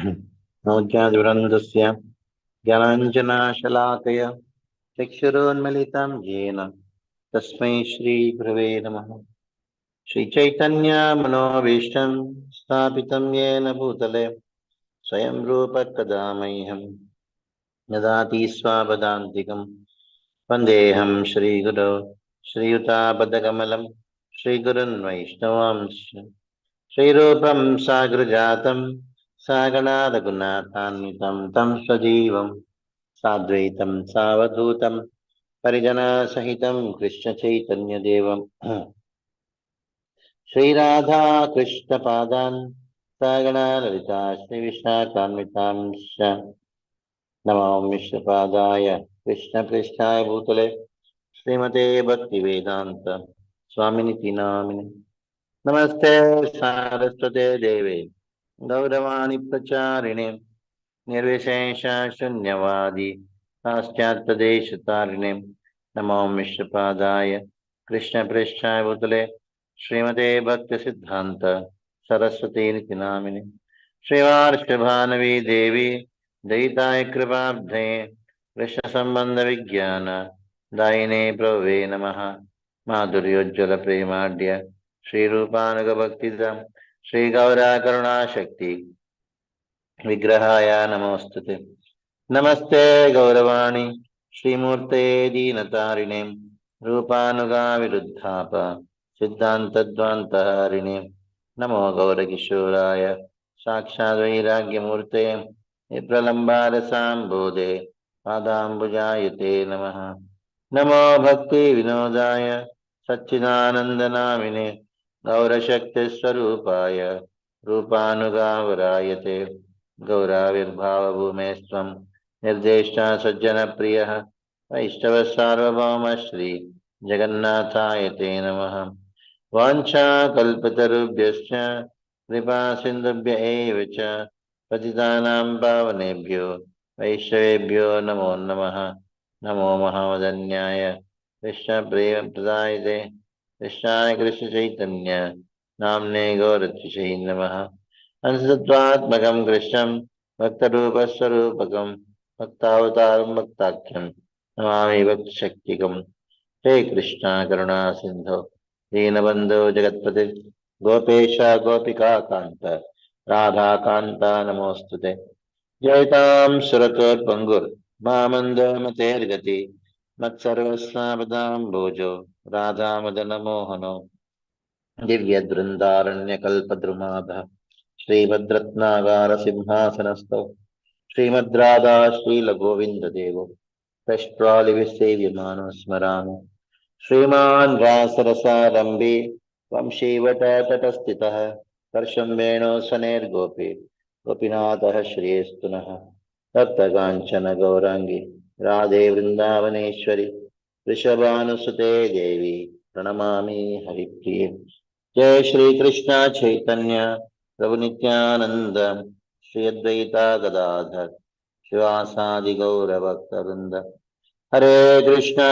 नोज्ञादिवृन्दस्य ज्ञानाञ्जनाशलाकय चक्षुरोन्मिलितं येन तस्मै श्रीगुरवे नमः। श्रीचैतन्यमनोभीष्टं स्थापितं येन भूतले स्वयं रूप कदा मह्यं ददाति स्वापदान्तिकं। वन्देऽहं श्रीगुरौ श्रीयुतापदकमलं श्रीगुरुन् वैष्णवांश्च श्रीरूपं साग्रजातं सागणारघुनाथान्वितं तं सजीवं साद्वैतं सावधूतं परिजनसहितं कृष्णचैतन्यदेवं श्रीराधा कृष्णपादान् सागणाललिता श्रीविशाखान्वितांश्च नमो विष्णुपादाय कृष्णपृष्ठाय भूतले श्रीमते भक्तिवेदान्त स्वामिनिति नामिने। नमस्ते सारस्वते देवे गौरवाणी प्रचारिणे निर्विशेष शून्यवादी पाश्चात्यदेशतारिणे नमो विष्णुपादाय कृष्णपृष्ठाय भूतले श्रीमते भक्तिसिद्धान्त सरस्वती नामिने। श्रीवार्षभानवी देवी दयिताय कृपाब्धे कृष्णसम्बन्धविज्ञान दायिने प्रभवे नमः। माधुर्योज्ज्वल प्रेमाढ्य श्रीरूपानुगभक्तिदं श्रीगौरा करुणाशक्ति विग्रहाय नमोस्तुते। नमस्ते गौरवाणी श्रीमूर्ते दीनतारिणे रूपानुगाविरुद्धाप सिद्धान्तद्वान्तहारिणे नमो गौरकिशोराय साक्षाद् वैराग्यमूर्ते विप्रलम्बारसाम्बोधे पादाम्बुजायते नमः। नमो भक्तिविनोदाय सच्चिदानन्दनामिने गौरशक्तिस्वरूपाय रूपानुगावरायते गौराविर्भावभूमेस्त्वं निर्देष्टा सज्जनप्रियः वैष्णवसार्वभौम श्री जगन्नाथाय ते नमः। वाञ्छाकल्पतरुभ्यश्च कृपा सिन्धुभ्य एव च पतितानां पावनेभ्यो वैष्णवेभ्यो नमो नमः। नमो महावदन्याय कृष्णप्रेमप्रदायते कृष्णाय कृष्णचैतन्य नाम्ने गौरतिशै नमः। अंशतत्वात्मकं कृष्णं भक्तरूपस्वरूपकं भक्तावतारं भक्ताख्यं नमामि भक्तशक्तिकं। हे कृष्णा करुणा सिंधो दीनबन्धो जगत्पते गोपेश गोपिका कांत राधा कांता नमोस्तुते। जयतां सुरतोर्पङ्गुर्मामन्दमतेर्गति मत्सर्वस्वापदां भोजो राधा मदन मोहनो दिव्यदृन्दारण्यकल्पद्रुमाः श्रीभद्रत्नागार सिंहासनस्थौ श्रीमद्राधा श्रीलगोविन्ददेवो तष्ट्रालिविसेव्यमानो स्मरामि। श्रीमान् व्यासरसारम्भे वंशीवटतटस्थितः कर्षं वेणो सनेर्गोपे गोपीनाथः श्रेयस्तु नः। तप्तकाञ्चन गौराङ्गी राधे वृन्दावनेश्वरि वृषभानुसुते देवी प्रणमामि हरिप्रिये। जय श्री कृष्ण चैतन्य प्रभु नित्यानंद श्री अद्वैता गदाधर शिवासादि गौर भक्तवृंद। हरे Krishna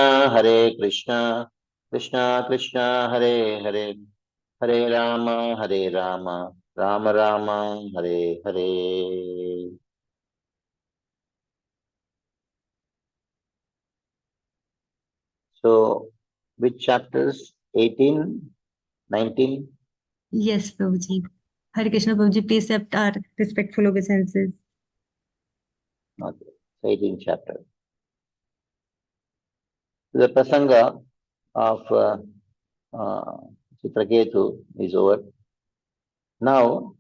Krishna Krishna Hare Hare Hare Ram Ram Ram Hare Hare. So which chapters? 18, 19? Yes, Prabhuji. Hare Krishna, Prabhuji, please accept our respectful obeisances. Okay, 18th chapter. The prasanga of Chitraketu is over. Now,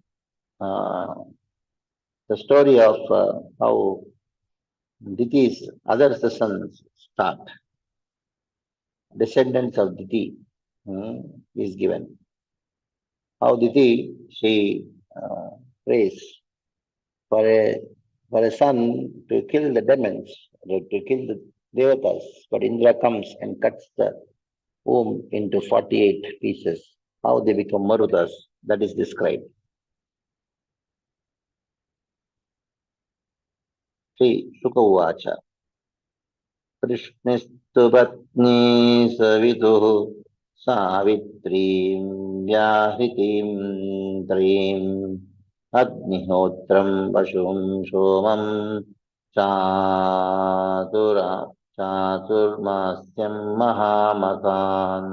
the story of how Diti's other sons start, descendants of Diti, is given. How Diti, she prays for a son to kill the demons, to kill the devatas, but Indra comes and cuts the womb into 48 pieces. How they become marudas, that is described. Sri Shuka Uvacha. कृष्णस्तु पत्नी सवितुः सावित्रीं व्याहृतिं त्रीं Agnihotram Vashum Somam Chatura Chaturmasyam Mahamakan.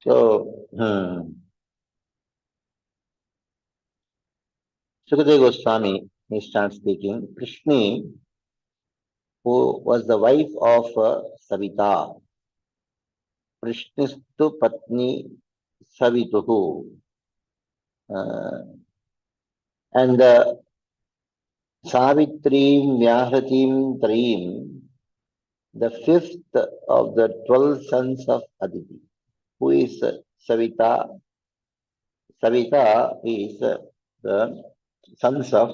So, Sukadeva Goswami, he starts speaking. Krishna, who was the wife of Savita, Prishnistu Patni Savituhu, uh, and Savitrim Vyahratim Traim, the fifth of the 12 sons of Aditi. Who is Savita? Savita is the sons of,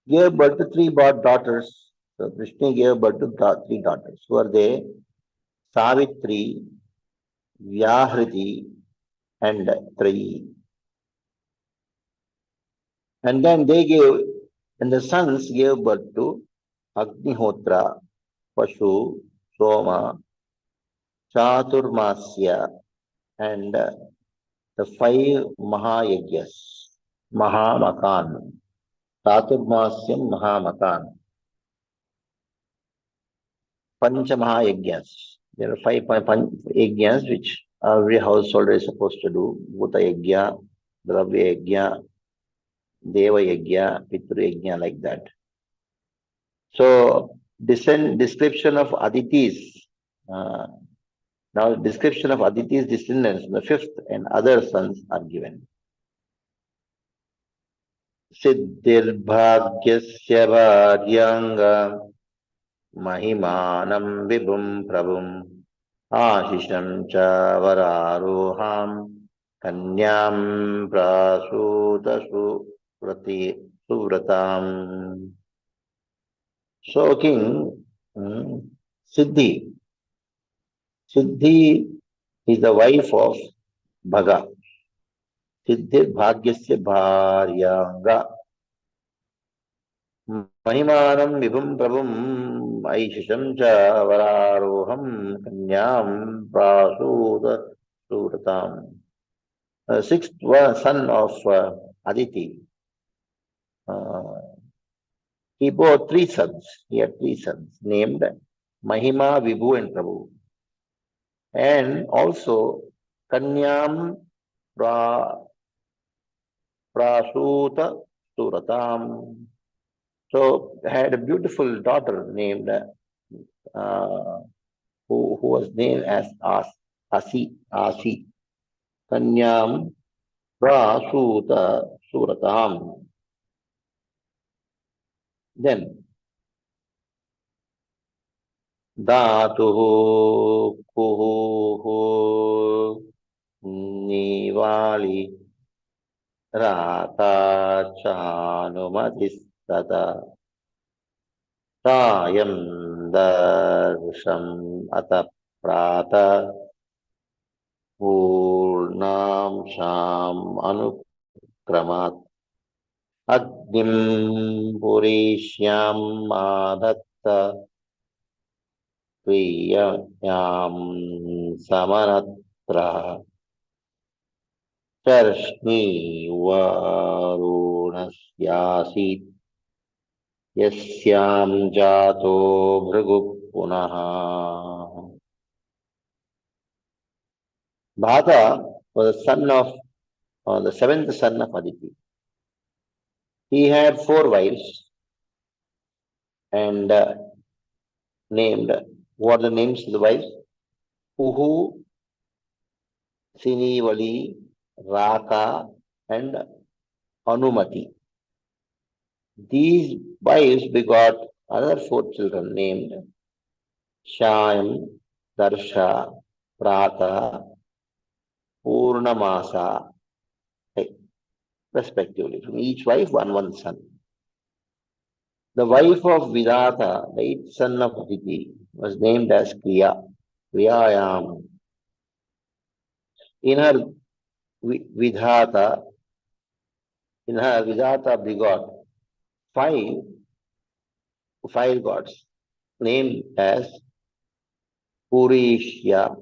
gave birth to three daughters. So Krishna gave birth to three daughters. Who are they? Savitri, Vyahriti, and Trayi. And then and the sons gave birth to Agnihotra, Pashu, Soma, Chaturmasya, and the five Mahayagyas, Mahamakan, Chaturmasyam Mahamakan, Pancha Mahayagyas. There are five yajnas which every householder is supposed to do. Bhuta Yajna, Dravya Yajna, Deva Yajna, Pitru Yajna, like that. So, description of Aditi's, uh, now description of Aditi's descendants, the fifth and other sons are given. Siddhirbhagyasya bharyanga Mahimanam Vibhum Prabhum Ashisham cha Vararoham Kanyam Prasuta Suvratam. So King Siddhi. Siddhi is the wife of Bhaga. Siddhir Bhagyasya Bharyanga Mahimanam Vibhum Prabhum Aishisham cha Vararoham Kanyam Prasuta Suvratam. Sixth son of Aditi. He bore three sons. He had three sons named Mahima, Vibhu, and Prabhu. And also Kanyam Prasuta Suratam. So had a beautiful daughter named who was named as Asi. Kanyam Prasuta Suratam. Then Dhatuhu Kuhu Nivali Rata Chanumatistata Tayam Darsham Ataprata Purnam Sham Anukramat Agnim Purishyam Madhatta Priyam Samanatra Charshni Varunasyasi Yasyam Jato Bhrigu Punaha. Bhata was the son of, the seventh son of Aditi. He had four wives and named, what are the names of the wives? Uhu, Sinivali, Raka, and Anumati. These wives begot another four children named Shyam, Darsha, Prata, Purnamasa, respectively. From each wife, one son. The wife of Vidata, the eighth son of Aditi, was named as Kriyayam. In her Vidhata, begot five gods named as Purishya.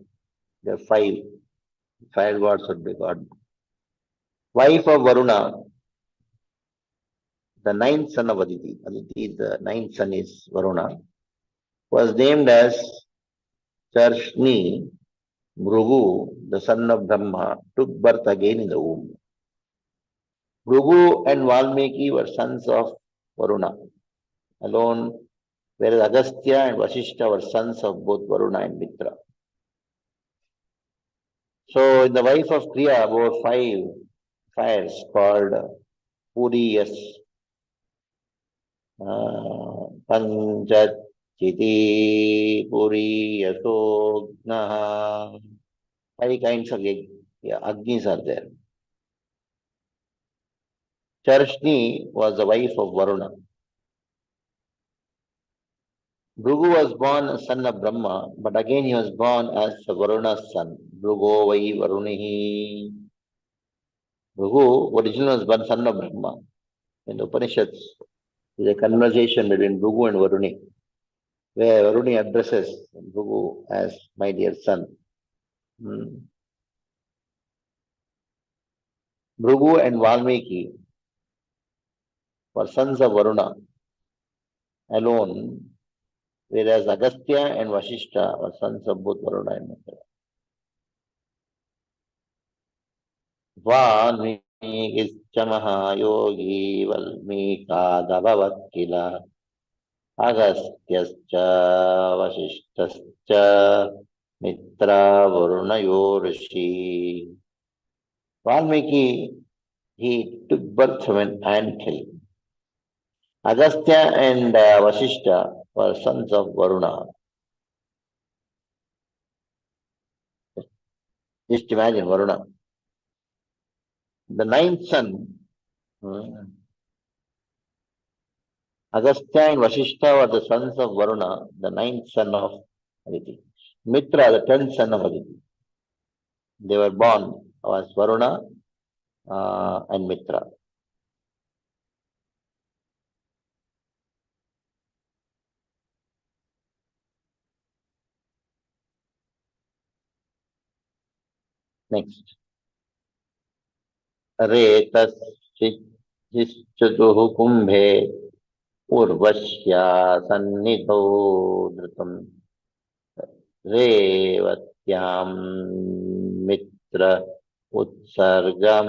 The five gods would be God. wife of Varuna, the ninth son of Aditi. Aditi, the ninth son is Varuna, was named as Charshni. Bhrigu, the son of Brahma, took birth again in the womb. Bhrigu and Valmiki were sons of Varuna alone, whereas Agastya and Vasishtha were sons of both Varuna and Mitra. So the wife of Kriya bore 5 fires called Puriyas, Panchachiti, Puriyasognaha. 5 kinds of Agnis are there. Charshni was the wife of Varuna. Bhrigu was born a son of Brahma, but again he was born as Varuna's son. Bhrigo Vai Varunihi. Bhrigu originally was born son of Brahma. In the Upanishads, there is a conversation between Bhrigu and Varuni, where Varuni addresses Bhrigu as my dear son. Bhrigu and Valmiki were sons of Varuna alone, whereas Agastya and Vasishtha were sons of both Varuna and Mitra. Valmikischa Mahayogi Valmikadabhavat kila Agastyascha Vasishtascha Mitra Varunayo Rishi. Valmiki, he took birth from an anthill. Agastya and Vasishtha were sons of Varuna. Just imagine Varuna. The ninth son, Agastya and Vasishtha were the sons of Varuna, the ninth son of Aditi. Mitra, the 10th son of Aditi. They were born as Varuna and Mitra. Next. Retashichatuhu kumbhe urvashya sannidho dhrutam revatyam mitra utsargam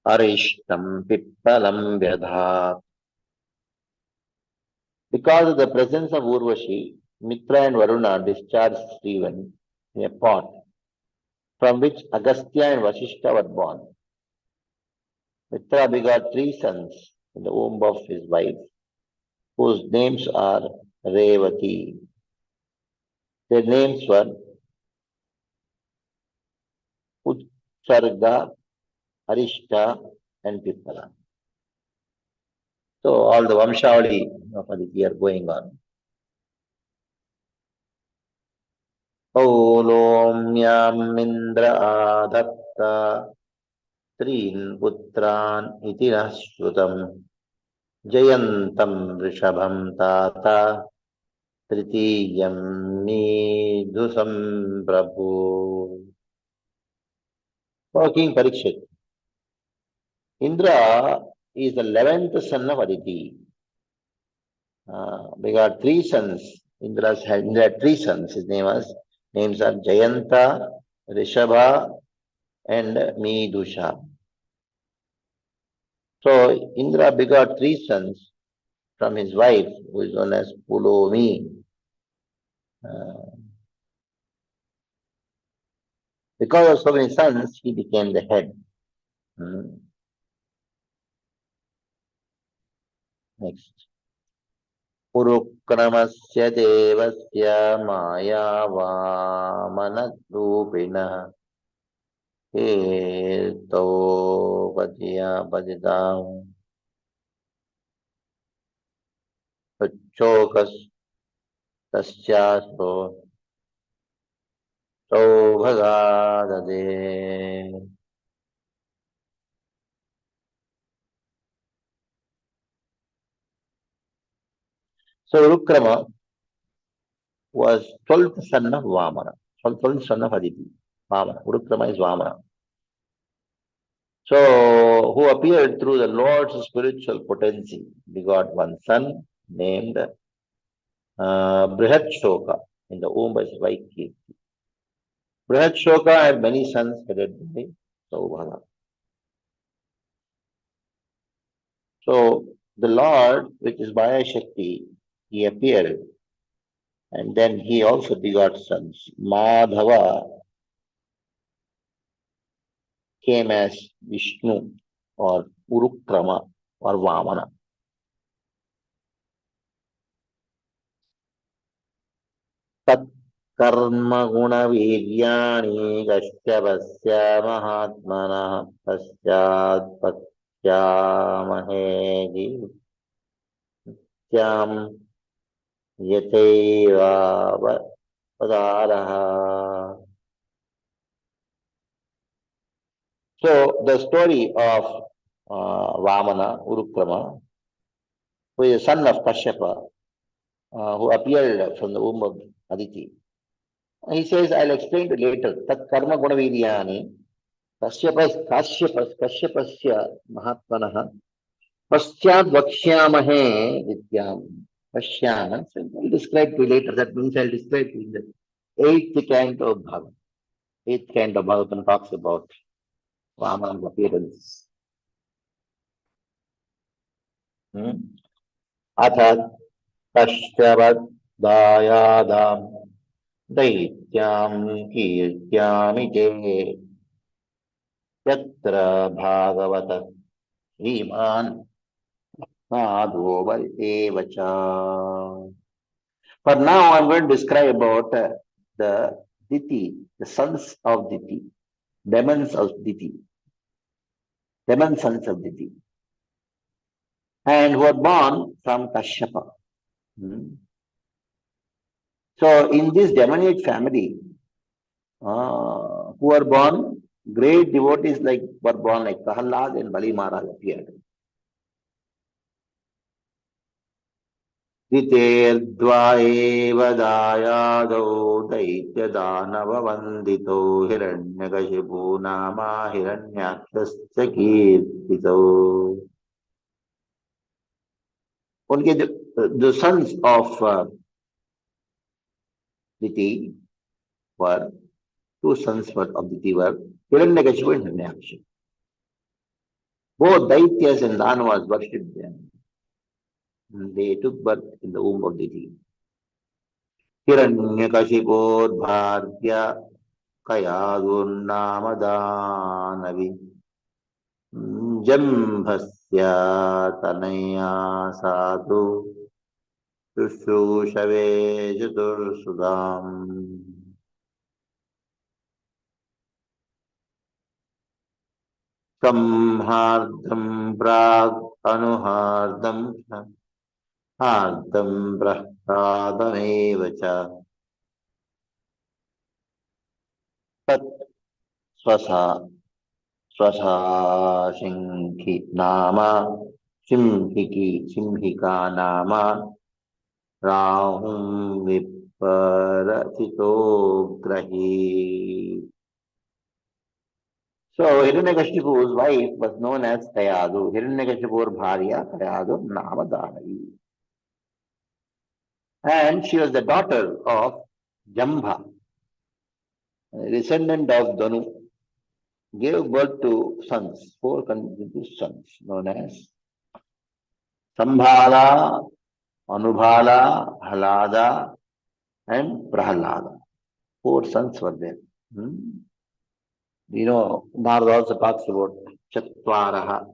arishtam pippalam vyadhat. Because of the presence of Urvashi, Mitra and Varuna discharged Srivan in a pot from which Agastya and Vasishtha were born. Mitra begot 3 sons in the womb of his wife, whose names are Revati. Their names were Utsarga, Arishta, and Pippala. So all the Vamshavali of Aditi are going on. Aulomyam Indra Adatta Trin Putran iti Nashrutam Jayantam Rishabham Tata Tritiyam Nidusam Prabhu. For King Parikshit, Indra is the 11th son of Aditi. They got 3 sons. Indra had 3 sons. His names are Jayanta, Rishabha, and Midusha. So Indra begot 3 sons from his wife, who is known as Pulomi. Because of so many sons, he became the head. Next. Purukramasya devasya maya vamanadrupina heto padya padidam chokas tasyaso Saubhagadade. So Urukrama was 12th son of Vamana, 12th son of Aditi. Vamana. Urukrama is Vamana. So, who appeared through the Lord's spiritual potency, begot one son named Brihadshoka in the womb by his wife Kirti. Brihadshoka had many sons headed by Saubhara. So, the Lord, which is Maya Shakti, he appeared and then he also begot sons. Madhava came as Vishnu or Urukrama or Vamana. Tat karma guna viryani kashyapasya mahatmana pasyad patyamahe jityam yateva padaraha. So the story of Vamana, Urukrama, who is a son of Kashyapa, who appeared from the womb of Aditi. He says, I'll explain it later. Tat karma gunaviryani kashyapasya mahatmanaha pasyad vakshyamahe vidyam pashyama. So I'll describe to you later. That means I'll describe to you in the eighth canto of Bhagavatam. Eighth canto of Bhagavatam talks about Vamana's appearance. अथ कश्यपदायादाम् दैत्यां कीर्त्यामि ते यत्र भागवत श्रीमान् साधो एव च. For now, I'm going to describe about the Diti, the sons of Diti, demons of Diti, demon sons of Diti, and who are born from Kashyapa. So, in this demonate family, who are born, great devotees like were born like Prahlad and Bali Maharaj appeared. Diterdva dayado daitya danava vandito hiranyakashipu nama hiranyakshasya kirtito. Only the sons of Diti were, two sons of Diti were Hiranyakashipu and Hiranyaksha. Both Daityas and Danavas worshipped them. They took birth in the womb of Diti. Hiranyakashipodbharya kayadurnamadaanavi jambhasya tanaya sadhu shushushave jatursudam. Samhardam prag anuhardam hardam prahadameva cha tat swasa swasa simhi nama simhika nama rahum viparachito grahi. So Hiranyakashipu's wife was known as Kayadu. Hiranyakashipu's bharya Kayadu Namadanavi. And she was the daughter of Jambha, a descendant of Danu, gave birth to sons, four consecutive sons, known as Sambhala, Anubhala, Halada, and Prahalada. Four sons were there. You know, Narada also talks about Chatvaraha.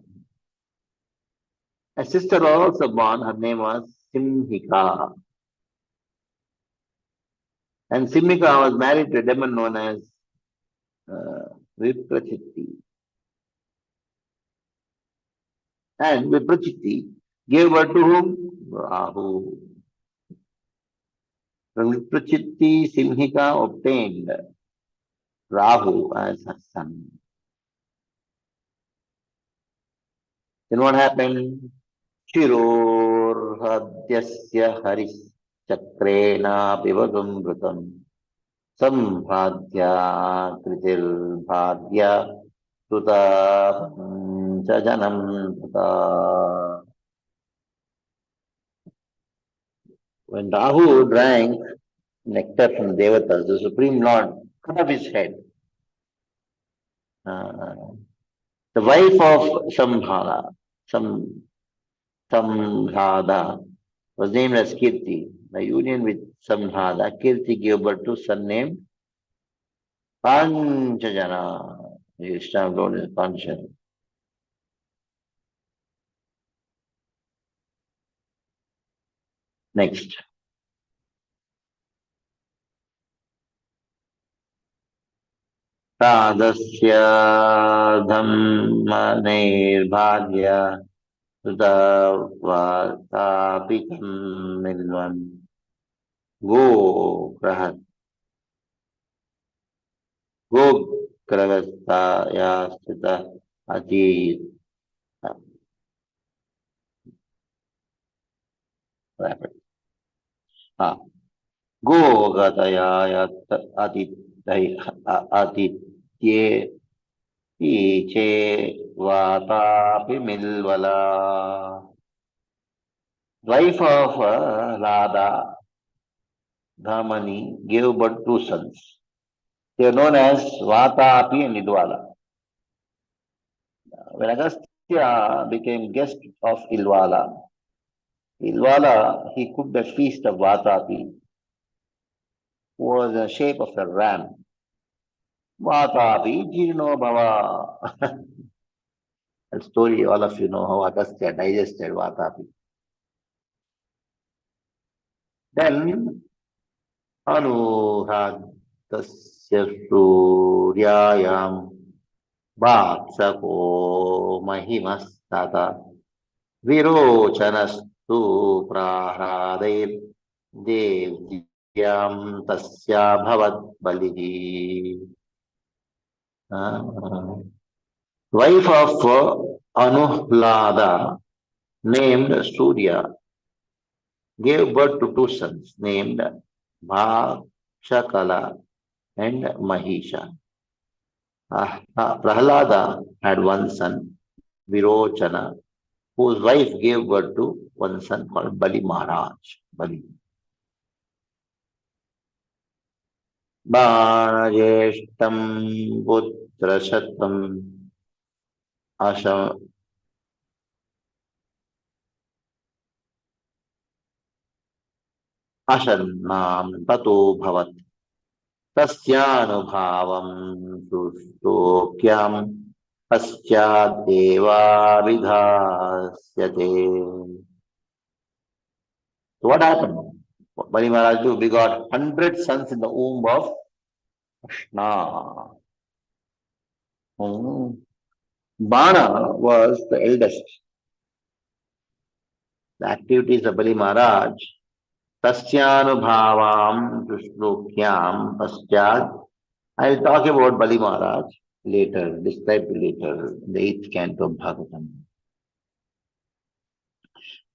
A sister was also born, her name was Simhika. And Simhika was married to a demon known as Viprachitti. And Viprachitti gave birth to whom? Rahu. From Viprachitti, Simhika obtained Rahu as her son. Then what happened? Shiror Hadyasya Haris चक्रेणापि वसुमृतम् सम्भाद्या कृतिर्भाग्या सुता पञ्चजनं तथा. When Rahu drank nectar from Devatas, the Supreme Lord cut off his head. The wife of Samhada was named as Kirti. The union with Samhada, Kirti gave birth to son named Panchajana. The Islam known as Panchajana. Next. तादस्य धम्मनिर्भाग्य सुतवातापितं मिल्वन् गोग्रहस्थाया स्थित अति गोगतया आतिथ्ये पीछे Vatapi मिल्वला. Wife of Radha, Dhamani, gave birth to sons. They are known as Vatapi and Idwala. When Agastya became guest of Ilwala, he cooked a feast of Vatapi, who was in the shape of a ram. Vatapi Jirno Bhava. That story, all of you know how Agastya digested Vatapi. Then Anuhadasya Suryayam Bhatsako Mahimastata Virocanastu Prahradir Devyam Tasya Bhavat Balihi. Wife of Anuhlada, named Surya, gave birth to two sons named Bhakshakala and Mahisha. Prahlada had one son, Virochana, whose wife gave birth to one son called Bali Maharaj. Bali. Bhajeshtam Putrashatam Ashannam Tato Bhavat Tasyanubhavam Sustokyam Pasyadeva Vidhasyate. So what happened? Bali Maharaj begot 100 sons in the womb of Krishna. Bana was the eldest. The activities of Bali Maharaj, Tasyanubhavam Sustokyam Pasyad. I will talk about Bali Maharaj later, described later, in the 8th canto of Bhagavatam.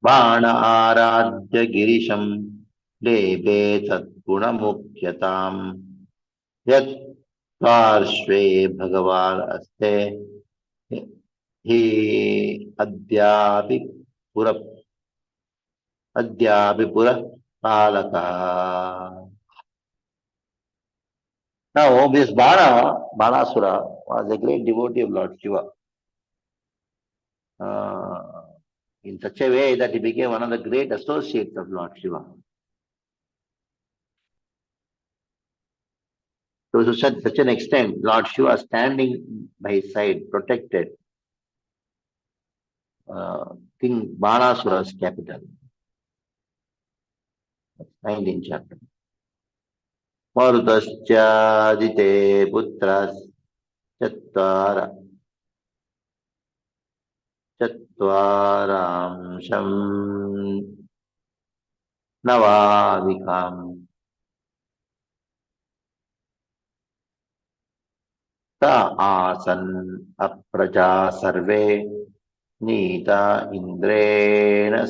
Bana Aradya Girisham Debe Tatgunamukyatam Yat Parshve Bhagavan Aste He Pura Palaka. Now, this Banasura, was a great devotee of Lord Shiva. In such a way that he became one of the great associates of Lord Shiva. So to such an extent, Lord Shiva standing by his side, protected King Banasura's capital. 19th chapter. Marutascha putras Chatvaram Sham Navavikam Ta Asan Apraja Sarve Nita Indrena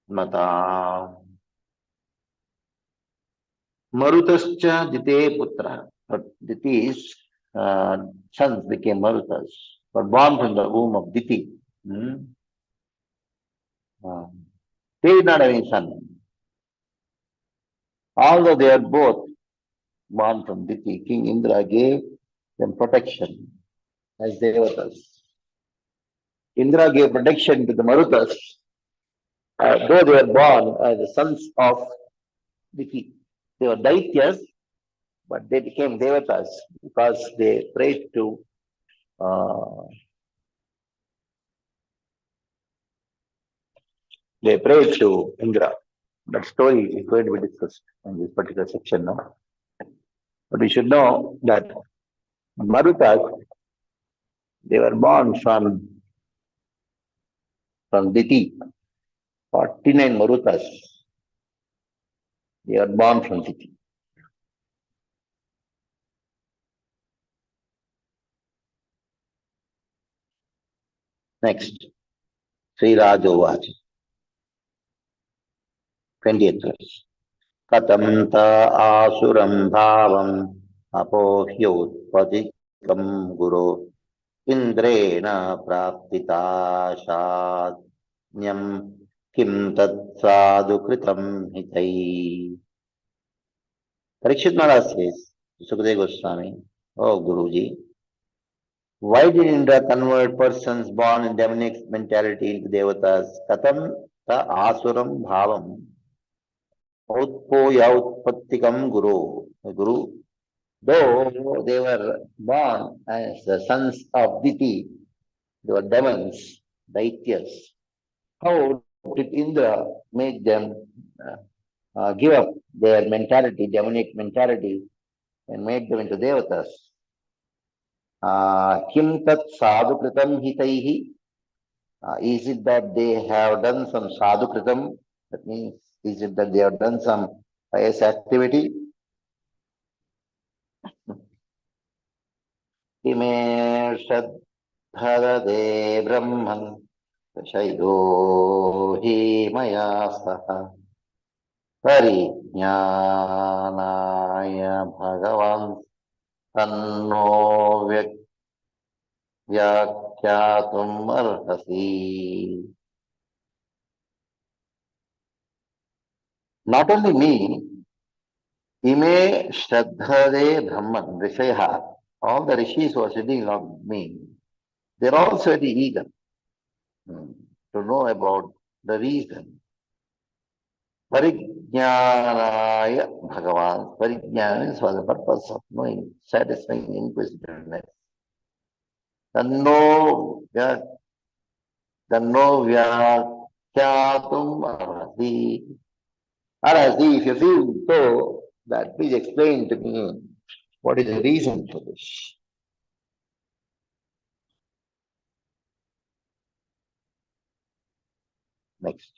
Satmata. Marutascha Dite Putra. But Diti's sons became Marutas, were born from the womb of Diti. Hmm? Uh, they did not have any son. Although they are both born from Diti, King Indra gave them protection as devatas. Indra gave protection to the Marutas, though they were born as the sons of Diti. They were Daityas, but they became devatas because uh, they prayed to Indra. That story is going to be discussed in this particular section now. But we should know that Marutas, they were born from Diti. 49 Marutas, they are born from Diti. Next, Sri Rajovaj, 20th verse. Katam ta asuram bhavam apohyotpadikam guru indrena praptitashadnyam kim tat sadhu kritam hitai. Parikshit Maharaj says, Sukadeva Goswami, oh Guruji, why did Indra convert persons born in demonic mentality into devatas? Katam ta asuram bhavam outpoya utpattikam guru. Guru, though they were born as the sons of Diti, they were demons, daityas. How did Indra make them give up their mentality, demonic mentality, and make them into devatas? Kim tat sadhu kritam hitaihi. Is it that they have done some sadhu kritam? That means, is it that they have done some pious activity? Ime shraddhade brahman shayo hi maya saha parijnanaya bhagavan tanno vyakyatum arhasi. Not only me, Ime Shraddhade Brahman, Rishaya, all the rishis who are sitting along with me, they're also very eager to know about the reason. Parijnanaya Bhagavan, Parijnana is for the purpose of knowing, satisfying inquisitiveness. Tanno Vyakyatum Arhasi. Arhasi, if you feel so, that please explain to me what is the reason for this. Next.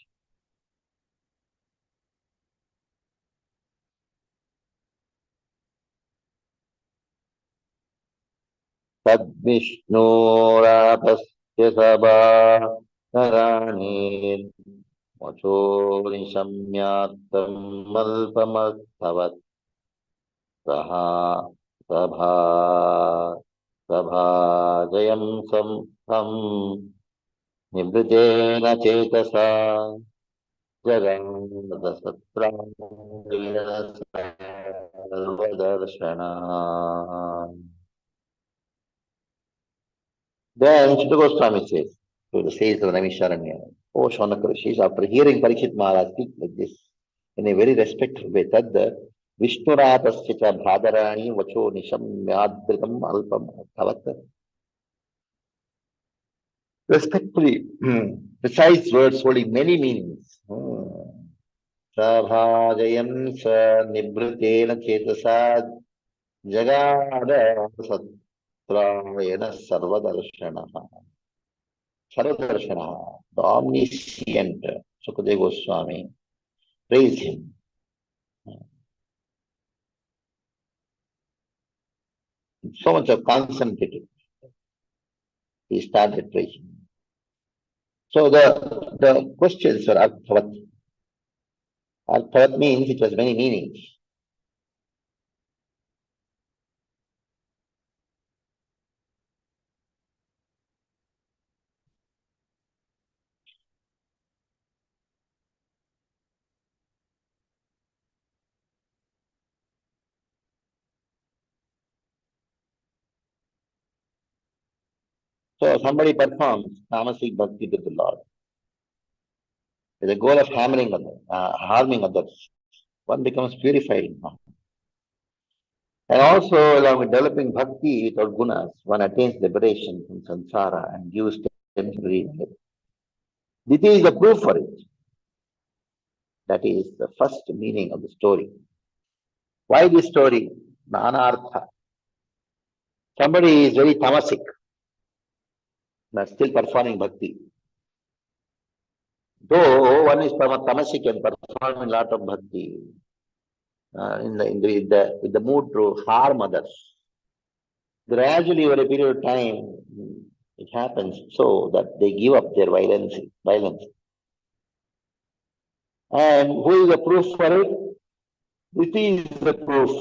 Tadvishnoratasya sabha naranir vacho nishamyatam malpamasthavat saha sabha sabha jayam samham nibritena chetasa jagannada satrangena sarvadarshana. Then Chitta Goswami says to the sage of Naimisharanya, O Shaunaka Rishis, after hearing Parikshit Maharaj speak like this in a very respectful way, Tad Vishnuradasya cha bhadarani vacho nishamyadritam alpam bhavat. Respectfully, precise words holding many meanings. Sabhajayam sa nibritena chetasa jagada satrayana sarvadarshana. Sarvadarshana, the omniscient Sukadeva Goswami, praise him. So much of concentrated. He started praising. So the questions were Arthavat. Arthavat means it has many meanings. So somebody performs tamasic bhakti to the Lord with the goal of harming others. One becomes purified in heart. And also, along with developing bhakti without gunas, one attains liberation from samsara and gives temporary life. This is the proof for it. That is the first meaning of the story. Why this story? Nanartha. Somebody is very tamasic, but still performing bhakti. Though one is tamasic and performing a lot of bhakti, with the mood to harm others. Gradually, over a period of time, it happens so that they give up their violence. And who is the proof for it? This is the proof.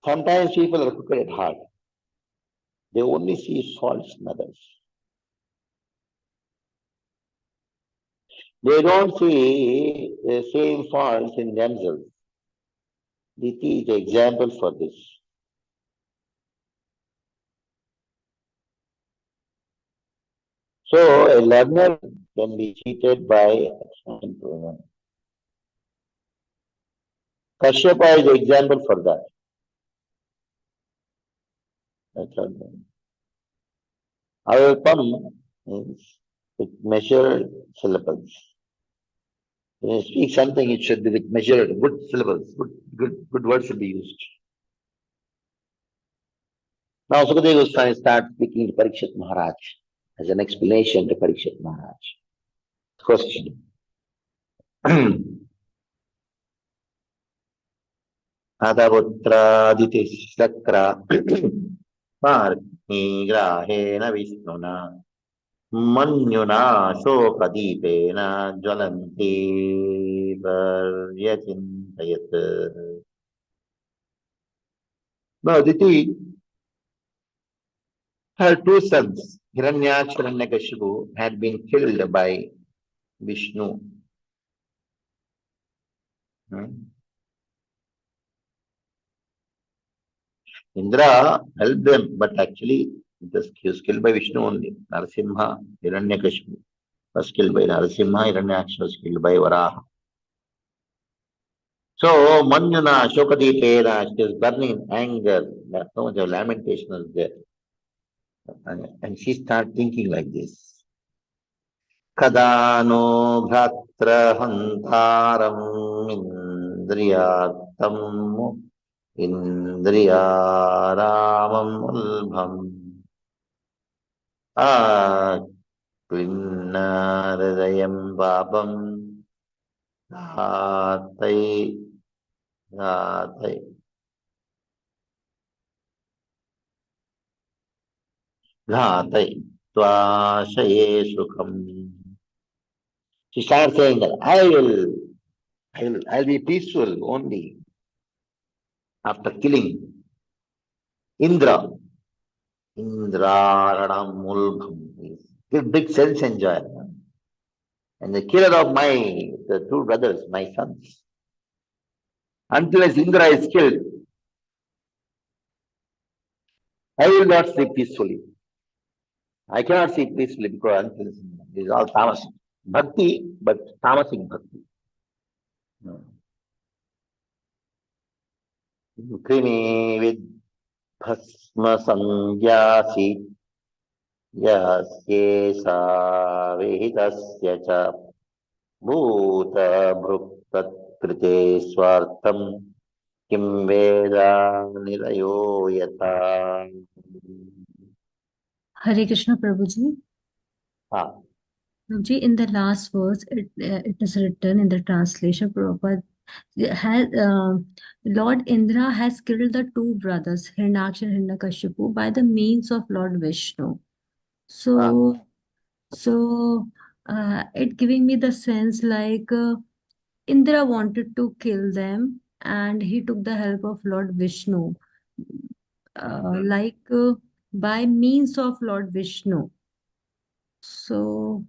Sometimes people are crooked at heart. They only see faults in others. They don't see the same faults in themselves. This is the example for this. So a learner can be cheated by improvement. Kashyapa is the example for that. That's all. Avalpam means with measured syllables. When you speak something, it should be with measured, good syllables, good words should be used. Now Sukadeva Goswami starts speaking to Parikshit Maharaj as an explanation to Parikshit Maharaj. Question. Adavutraditishakra Parnigrahena Vishnuna Manyuna Shokadipena Jwalanti Varyachintayat. Now Aditi her two sons, Hiranyaksha and Hiranyakashipu, had been killed by Vishnu. Indra helped them, but actually he was killed by Vishnu only. Narasimha, Hiranyakashipu was killed by Narasimha, Hiranyaksha was killed by Varaha. So Manjuna, Shokadipena, she was burning in anger. So much of lamentation was there. And she started thinking like this. Kadano bhatra hantaram indriyatam indriyaramam ulbham klinnarayam babam ghatai ghatai ghatai twashaye sukham. She started saying that I'll be peaceful only after killing Indra. Indra Mulbham. Give big sense and joy. And the killer of the two brothers, my sons. Until as Indra is killed, I will not sleep peacefully. I cannot sleep peacefully because until this is all tamasic. Bhakti, but tamasic bhakti. Krimi with bhasma sangyasi yasyesa vihitasya cha bhuta bhruktat krite swartam kim veda nilayo yata. Hare Krishna Prabhuji. Prabhuji, in the last verse, it is written in the translation, Prabhupada, Lord Indra has killed the two brothers, Hiranyaksha and Hiranyakashipu, by the means of Lord Vishnu. So, it giving me the sense like Indra wanted to kill them and he took the help of Lord Vishnu, by means of Lord Vishnu. So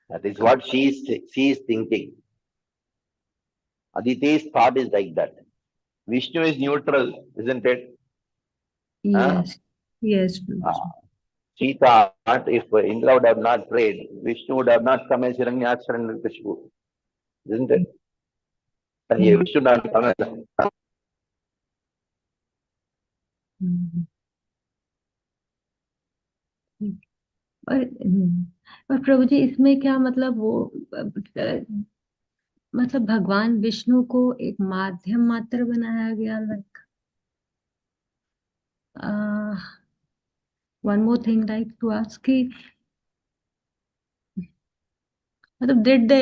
that is what she is thinking. Aditi's thought is like that. Vishnu is neutral, isn't it? yes. Yes, Uh, Prabhuji. she thought if Indra would have not prayed, Vishnu would have not come as Hiranyaksha and Kashipu, isn't it? And Mm, Vishnu not come as mm, mm. और प्रभु जी इसमें क्या मतलब वो मतलब भगवान विष्णु को एक माध्यम मात्र बनाया गया like one more thing like to ask कि मतलब did they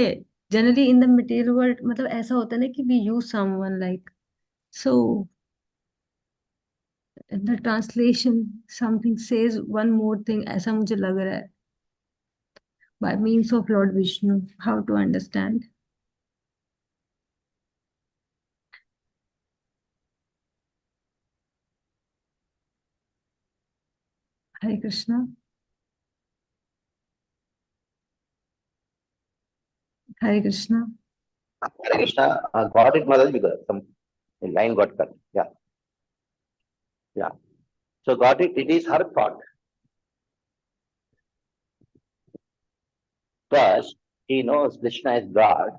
generally in the material world मतलब ऐसा होता है ना कि we use someone like so in the translation something says one more thing ऐसा मुझे लग रहा है by means of Lord Vishnu how to understand Hare Krishna Hare Krishna Hare Krishna. Got it, Mother, because some line got cut. Yeah, yeah. So got it. It is her thought. First, she knows Krishna is God,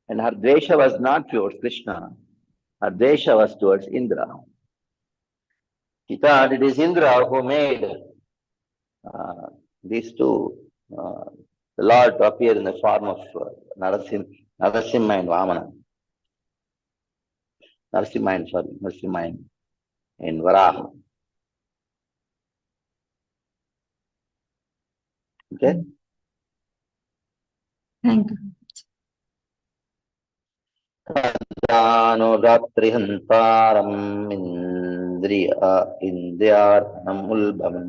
and her dvesha was not towards Krishna. Her dvesha was towards Indra. She thought it is Indra who made uh, these two, uh, the Lord to appear in the form of Narasimha and Vamana. Narasimha and Varaha. Okay? Thank you दानुरात्रिहन्तारम् इन्द्रियार्थमुल्बम्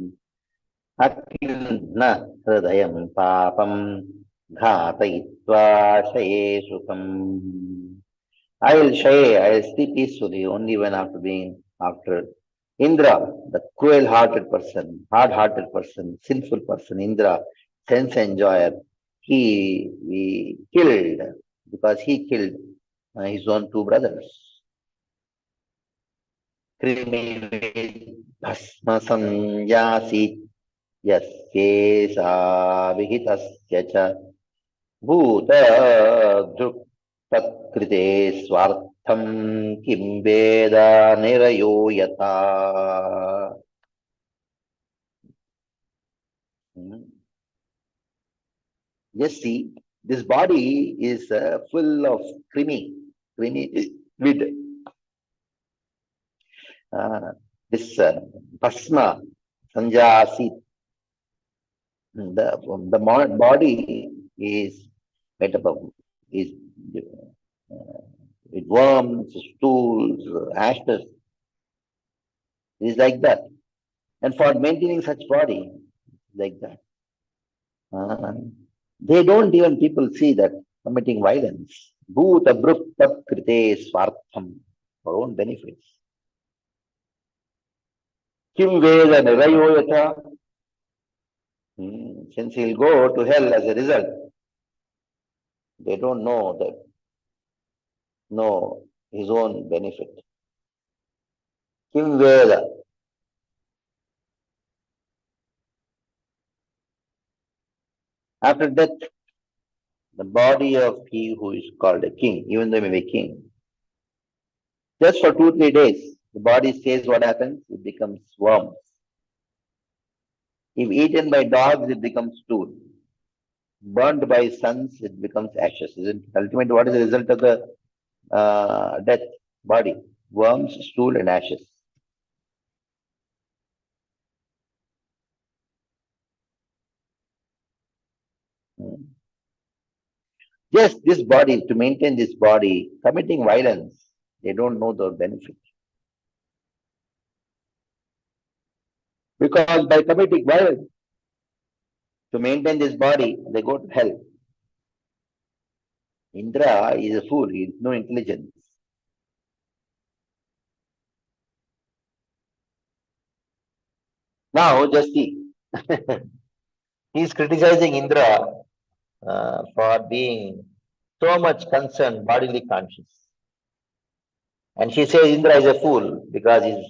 अखिन्न हृदयं पापं घातयित्वा शये सुखम्. I'll sleep peacefully only when after Indra, the cruel-hearted person, hard-hearted person, sinful person, Indra, sense enjoyer, he killed because he killed his own two brothers. Krimi bhasma sanjasi yaskesa vihitasya cha bhuta druk takrite swartham kim veda nirayo yatha. Just see, this body is full of creamy with uh, this bhasma sanjasi. The body is made up of is with worms, stools, ashes. It is like that. And for maintaining such body, like that. Uh, they don't even people see that committing violence. Bhuta brutta krite swartham for own benefits. Kim veda nirayo yatha. Since he'll go to hell as a result, they don't know his own benefit. Kim veda. After death, the body of he who is called a king, even though he may be king, just for 2, 3 days, the body stays. What happens? It becomes worms. If eaten by dogs, it becomes stool. Burnt by suns, it becomes ashes. Isn't it? Ultimately, what is the result of the death body? Worms, stool, and ashes. Just this body, to maintain this body, committing violence, they don't know the benefit. Because by committing violence, to maintain this body, they go to hell. Indra is a fool, he has no intelligence. Now, just see, he is criticizing Indra for being so much concerned, bodily conscious. And she says Indra is a fool because he's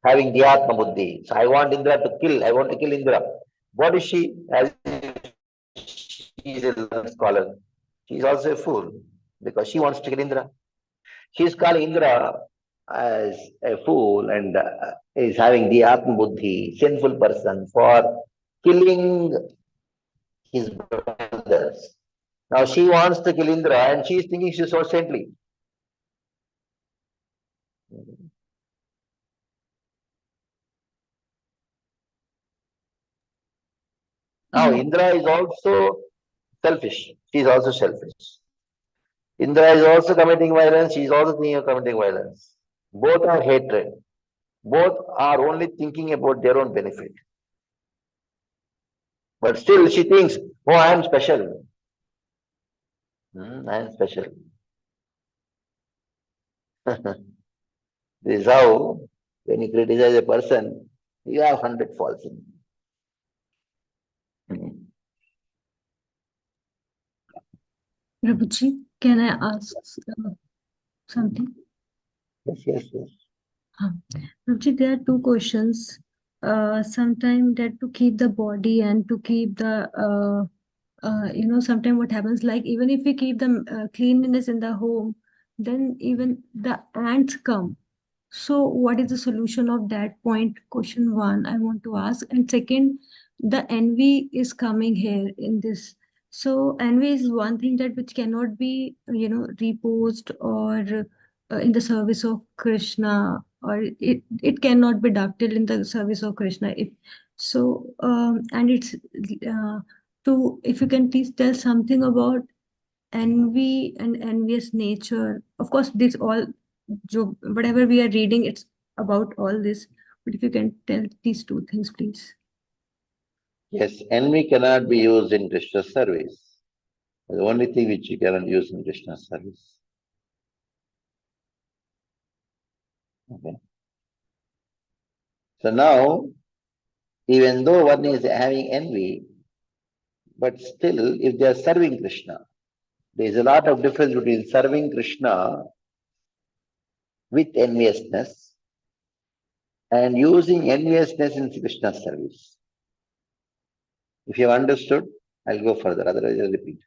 having the Atma Buddhi. So I want Indra to kill, I want to kill Indra. What is she? As she is a learned scholar, she is also a fool because she wants to kill Indra. She is calling Indra as a fool and is having the Atma Buddhi, sinful person for killing his brothers. Now she wants to kill Indra and she is thinking she is so saintly. Now Uh, Indra is also selfish. She is also selfish. Indra is also committing violence. She is also thinking of committing violence. Both are hatred. Both are only thinking about their own benefit. But still she thinks, oh, I am special. I am special. This is how, when you criticize a person, you have 100 faults in you. Prabhuji, can I ask something? Yes, yes, yes. Prabhuji, there are two questions. Sometimes that to keep the body and to keep the sometimes what happens, like even if we keep the cleanliness in the home, then even the ants come. So what is the solution of that point? Question one I want to ask. And second, the envy is coming here in this. So envy is one thing that which cannot be, reposed or in the service of Krishna, or it cannot be ducted in the service of Krishna. And it's to, if you can please tell something about envy and envious nature. Of course, this all, whatever we are reading, it's about all this. But if you can tell these two things, please. Yes, envy cannot be used in Krishna's service. The only thing which you cannot use in Krishna's service. Okay. So now, even though one is having envy, but still, if they are serving Krishna, there is a lot of difference between serving Krishna with enviousness and using enviousness in Krishna's service. If you have understood, I'll go further, otherwise I'll repeat.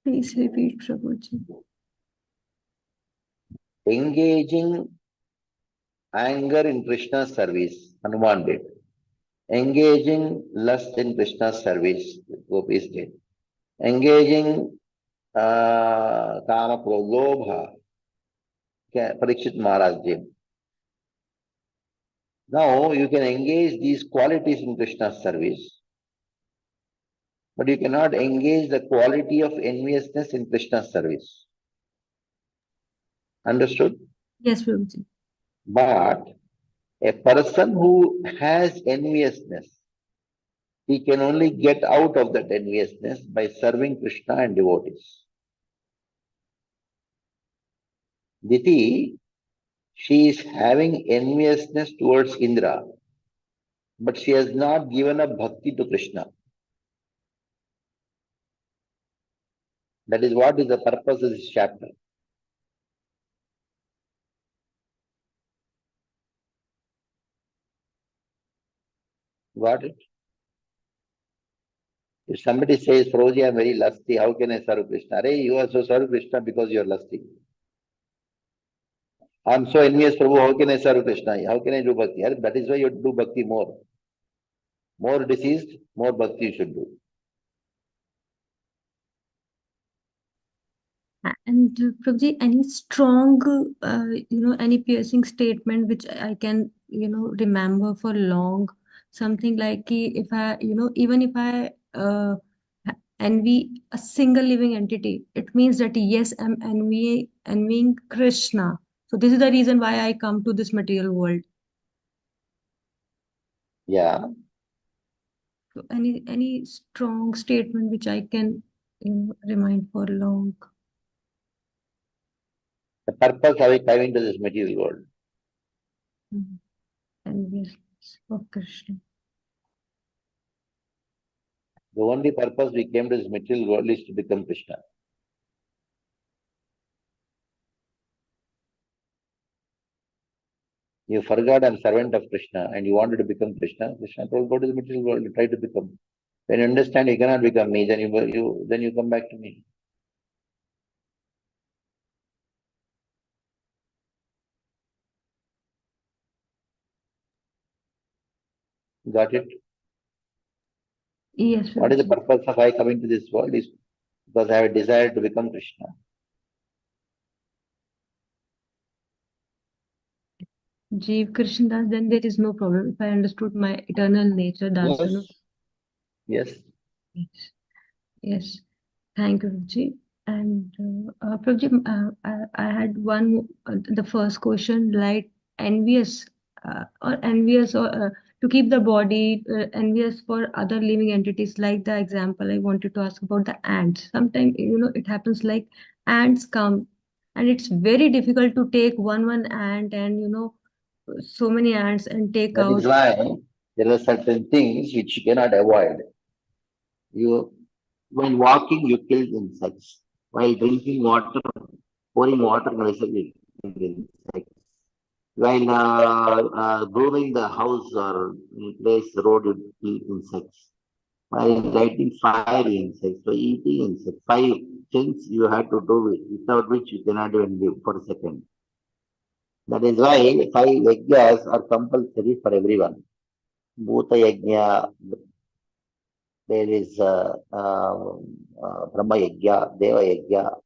Please repeat, Prabhuji. Engaging anger in Krishna's service, Hanuman did. Engaging lust in Krishna's service, Gopis did. Engaging kama lobha, Parikshit Maharaj did. Now you can engage these qualities in Krishna's service, but you cannot engage the quality of enviousness in Krishna's service. Understood? Yes, Prabhuji. But a person who has enviousness, he can only get out of that enviousness by serving Krishna and devotees. Diti, she is having enviousness towards Indra, but she has not given up bhakti to Krishna. That is what is the purpose of this chapter. Got it? If somebody says, Prabhuji, I am very lusty, how can I serve Krishna? Arey, you also serve Krishna because you are lusty. I am so envious, Prabhu, how can I serve Krishna? How can I do bhakti? That is why you do bhakti more. More deceased, more bhakti you should do. And Prabhuji, any strong, any piercing statement which I can, remember for long, something like if I, even if I envy a single living entity, it means that yes, I'm envying Krishna. So this is the reason why I come to this material world. Yeah. So any strong statement which I can, remind for long. The purpose of coming to this material world. Envious of Krishna. The only purpose we came to this material world is to become Krishna. You forgot I'm servant of Krishna and you wanted to become Krishna. Krishna told, go to the material world and try to become. When you understand you cannot become me, then you come back to me. Got it? Yes, What is the Prabhuji. purpose of I coming to this world is because I have a desire to become Krishna. Jeev Krishnadas, then there is no problem. If I understood my eternal nature, the answer no. Yes, yes. Yes. Yes. Thank you, Prabhuji. And Prabhuji, I had one, the first question, like envious or envious or to keep the body envious for other living entities, like the example I wanted to ask about the ants. Sometimes, it happens like ants come and it's very difficult to take one ant and, so many ants and take That is out. why there are certain things which you cannot avoid. You, while walking, you kill insects. While drinking water, pouring water on yourself, you kill insects. While grooming the house or place, road, you kill insects. While lighting fire, insects. So eating insects. Five things you have to do it, without which you cannot even live for a second. That is why five yajnas are compulsory for everyone. Bhuta yajna, there is Brahma yajna, Deva yajna.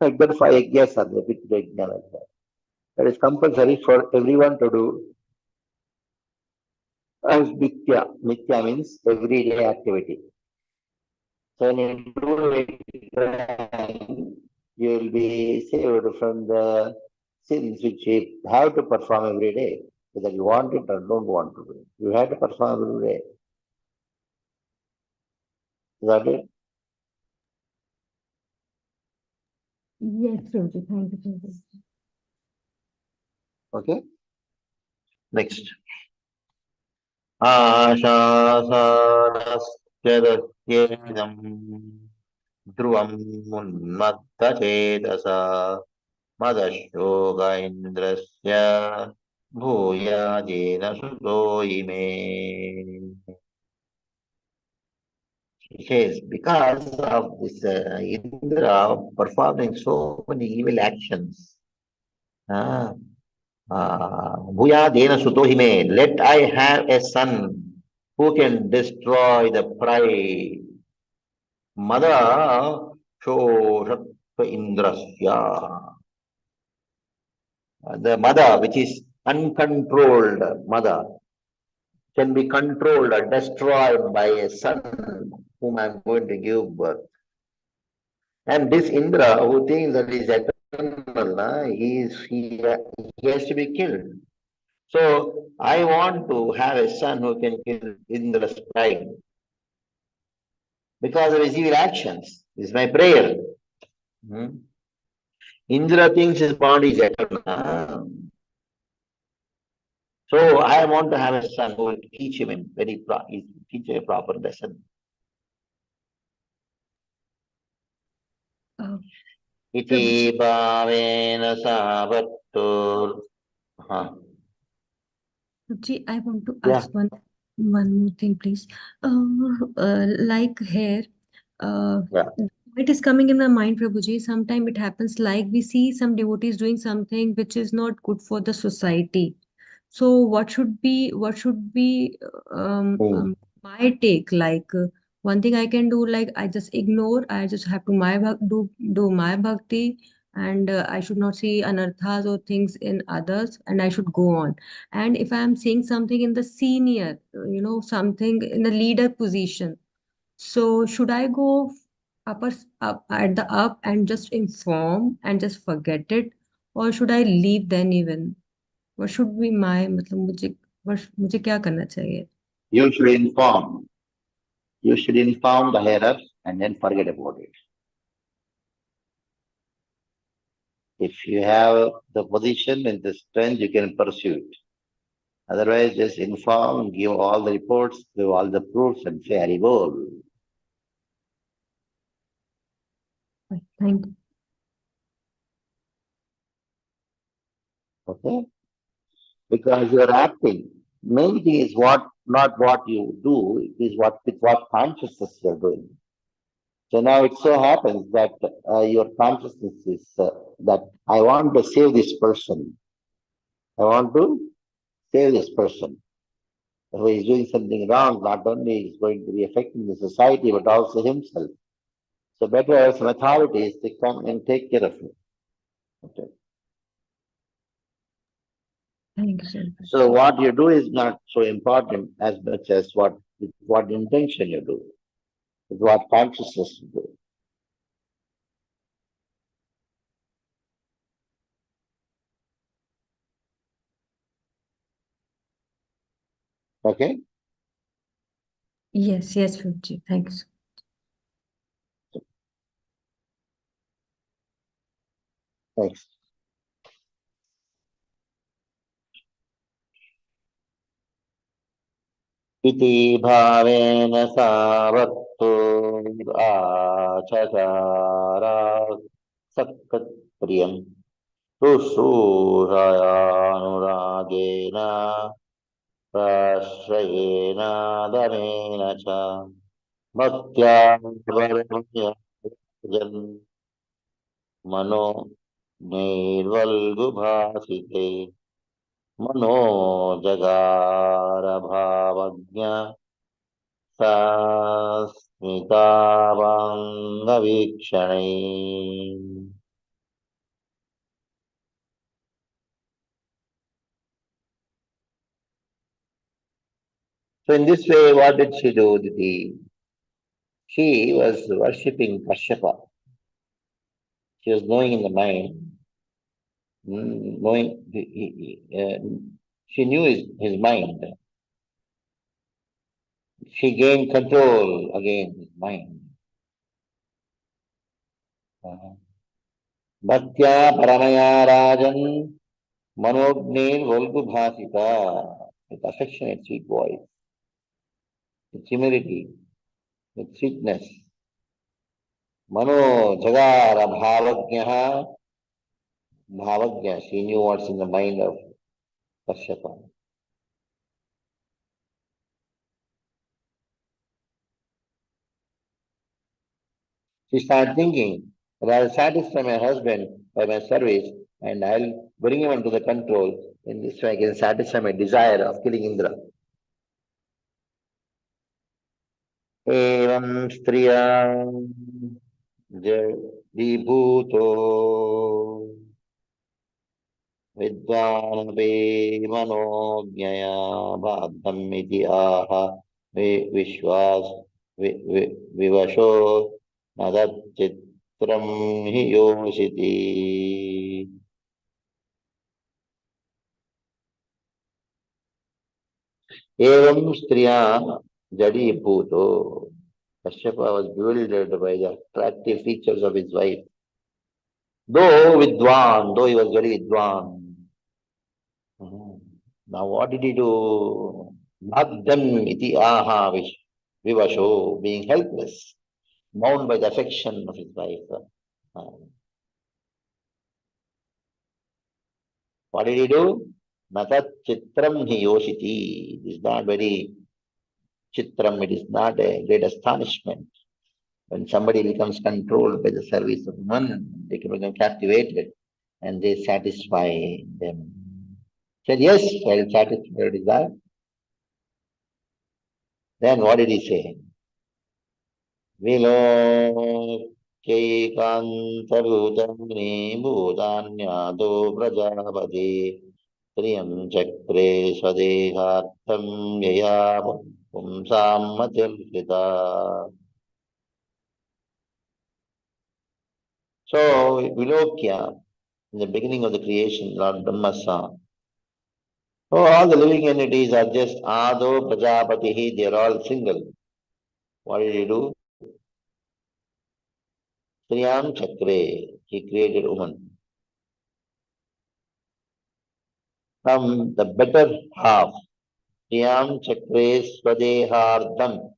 Like that, five yajnas are there, Pitu yajna like that. That is compulsory for everyone to do as Nitya. Nitya means everyday activity. So when you do it, you will be saved from the sins which you have to perform every day, whether you want it or don't want to do it. You have to perform every day. Is that it? Yes, Prabhuji. Thank you, Prabhuji. Okay. Next. आशासानश्चरत्येदम् ध्रुवम् उन्मत्तचेतसा मदशोक इन्द्रस्य भूयादेन सुतो इमे. He says, because of this Indra performing so many evil actions, uh, Bhuyadena Sutohime, let I have a son who can destroy the pride. Mada Shoshatva Indrasya. The mother, which is uncontrolled mother, can be controlled or destroyed by a son whom I am going to give birth. And this Indra, who thinks that he is eternal, he has to be killed. So I want to have a son who can kill Indra's pride because of his evil actions. This is my prayer. Hmm? Indra thinks his body is eternal. So I want to have a son who will teach him teach him a proper lesson. Uh, Iti Prabhuji, bhavena savattur. Huh. Ji, I want to Yeah, ask one more thing, please. Like here, yeah. it is coming in my mind, Prabhuji. Sometimes it happens like we see some devotees doing something which is not good for the society. So what should be Hmm. my take? Like one thing I can do, like I just ignore. I just have to do my bhakti, and I should not see anarthas or things in others, and I should go on. And if I am seeing something in the senior, something in the leader position, so should I go up at the up and just inform and just forget it, or should I leave then even? What should be my मतलब मुझे क्या करना चाहिए? You should inform. You should inform the higher-ups and then forget about it. If you have the position and the strength, you can pursue it. Otherwise, just inform, give all the reports, give all the proofs, and say Haribol. Thank you. Okay? because you are acting. Main thing is not what you do, it is with what consciousness you are doing. So now it so happens that your consciousness is that I want to save this person. I want to save this person who is doing something wrong. Not only is going to be affecting the society, but also himself. So better some authorities to come and take care of it. Okay. Thank you, sir. So what you do is not so important as much as what intention you do, with what consciousness you do. Okay? Yes, yes, Fuji. Thank you, sir. Thanks. इति भावेन सा वक्तु आचकारा सत्प्रियम् शुश्रूषयानुरागेण प्रश्रयेण दमेन च भक्त्या वरमयजन् मनो नैर्वल्गुभासिते मनो जगारभावज्ञ स्मितावाङ्गवीक्षणैः So in this way, what did she do, Diti? She was worshipping Kashyapa. She was knowing in the mind, knowing, she knew his mind. She gained control again, his mind. Bhaktya paramaya rajan manognin volgubhasita. With affectionate sweet voice, with humility, with sweetness. Mano jagara bhavagyaha. Bhavagya, she knew what's in the mind of Kashyapa. She started thinking that I'll satisfy my husband by my service and I'll bring him under the control. In this way, I can satisfy my desire of killing Indra. Evam striya vibhuto vidvanape manojnaya bhaddham iti aha vishwas vivasho nadat chitram hi yoshiti. Evam striya jadi bhuto. Kashyapa was bewildered by the attractive features of his wife. Though he was very vidwan. Now what did he do? Bhagdam iti aha vivasho, being helpless, bound by the affection of his wife. What did he do? Natat chitram hi yoshiti. It is not very chitram, it is not a great astonishment. When somebody becomes controlled by the service of one, they can become captivated and they satisfy them. Said, yes, I will satisfy your desire. Then what did he say? विलोक्यैकान्तभूतानि भूतान्यादो Prajapati प्रियं चक्रे स्वदेहार्थं यया पुंसां मतिर्हिता. So, Vilokya, in the beginning of the creation, Lord Brahma saw, oh, all the living entities are just Ado Prajapati, they are all single. What did he do? Sriyam Chakre, he created woman. From the better half, Sriyam Chakre Swadehardham,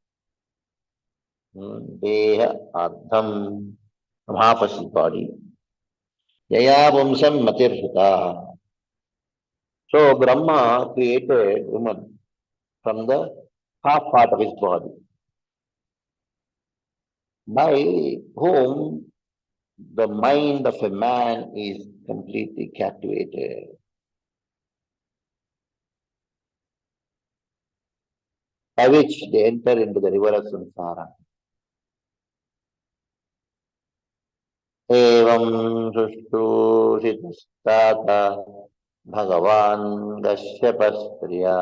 Deha Ardham, from half of his body. Yaya Vamsam Matirhita. So Brahma created woman from the half part of his body, by whom the mind of a man is completely captivated, by which they enter into the river of samsara. एवं शुश्रूषितस्तात भगवान् कश्यपस्त्रिया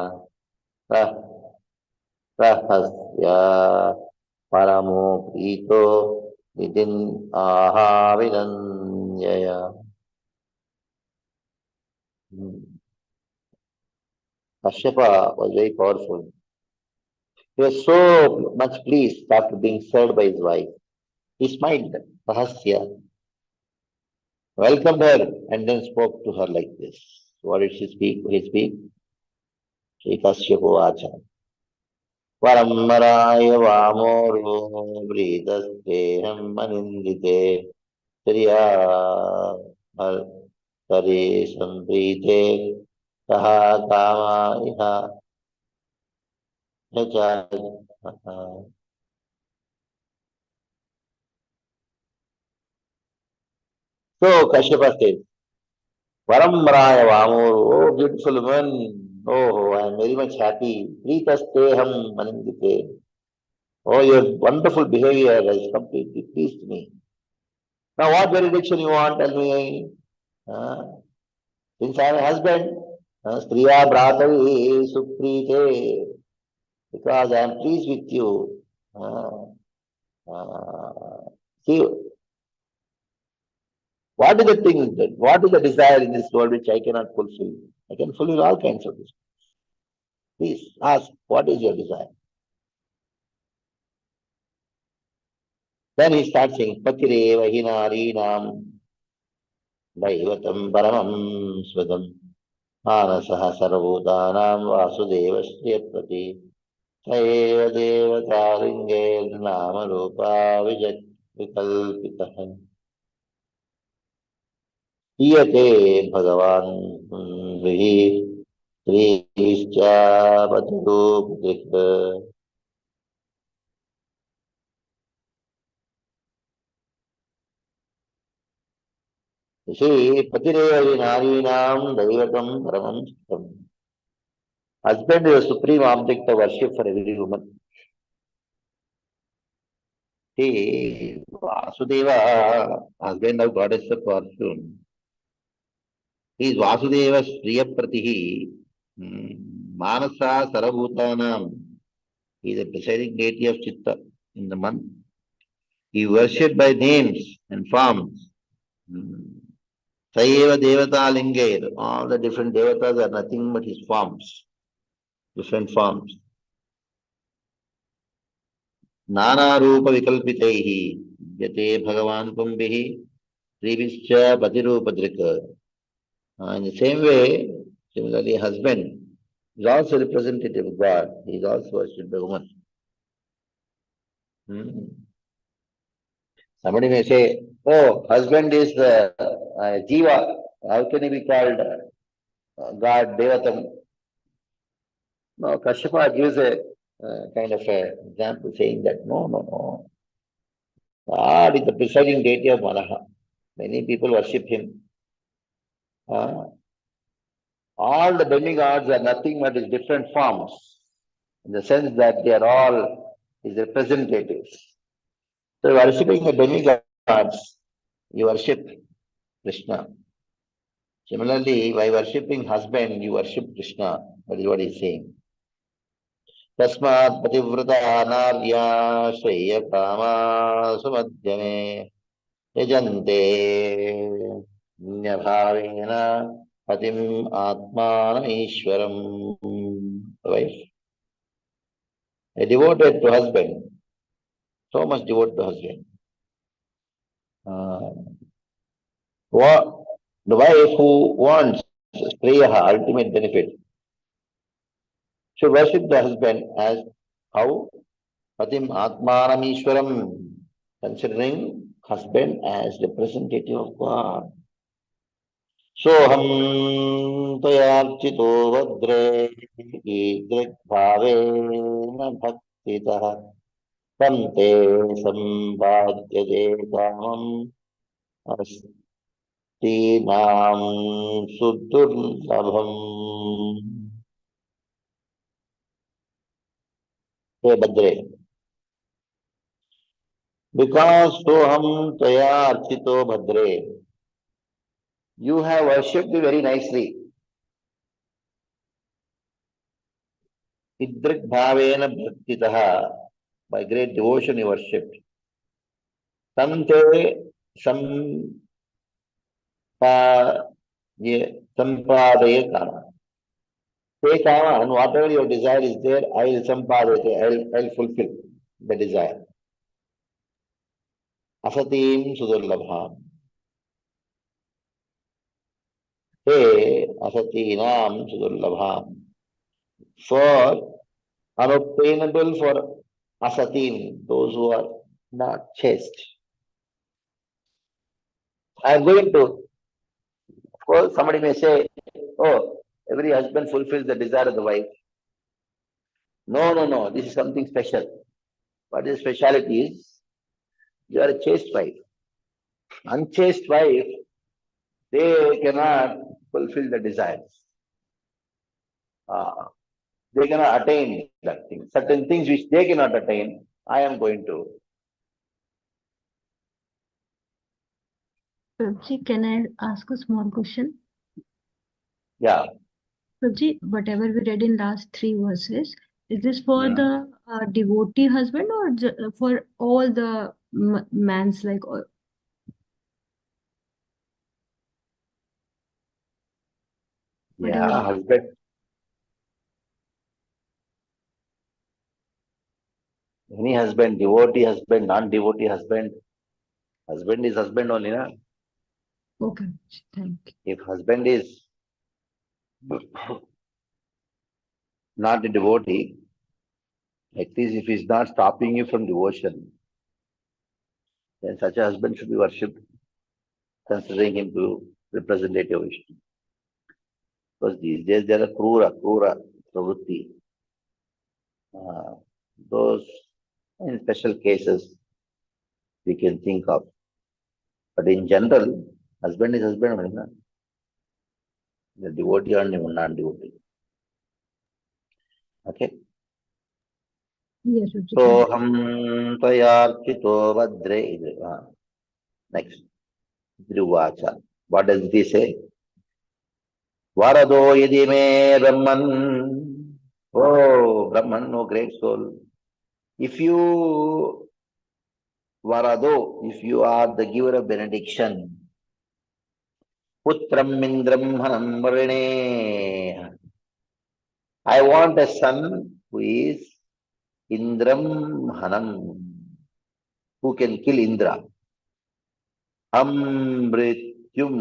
रहस्य परमो Preeto Nitin आहाविदन्यय. Kashyapa was very powerful. He was so much pleased after being served by his wife. He smiled, Rahasya, welcomed her, and then spoke to her like this. What did she speak? He speak? Shri Kashyapa Vacha. Paramaraaya Vamoro Vridasteham Manindite Triya Tare Samprite Saha Kama Iha Yacha. So Kashyapa says, Paramraya Vamoro, oh beautiful woman, oh I am very much happy. Pritasteham Manindite. Oh, your wonderful behavior has completely pleased me. Now what benediction you want, tell me. Uh, since I am a husband, Striya Bhratavi Suprite, because I am pleased with you. Uh, See, what is the thing, what is the desire in this world which I cannot fulfill? I can fulfill all kinds of this. Please ask, what is your desire? Then he starts saying, Patireva Hinarinam Daivatam Paramam Swadam Manasaha Sarvabhutanam Vasudeva Shriyapati Saeva Devatalinge Nama Rupa Vijat Vikalpitaha Iyate Bhagavan Vihi Srischa Bhatrupadrika. You see, Patireva Narinam Daivatam Paramam Swadam. Husband is a supreme object of worship for every woman. He, Vasudeva, husband of goddess of fortune, he is Vasudeva Sriyapratihi, Manasa Sarabhutanam. He is the presiding deity of Chitta in the month. He is worshipped by names and forms. Sayeva Devata Lingair, all the different devatas are nothing but his forms, different forms. Nana Rupa Vikalpitaihi, Yate Bhagavan Pumbihi, Trivischa Bhatirupadrika. In the same way, similarly, husband is also representative of God. He is also worshipped by woman. Somebody may say, oh, husband is the Jiva. How can he be called God, Devatam? No, Kashyapa gives a kind of a example saying that no. God is the presiding deity of Manaha. Many people worship him. All the demigods are nothing but his different forms, in the sense that they are all his representatives. So worshipping the demigods, you worship Krishna. Similarly, by worshipping husband, you worship Krishna. That is what he is saying. Tasmat pativrata narya shreya kama sumadhyame yajante nyabhavena patim atmanam ishwaram. Wife, a devoted to husband, so much devoted to husband. The wife who wants Shreyaha, ultimate benefit, should worship the husband as how? Patim Atmanam Ishwaram, considering husband as representative of God. सोऽहं त्वयार्चितो भद्रे ईदृग्भावेन भक्तितः तं ते सम्पाद्यते कामम् अस्तीनां सुदुर्लभम्। हे भद्रे, because soham taya archito bhadre, you have worshipped me very nicely. Idrik bhavena bhaktitaha, by great devotion you worshipped. Tante sampadaya kama. Take kama, and whatever your desire is there, I will sampadate, I'll fulfill the desire. Asatim sudurlabham. Hey, asatinam sudurlabham. For unobtainable for asatim, those who are not chaste. I am going to, of course, somebody may say, oh, every husband fulfills the desire of the wife. No, no, no, this is something special. What is speciality is, you are a chaste wife. Unchaste wife, they cannot fulfill the desires. Uh, they cannot attain that thing. Certain things which they cannot attain, I am going to. Prabhuji, can I ask a small question? Yeah. Prabhuji, whatever we read in last three verses, is this for the devotee husband or for all the man's like whatever? Yeah, husband. Any husband, devotee husband, non-devotee husband. Husband is husband only, na? Okay, thank you. If husband is not a devotee, at least if he's not stopping you from devotion, then such a husband should be worshipped, considering him to representative Vishnu. Because these days there are krura pravrutti. Uh, those in special cases we can think of. But in general, husband is husband only, na? The devotee or non-devotee. Okay. Yes, Prabhuji, So thank you. ham tvayarchito vadre. Next. Dhruvacha. What does this say? Varado yadi me Brahman. Oh, Brahman, oh great soul. If you, Varado, if you are the giver of benediction, Putram Indram Hanam Varane. I want a son who is Indram Hanam, who can kill Indra. Amrityum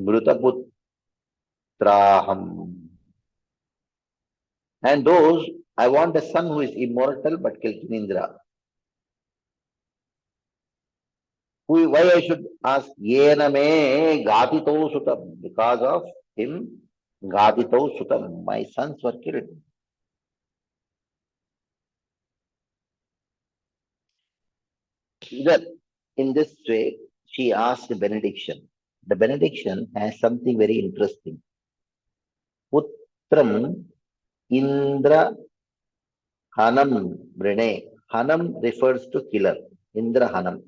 Mrutaputraham. And those, I want a son who is immortal but can kill Indra. Why I should ask? Yena me Gatito Sutam. Because of him, Gatito Sutam. My sons were killed. That in this way, she asked the benediction. The benediction has something very interesting. Putram Indra Hanam Brine. Hanam refers to killer. Indra Hanam.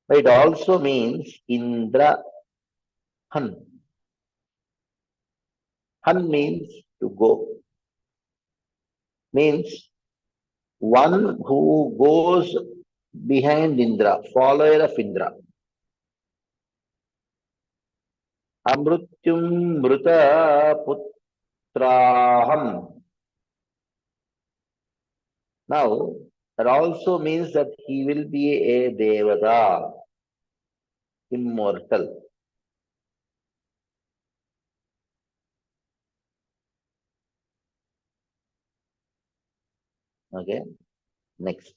But it also means Indra Han. Han means to go. Means one who goes behind Indra, follower of Indra. Amrutyum Mruta Putraham. Now, that also means that he will be a Devata, immortal. Okay, next.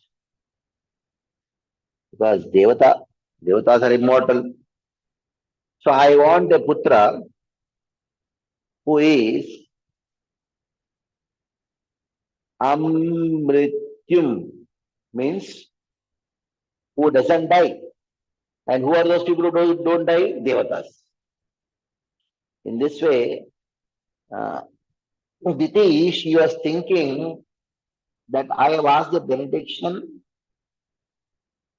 Because Devatas are immortal. So I want a putra who is amrityum, means who doesn't die. And who are those people who don't die? Devatas. In this way, uh, Diti, she was thinking that I have asked the benediction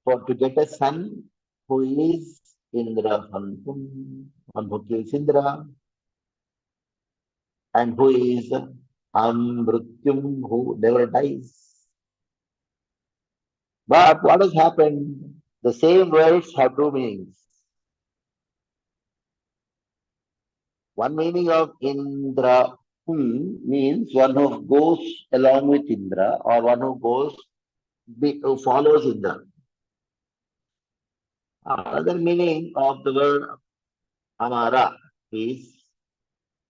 for to get a son who is Indra Hantum, one who kills Indra, and who is Amrutyum, who never dies. But what has happened? The same words have two meanings. One meaning of Indra means one who goes along with Indra or one who who follows Indra. Another meaning of the word Amara is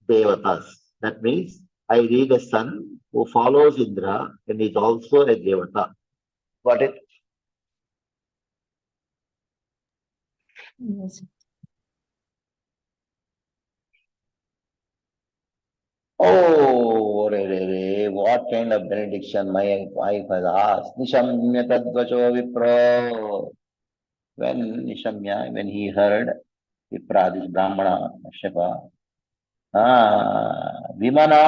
Devatas. That means I read a son who follows Indra and is also a Devata. Got it? Yes. Oh, what kind of benediction my wife has asked. Nishamya tadvacho vipra. When Nishamya, when he heard Vipra, this Brahmana, Shapa, Vimana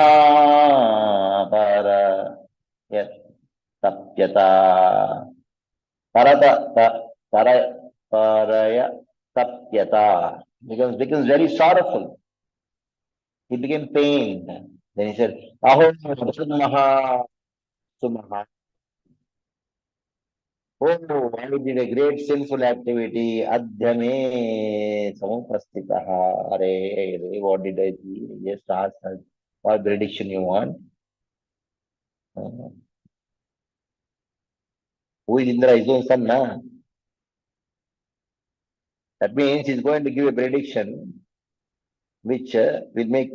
para yat tapyata parata para paraya tapyata becomes very sorrowful. He became pained. Then he said, Aho Sumaha Sumaha. Oh, I did a great sinful activity. Adhyame samupastitaha. What did I do? Just ask her what prediction you want. Uh, who is Indra? His own son, na? That means he's going to give a prediction which will make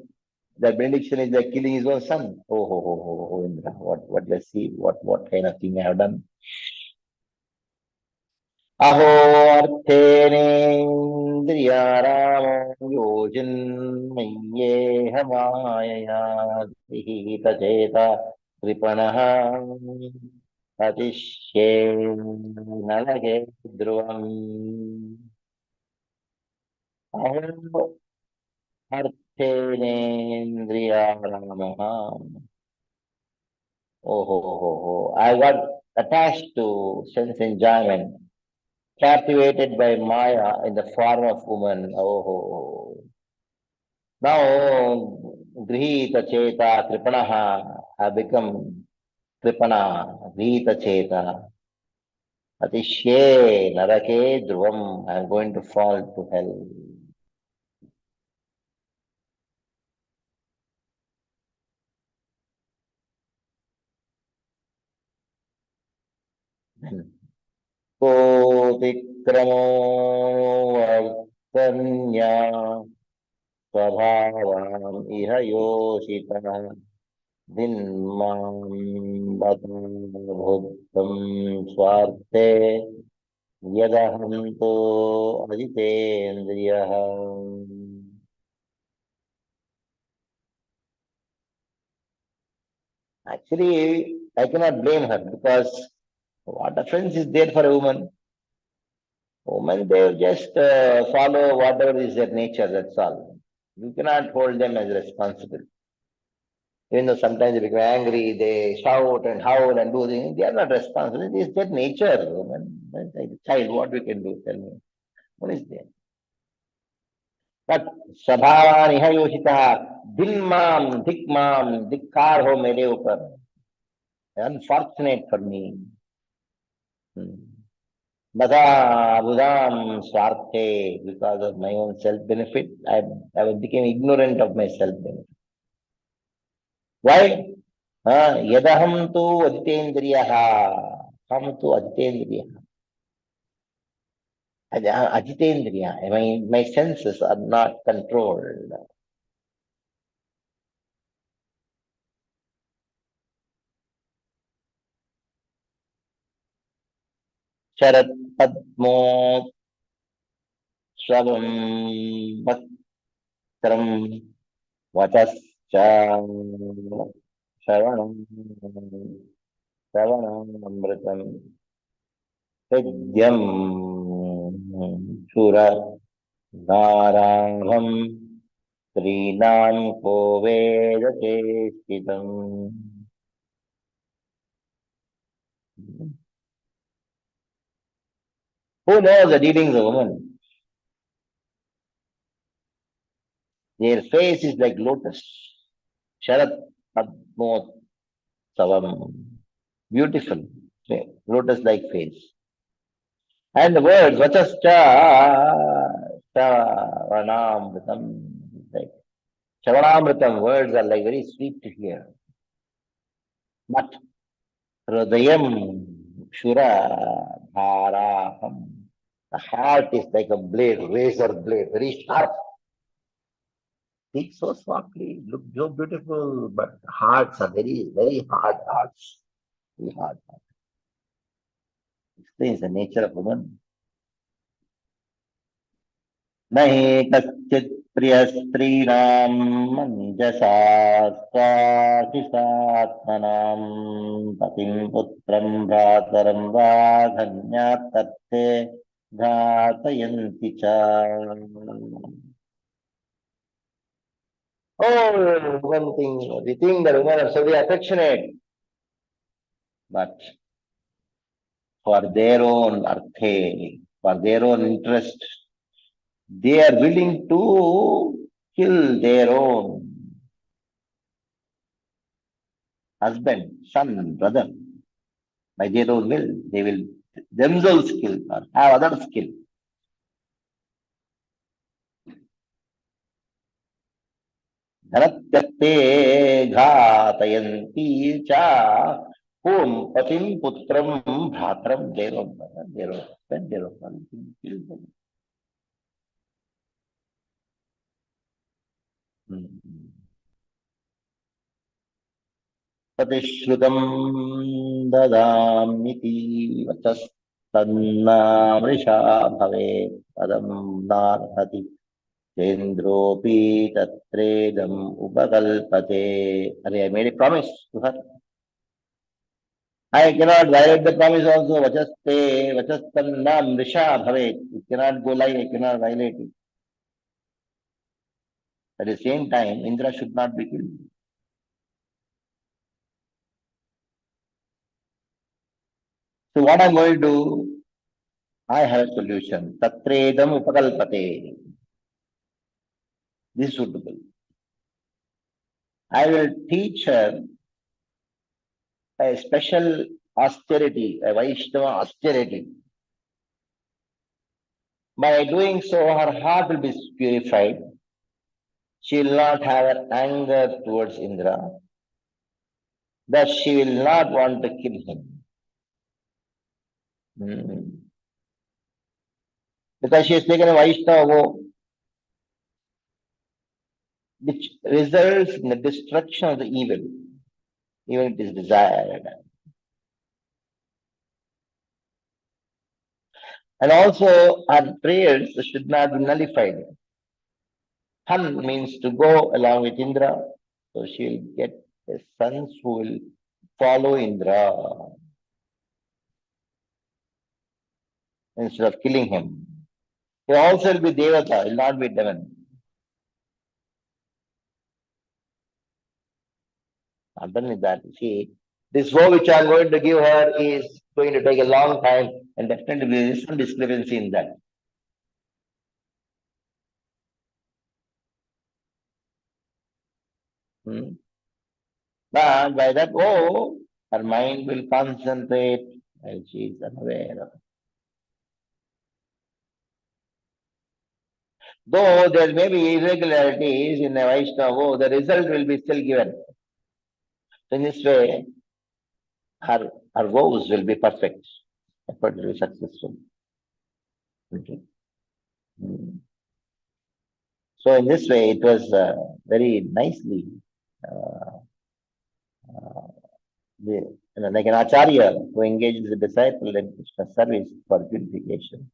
that prediction is like killing his own son. Oh, Indra, what let's see, what kind of thing I have done. अहोऽर्थेनेन्द्रियारामो योजिन्मय्येह मायया गृहीतचेता कृपणः अतिश्ये नरके ध्रुवम् अहोऽर्थेनेन्द्रियारामः I got attached to sense enjoyment, captivated by Maya in the form of woman. Now, Grihita Cheta Tripanaha have become Tripana, Grihita Cheta. Atishye Narake Dhruvam. I am going to fall to hell. Kotikramo Vartanya Swabhavam Iha Yoshita Dinmam Bhutam Swarte Yadahanto Ajitendriya. Actually, I cannot blame her because what offense is there for a woman? Women, they just follow whatever is their nature, that's all. You cannot hold them as responsible. Even though sometimes they become angry, they shout and howl and do things, they are not responsible. It is their nature, woman. Like a child, what we can do? Tell me. What is there? But Sabhavan iha yoshita, Dilmam, Dikmam, Dikkar ho mere upar. Unfortunate for me. Bada Budam Swarte, because of my own self-benefit, I became ignorant of my self-benefit. Why? Yadaham tu ajitendriyaha. Ham tu ajitendriyaha. Ajitendriya. My senses are not controlled. Sharat Padmo Swavam Bhaktram Vachascha Shravanam Shravanamritam Vidyam Shura Naraham Srinam Ko Vedate Sthitam. Who knows the dealings of women? Their face is like lotus. Sharat Padmot Savam. Beautiful. Lotus-like face. And the words Vachascha Shravanamritam. Like Shravanamritam words are like very sweet to hear. But Hridayam Shura Dharaham. The heart is like a blade, razor blade, very sharp. Speak so softly, look so beautiful, but hearts are very, very hard hearts. Very hard hearts. Explains the nature of woman. Nahi kaschit priyasthrinam manjasa swasisatmanam patim putram bhrataram vadhanyat tatte ghatayanti cha. Oh, one thing, we think that women are so very affectionate, but for their own arthe, for their own interest, they are willing to kill their own husband, son, brother, by their own will. They will themselves kill or have others kill. Dhanatyate ghatayanti cha whom patim putram bhatram, their own brother, their own husband, their own son, kill them. प्रतिश्रुतं ददाम्यति वचस्तन्नामृषा भवेत् पदं नार्हति चेन्द्रोऽपि तत्रेदम् उपकल्पते. I made a promise to her. I cannot violate the promise also. Vachastannamrisha bhavet. It cannot go lie, I cannot violate it. At the same time, Indra should not be killed. So what I'm going to do, I have a solution. Tatredam upakalpate. This is suitable. I will teach her a special austerity, a Vaishnava austerity. By doing so, her heart will be purified. She will not have an anger towards Indra. Thus, she will not want to kill him. Because she has taken a Vaishnava vow, which results in the destruction of the evil, even if it is desired. And also, our prayers should not be nullified. Han means to go along with Indra, so she will get sons who will follow Indra instead of killing him. He also will be Devata, will not be Devan. Not done with that. See, this woe which I am going to give her is going to take a long time, and definitely there is some discrepancy in that. But by that woe, her mind will concentrate and she is unaware of. Though there may be irregularities in a Vaishnava vow, the result will be still given. In this way, her vows will be perfect, effort will be successful. Okay. So in this way, it was very nicely, like an acharya who engages a disciple in Krishna service for purification.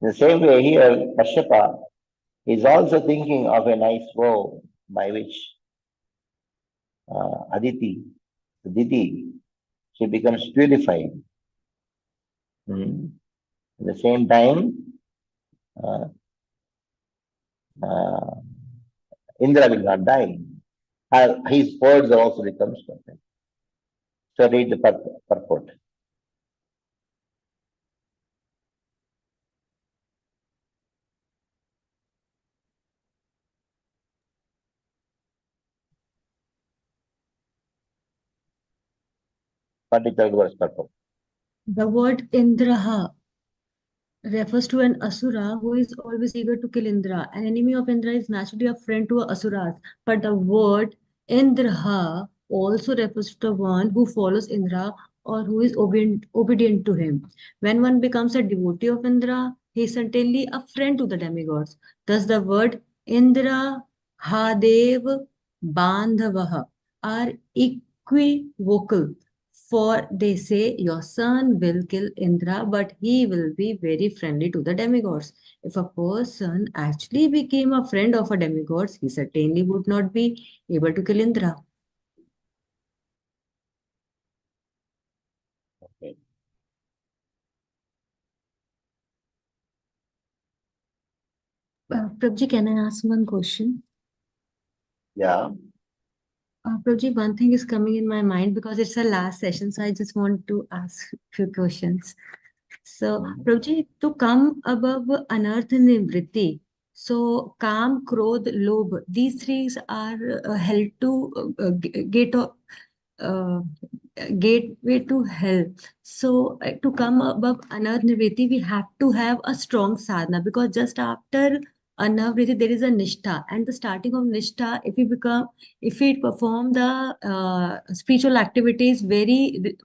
In the same way, here Kashyapa is also thinking of a nice vow by which Aditi, she becomes purified. At the same time, uh, uh, Indra will not die. His words also becomes perfect. So read the purport. Particular verse purport. The word Indraha refers to an asura who is always eager to kill Indra. An enemy of Indra is naturally a friend to asuras. But the word Indraha also refers to the one who follows Indra or who is obedient to him. When one becomes a devotee of Indra, he is certainly a friend to the demigods. Thus, the word Indra, Hadev, Bandhavaha are equivocal. For they say your son will kill Indra, but he will be very friendly to the demigods. If a person actually became a friend of a demigod, he certainly would not be able to kill Indra. Okay. Prabji, can I ask one question? Yeah. Prabji, one thing is coming in my mind because it's a last session, so I just want to ask a few questions. So, Prabji, to come above anartha nivritti, so Kam, Krodh, Lobh, these three are held to uh, gateway to hell. So, to come above anartha nivritti, we have to have a strong sadhana because just after anartha there is a nishtha, and the starting of nishtha, if we perform the spiritual activities very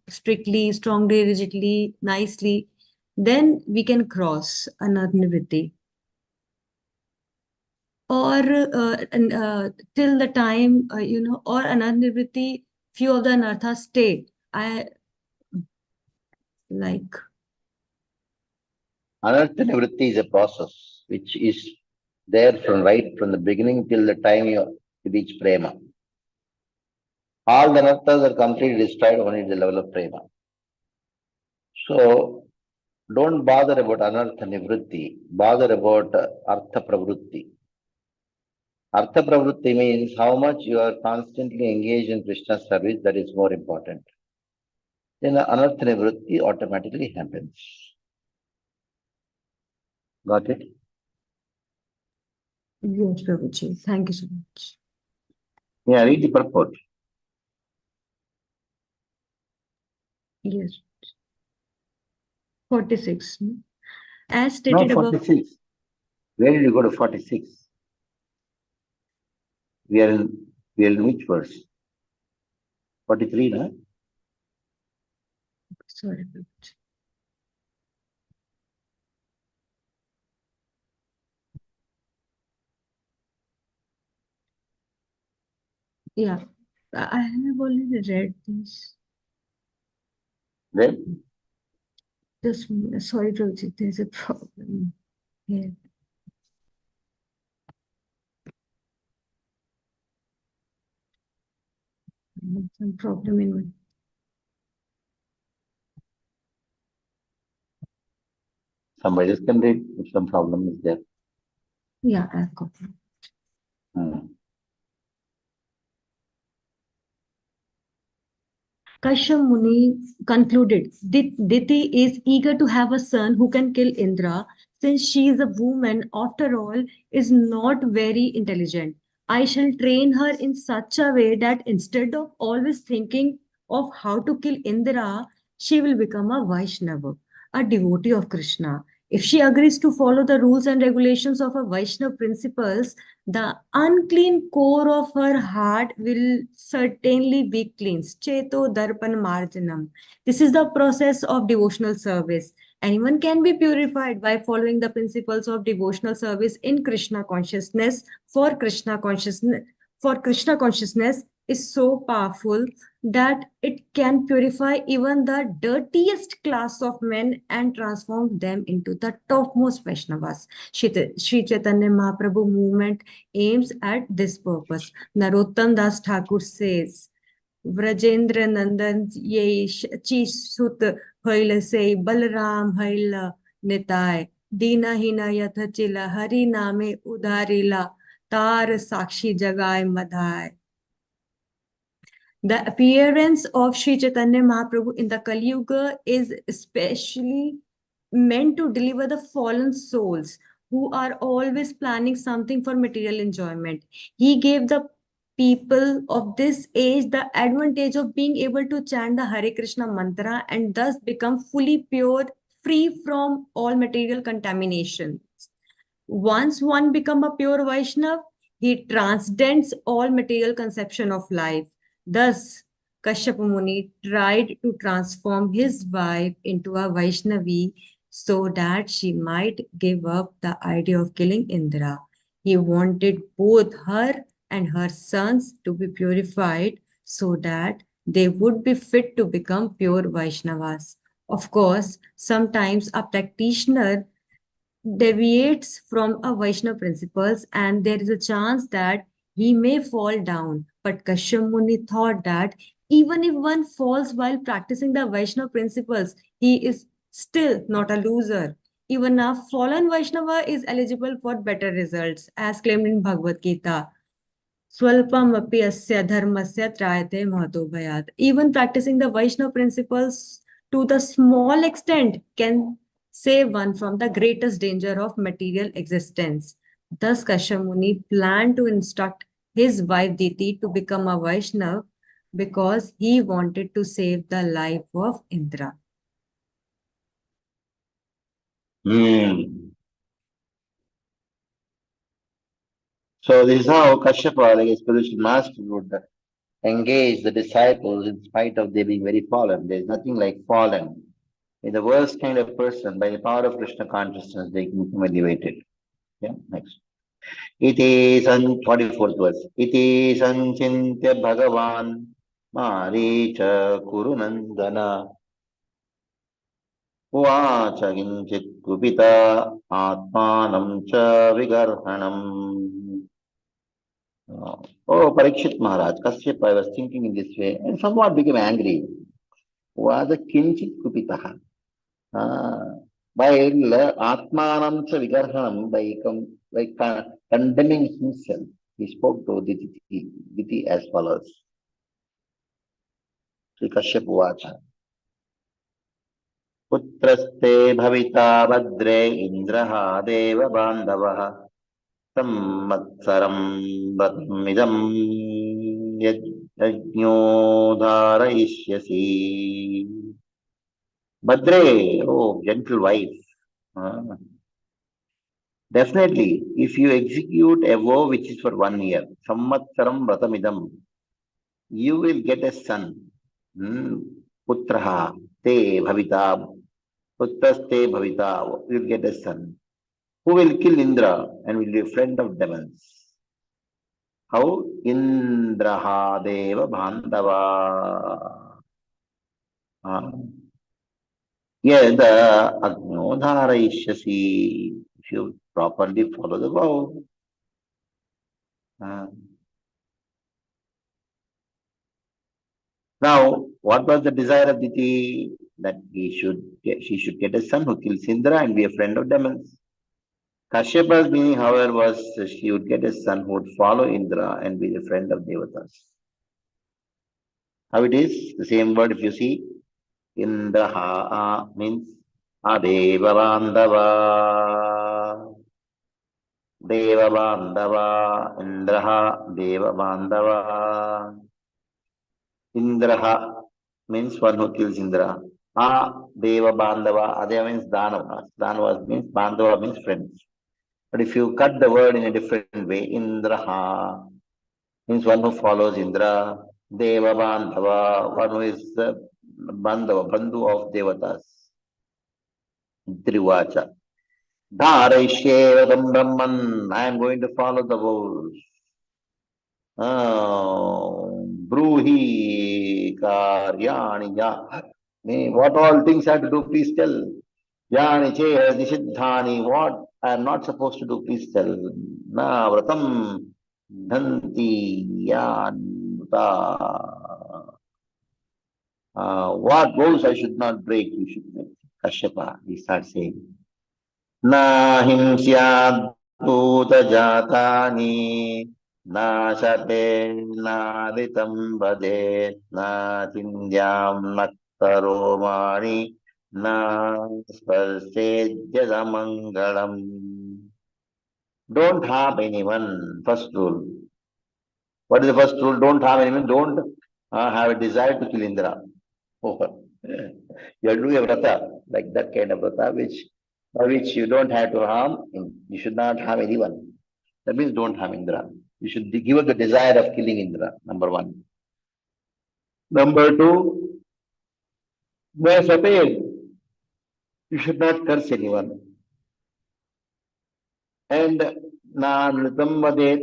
strictly, strongly, rigidly, nicely, then we can cross anartha or till the time or anartha few of the anarthas stay. I like. Anartha nivritti is a process which is there from the beginning till the time you reach prema. All the anarthas are completely destroyed only at the level of prema. So don't bother about anartha nivritti, bother about artha pravrutti. Artha pravrutti means how much you are constantly engaged in Krishna service, that is more important. Then anartha nivritti automatically happens. Got it? Yes, Prabhuji. Thank you so much. Yeah, read the purport. Yes. 46. As No, stated above, 46. Where did you go to 46? We are in which verse? 43, no? sorry, Prabhuji. Yeah, I have already read this. Then Just sorry, Prabhuji, there's a problem here. Some problem in my. somebody else can read if some problem is there. Yeah, I've got it. Hmm. Kashyap Muni concluded, Diti is eager to have a son who can kill Indra, since she is a woman, after all, is not very intelligent. I shall train her in such a way that instead of always thinking of how to kill Indra, she will become a Vaishnava, a devotee of Krishna. If she agrees to follow the rules and regulations of a Vaishnava principles, the unclean core of her heart will certainly be cleansed. Cheto darpan marjanam. This is the process of devotional service. Anyone can be purified by following the principles of devotional service in Krishna consciousness. For Krishna consciousness, is so powerful that it can purify even the dirtiest class of men and transform them into the topmost Vaishnavas. Shri Chaitanya Mahaprabhu movement aims at this purpose. Narottam Das Thakur says, Vrajendra Nandan ye Chisut Hoil se Balram Hail Nitai Dina Hina Yathachila Hari Name Udarila Tar Sakshi Jagai Madhai. The appearance of Sri Chaitanya Mahaprabhu in the Kali Yuga is especially meant to deliver the fallen souls who are always planning something for material enjoyment. He gave the people of this age the advantage of being able to chant the Hare Krishna mantra and thus become fully pure, free from all material contamination. Once one become a pure Vaishnav, he transcends all material conception of life. Thus, Kashyapa Muni tried to transform his wife into a Vaishnavi so that she might give up the idea of killing Indra. He wanted both her and her sons to be purified so that they would be fit to become pure Vaishnavas. Of course, sometimes a practitioner deviates from a Vaishnava principles and there is a chance that he may fall down. But Kashyap Muni thought that even if one falls while practicing the Vaishnava principles, he is still not a loser. Even a fallen Vaishnava is eligible for better results, as claimed in Bhagavad Gita. Swalpamapi asya dharmasya trayate mahto bhayat. Even practicing the Vaishnava principles to the small extent can save one from the greatest danger of material existence. Thus, Kashyap Muni planned to instruct his wife Diti to become a Vaishnava because he wanted to save the life of Indra. So this is how Kashyapa, like a spiritual master, would engage the disciples in spite of they being very fallen. There's nothing like fallen. In the worst kind of person, by the power of Krishna consciousness, they can become elevated. Yeah, next. Iti san 44th verse. Iti sanchintya bhagavan maricha kurunandana उवाच किञ्चित् कुपिता आत्मानं च विगर्हणम्. Oh, Parikshit Maharaj, Kashyapa, I was thinking in this way and somewhat became angry. Was a kinchit kupitaha. By Atmanam cha vigarhanam, by condemning himself, he spoke to Diti as follows. Sri Kashyap Uvacha. Putraste bhavita badre indraha deva bandhavah sammatsaram vratmidam yajñodharayishyasi. Badre, oh, gentle wife. Ah, definitely, if you execute a vow which is for 1 year, sammatsaram vratamidam, you will get a son. Putraha te bhavita, putraste bhavita, you will get a son who will kill Indra and will be a friend of demons. How? Indraha deva bandhava. Yad agnodharayishyasi. If you properly follow the vow. Now, what was the desire of Diti? That she should get a son who kills Indra and be a friend of demons. Kashyapa's meaning, however, was she would get a son who would follow Indra and be the friend of Devatas. How it is? The same word if you see. Indraha means Adeva Bandhava. Deva Bandhava. Indraha Deva Bandhava. Indraha means one who kills Indra. Deva Bandhava. Adeva means Danavas. Danavas means Bandhava means friends. But if you cut the word in a different way, Indraha means one who follows Indra. Deva Bandhava, one who is the Bandhava, Bandhu of Devatas. Trivacha. Dharaishyevadam Brahman, I am going to follow the vows. Bruhi karyani ya. What all things I have to do, please tell. Yani cheha nisiddhani, what I am not supposed to do, please tell. Na vratam dhanti yanuta. What vows I should not break, you should break. Kashyapa, he starts saying. Na himsyad bhuta na shape na ritam vade na tindyam naktaromani na sparsedhyadamangalam. Don't harm anyone, first rule. What is the first rule? Don't harm anyone, don't have a desire to kill Indra. Oh, you are doing a vrata, like that kind of vrata, by which you don't have to harm, you should not harm anyone. That means don't harm Indra. You should give up the desire of killing Indra, number one. Number two, no separate. You should not curse anyone. And na nritam vadet,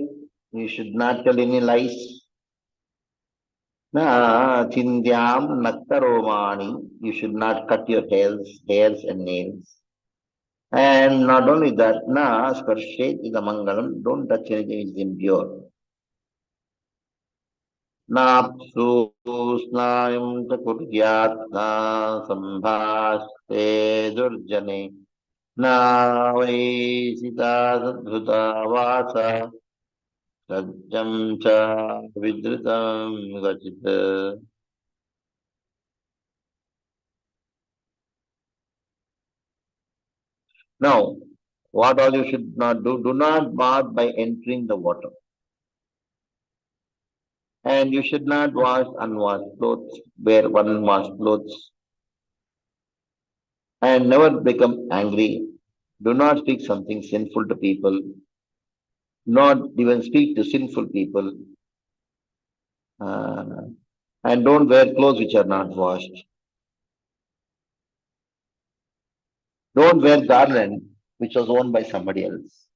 you should not tell any lies. Na chindyam naktaromani, you should not cut your hairs and nails. And not only that, na sparshet is a mangalam, don't touch anything which is impure. Napsu snayam chakuryat na sambhaste durjane na vaisita sadhuta vasa sajjam cha vidritam gachita. Now, what all you should not do? Do not bath by entering the water. And you should not wash unwashed clothes, wear unwashed clothes, and never become angry. Do not speak something sinful to people, not even speak to sinful people, uh, and don't wear clothes which are not washed. Don't wear garland which was worn by somebody else.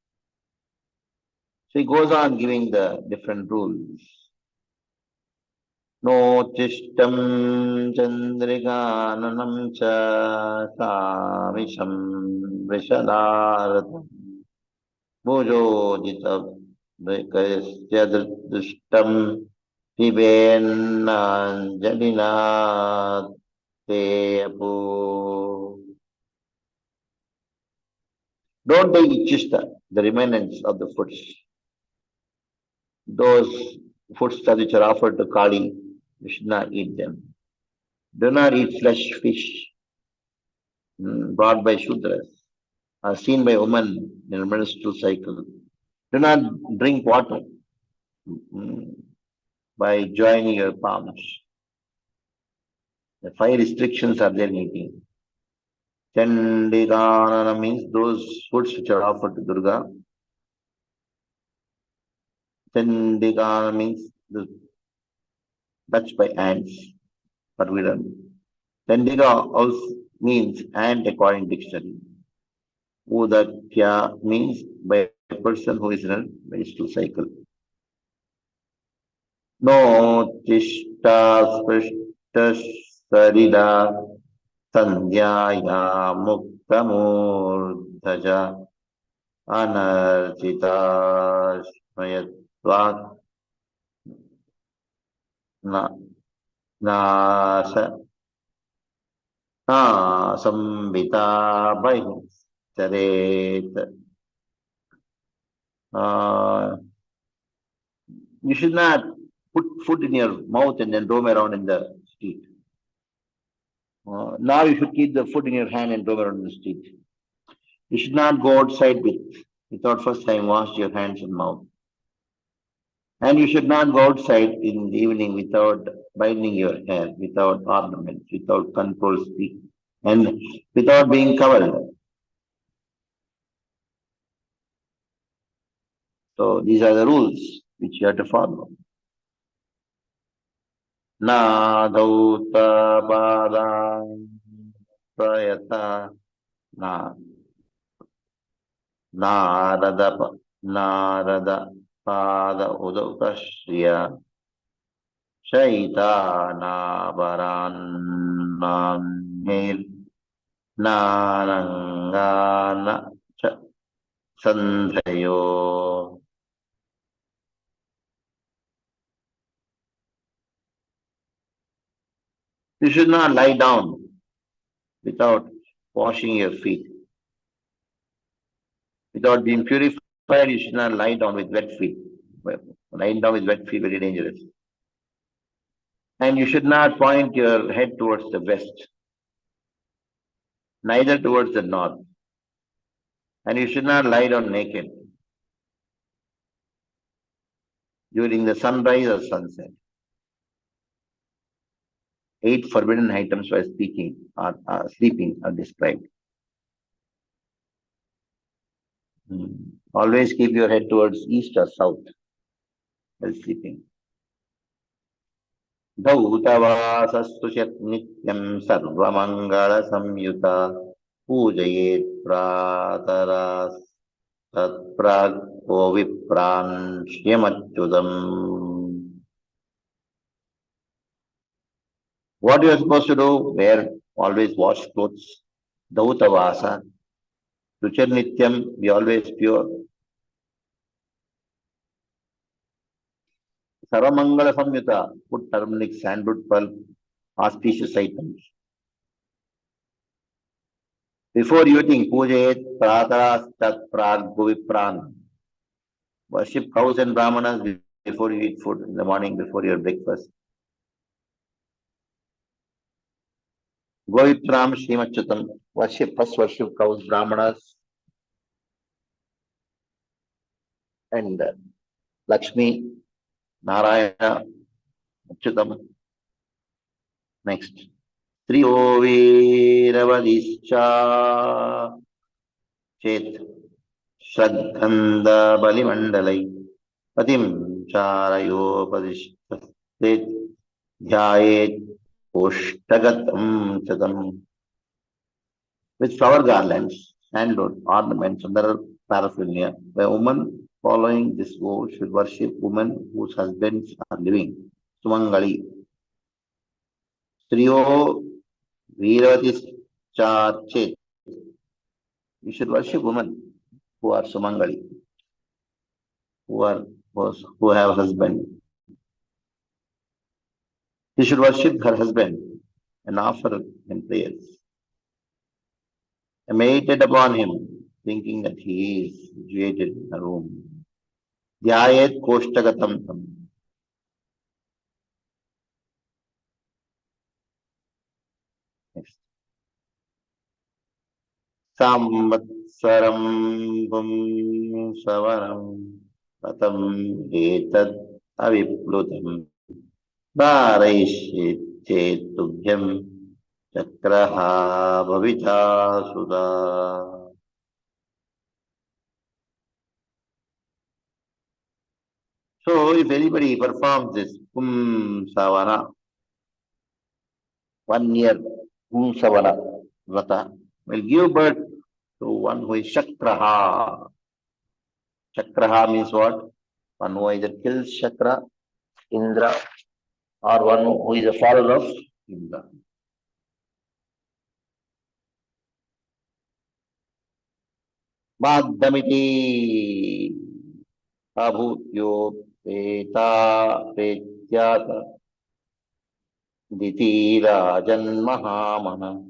So he goes on giving the different rules. Nochishtam chandrigananam cha samisham vrishadaratam bhujojita vikasya dristam pibenanjalina teyapu. Don't take ichista, the remnants of the foods. Those foods which are offered to Kali, you should not eat them. Do not eat flesh fish brought by Shudras, are seen by women in a menstrual cycle. Do not drink water mm, by joining your palms. The five restrictions are there in eating. Chandiganana means those foods which are offered to Durga. Chandiganana means the touched by ants, forbidden. Chandiga also means ant according to dictionary. Udatya means by a person who is in a menstrual cycle. No tishta sprishta sarida sandhyaya muktamurdhaja anarchita smayatvat na nasa na sambita charet. You should not put food in your mouth and then roam around in the street. Now you should keep the food in your hand and roam around in the street. You should not go outside without first having washed your hands and mouth. And you should not go outside in the evening without binding your hair, without ornaments, without control speak, and without being covered. So these are the rules which you have to follow. Na dauta padam prayata na narada narada pada udukashriya shaitanabaranamir nanangana sandhayo. You should not lie down without washing your feet. Without being purified, you should not lie down with wet feet. Lying down with wet feet, very dangerous. And you should not point your head towards the west, neither towards the north. And you should not lie down naked during the sunrise or sunset. 8 forbidden items while speaking or sleeping are described. Always keep your head towards east or south while sleeping. Dhautavasastu chat nityam sarvamangala samyuta pujayet prataras tatpraggo vipran shyamachyudam. What you are supposed to do? Wear always wash clothes. Dhautavasa. Ruchar nityam, be always pure. Sarvamangala samyuta, put turmeric, sandalwood pulp, auspicious items. Before eating, pujayet prataras tatpraggo vipran. Worship cows and brahmanas before you eat food in the morning, before your breakfast. Govitram Srimachyutam. First worship cows, brahmanas, and Lakshmi, Narayana, Achyutam. Next. Triyo Veeravadischa Chet Shraddhanda Balimandalai Patim Charayopadishtastet Dhyayet Oshtagatam Chatam. With flower garlands, sandalwood, ornaments, and other paraphernalia. The woman following this vow should worship women whose husbands are living. Sumangali. Striyo Veeravatis Charchet. You should worship women who are Sumangali, who have husband. You should worship her husband and offer him prayers. And meditate upon him, thinking that he is situated in a room. Dhyayet Koshtagatam Tam. Next. Samvatsaram Vum Savaram Patam Etad Aviplutam Bharaishit Chetubhyam Chakraha Bhavita Sudha. So if anybody performs this Savana, 1 year Savana Vrata, will give birth to one who is Shakraha. Shakraha means what? One who either kills Shakra, Indra, or one who is a follower of Indra. Madhamiti Abhutyo Peta Petyata Ditira Janmahamana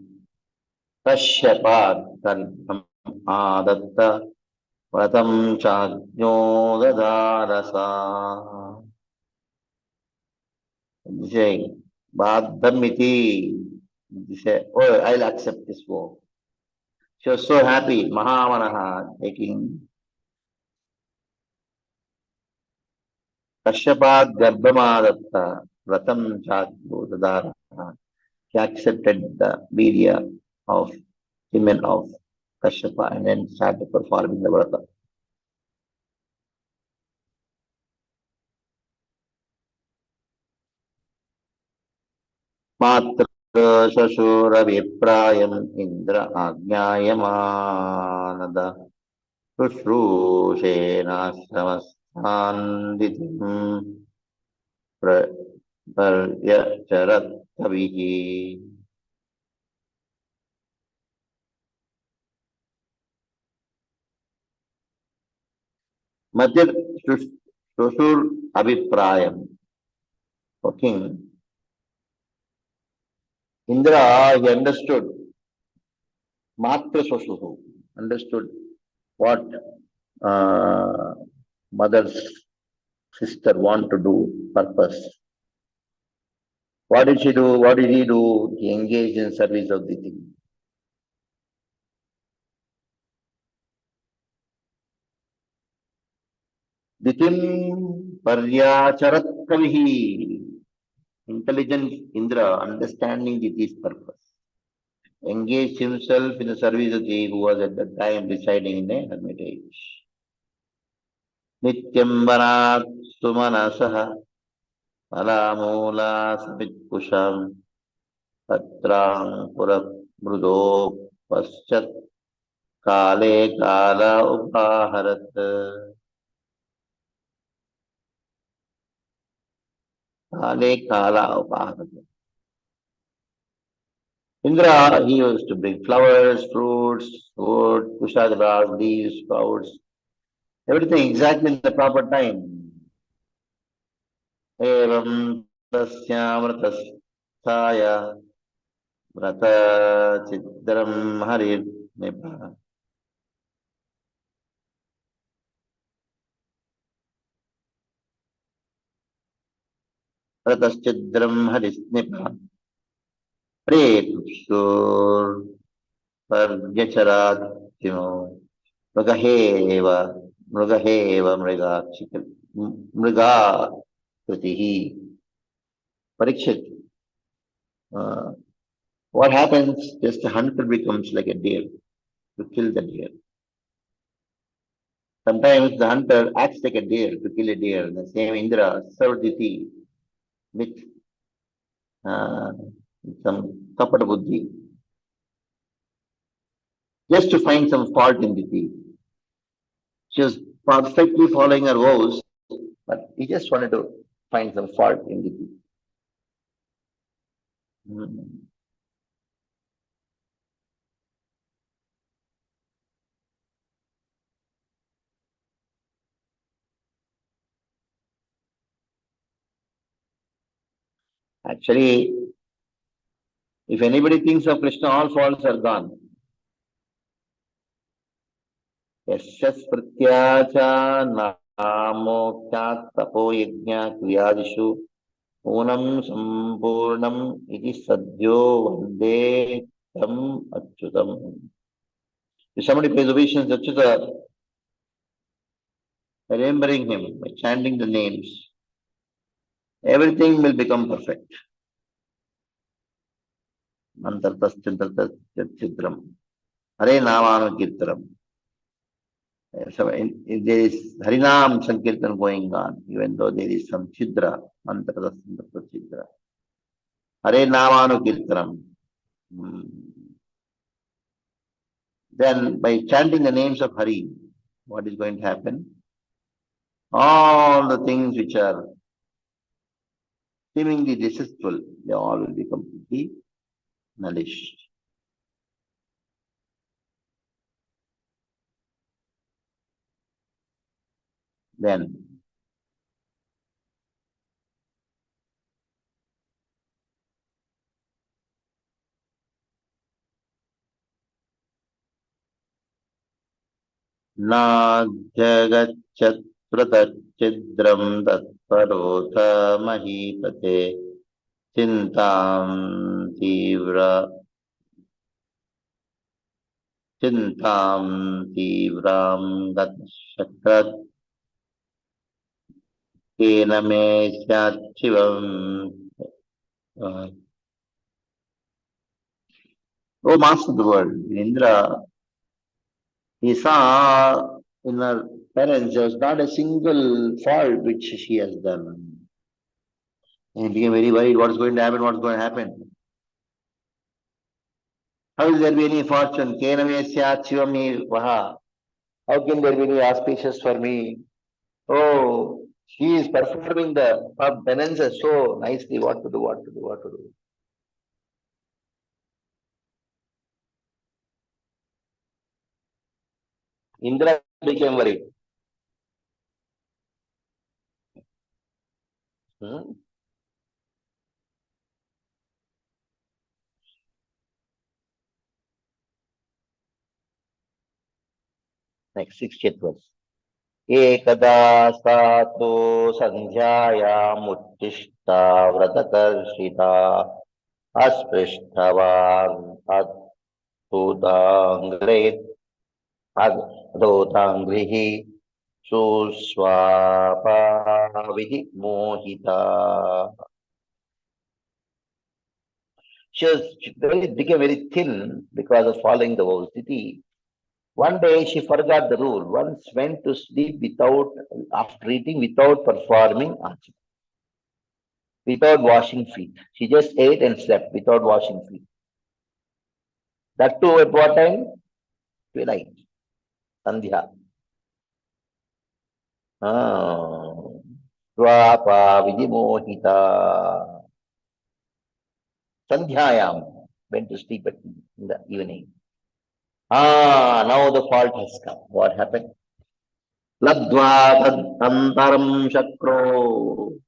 Kashyapad Dharmam Adatta Vratam Chajno Dadarasa. Saying, Madhamiti, say, oh, I'll accept this vow. She was so happy, Mahamanaha, taking Kashyapad Garbhamadatta Vratam Chajno Dadarasa. He accepted the vidya of women of Kashyapa and then started performing the vrata. Matra Shashura Viprayam Indra Agnayamanada Shushrushenashramas Anditim Paryacharat Kavihi. Madhyar Shusur Abhiprayam. O king, Indra, he understood Matra Shusuru, understood what mother's sister want to do, purpose. What did she do? What did he do? He engaged in service of the thing. Ditim Paryacharat Kavihi. Intelligent Indra, understanding Diti's purpose, engaged himself in the service of Diti, who was at that time residing in a hermitage. Nityambarat Sumanasaha Alamula Samitpusham Patrang Purap Mrudo Paschat Kale Kala Upaharat. Kale Kala Upaharat. Indra, he used to bring flowers, fruits, wood, pushadras, leaves, sprouts, everything exactly in the proper time. Evam tasyaamritasthaya vrata chidram harir nipa. Vrataschidram haris nipa. Pretupsur paryacharat timo. Mrigaheva, Mrigaheva, Mriga Kritihi. Parikshit. Uh, what happens? Just a hunter becomes like a deer to kill the deer. Sometimes the hunter acts like a deer to kill a deer. The same Indra served Diti with uh, some kapata buddhi, just to find some fault in Diti. She was perfectly following her vows, but he just wanted to find some fault in Diti. Hmm. Actually, if anybody thinks of Krishna, all faults are gone. Yasyas pratyacha namokhyat tapo yajna kriyadishu unam sampurnam iti sadhyo vande tam achyutam. If somebody pays obeisance to Achyuta, remembering him, by chanting the names, everything will become perfect. Mantartasthidram. Hare Namanukirtaram. So if there is Harinam Sankirtan going on, even though there is some Chidra, mantra Chidra. Hare Namanukirtanam. Hmm. Then by chanting the names of Hari, what is going to happen? All the things which are seemingly deceitful, they all will be completely nullished. Then Nagyagachat Pratachidram Tatparotha Mahipate Chintam Tivra Chintam Tivram Gat Shakrat Kename Syachivam. O Master of the world, Indra, he saw in her parents there was not a single fault which she has done. And he became very worried, what's going to happen, what's going to happen. How will there be any fortune? Kename syat shivami vaha. How can there be any auspicious for me? Oh, she is performing the penances so nicely. What to do, what to do, what to do. Indra became worried. Hmm? Next, 60th verse. एकदा सा तु सन्ध्यायामुत्तिष्ठा व्रतकर्षिता अस्पृष्टवान् अधोताङ्घ्रे अधोताङ्घ्रिः सुस्वापाविधि मोहिता. Became very thin because of following the old city. One day she forgot the rule. Once went to sleep without, after eating, without performing archana, without washing feet. She just ate and slept without washing feet. That too at what time? Twilight, Sandhya. Swapa vidimohita. Sandhyayam. Went to sleep in the evening. Now the fault has come. What happened? Ladva tad antaram shakro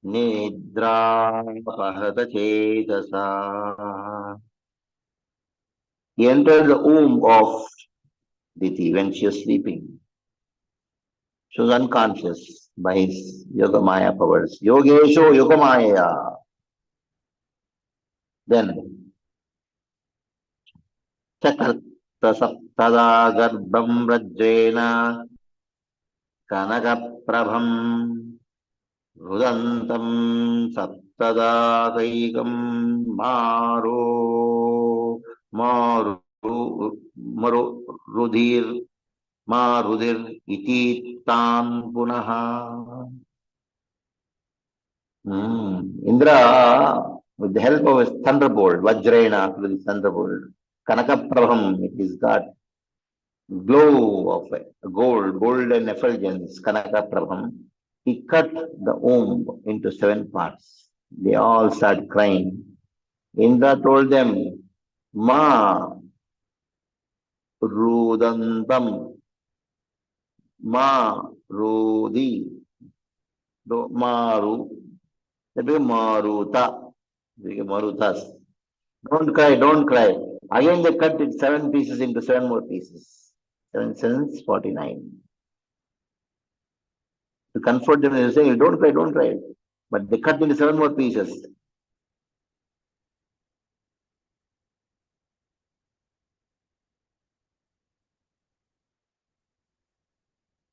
nidra chetasa. He entered the womb of Diti when she was sleeping. She was unconscious by his Yogamaya powers. Yogesho Yogamaya. Then Chakarta Saptada Garbham Rajrena Kanaka Prabham Rudantam Saptada Kaikam Maru Maru Rudhir Marudir Iti Tan Punaha. Indra, with the help of his thunderbolt, Vajrayana, with his thunderbolt, Kanakaprabham, it is got glow of gold, golden effulgence, Kanakaprabham. He cut the womb into 7 parts. They all started crying. Indra told them, Ma Rudantam, Ma Rudi, Maru, that became Maruta, they became Marutas. Don't cry, don't cry. Again they cut it 7 pieces into 7 more pieces. 7 7 49. To comfort them, they say, don't cry, don't cry. But they cut into 7 more pieces.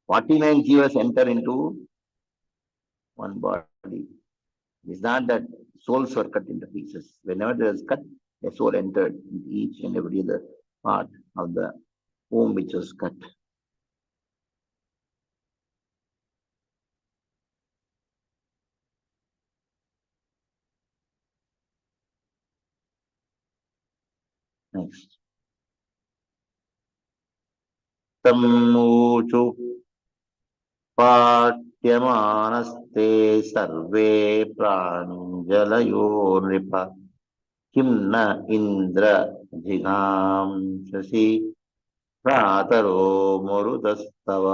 "49 jivas enter into one body. It's not that souls were cut into pieces. Whenever there is cut, a soul entered into each and every other part of the womb which was cut. Next. Tammuchu पाट्यमानस्ते सर्वे प्राञ्जलयो नृप किं न Indra जिघांससि भ्रातरो मरुतस्तव.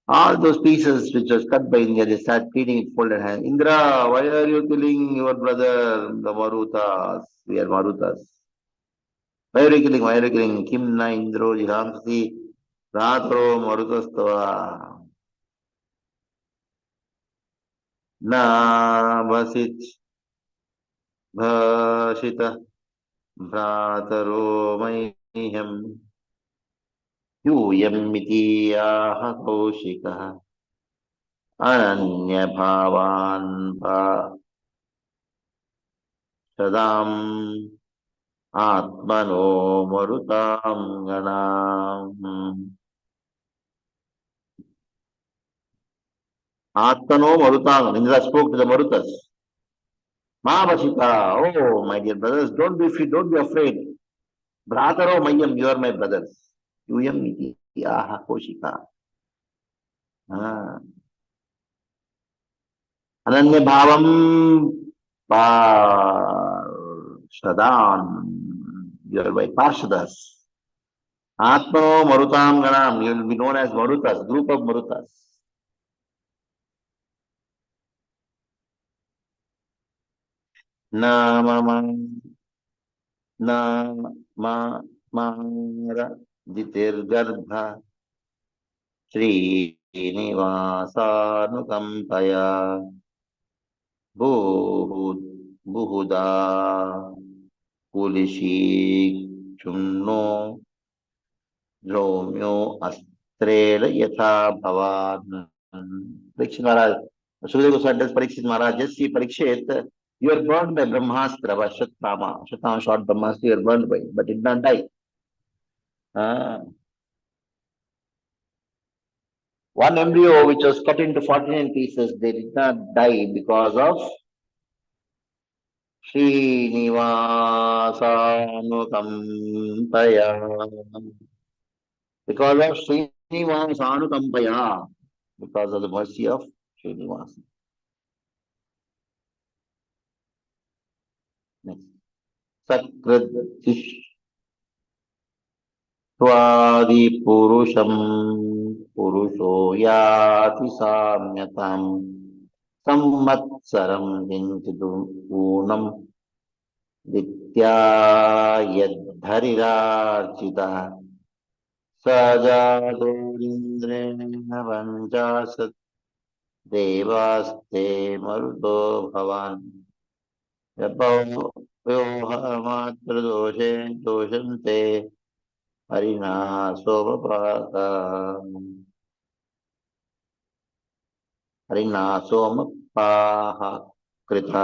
All those pieces which was cut by Indra, they start pleading with folded hands. Indra, why are you killing your brother, the Marutas? We are Marutas. Why are you killing? Why are you killing? Kim na Indro jihamsi Ratro Marutastava. नावसिच भाषित भ्रातरो मह्यम यूयमिति आह कौशिकः अनन्य भावान् सदाम् आत्मनो मरुतां गणाम्. Atmano Marutang. Indra spoke to the Marutas. Mahavashita, oh my dear brothers, don't be afraid. Bhrataro Mayam, you are my brothers. Yuyam iti. aha koshika. Ananya bhavam parshadan. You are by parshadas. Atmano marutam ganam. You will be known as marutas, group of marutas. Nama na ma mara ditir garbha Srinivasanukampaya Buhud Buhuda Pulishi Chunno Romeo Astrela Yatha Bhavan. Parikshit Maharaj, Sukadeva Goswami tells Parikshit Maharaj, just see Parikshit, you are burned by Brahmastra, by Shatama. Shatama shot Brahmastra, you are burned by, but did not die. One embryo which was cut into 49 pieces, they did not die because of Srinivasanukampaya. Because of Srinivasanukampaya. Because of the mercy of Srinivasa. Next. Sakrit Swadipurusham Purusho Yati Samyatam Sammatsaram Vinchidu Unam Ditya Yadharirarchita Sajadurindrena Vanchasat Devaste Maruto Bhavan Yapao Vyohamatra Doshe Doshante Harina Somapata Harina Somapaha Krita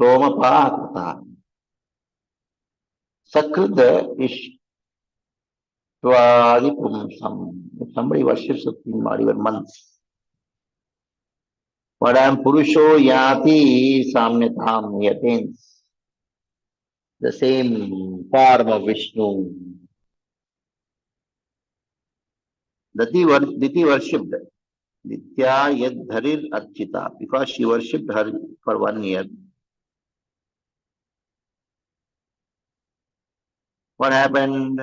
Somapaha Krita Sakrita Ishwadi Pumsam. If somebody worships a thing or even months, but I am Purusho Yati Samyatam, he attains the same form of Vishnu. Diti worshipped Nitya Yadharir Archita because she worshipped her for 1 year. What happened?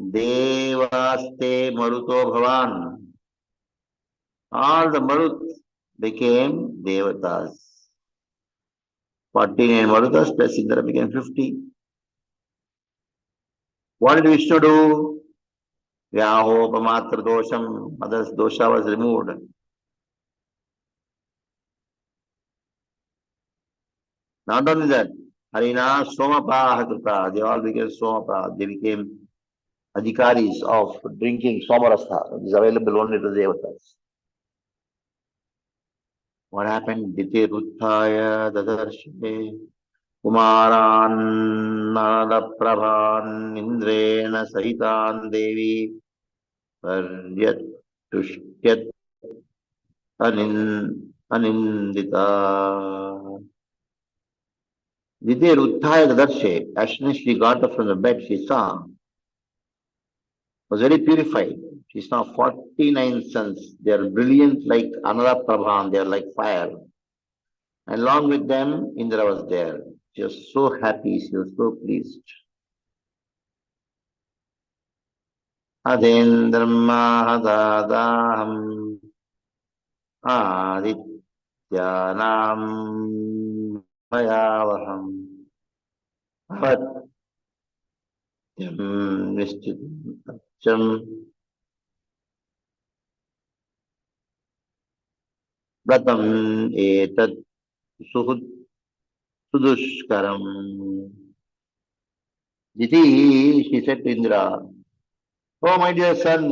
Devaste Maruto Bhavan. All the Maruts became Devatas. 49 Marutas plus Indra became 50. What did Vishnu do? Vyahopamatra dosham, others dosha was removed. Not only that, Harina Somapaha Krita, they all became Somapaha, they became adhikaris of drinking Somarastha, which is available only to Devatas. What happened? Dite Ruthaya Dadarshite Kumaran Nadaprabhan Indrena Sahitan Devi Paryat Tushtyat Anindita. Dite Ruthaya Dadarshe, as soon as she got up from the bed, she saw, was very purified. She saw 49 suns. They are brilliant like Anara Prabhan, they are like fire. And along with them, Indra was there. She was so happy, she was so pleased. Adendramahadadaham adityanam mayavaham avatyam nishchitam vratam etat suhud sudushkaram. Diti, she said to Indra, oh my dear son,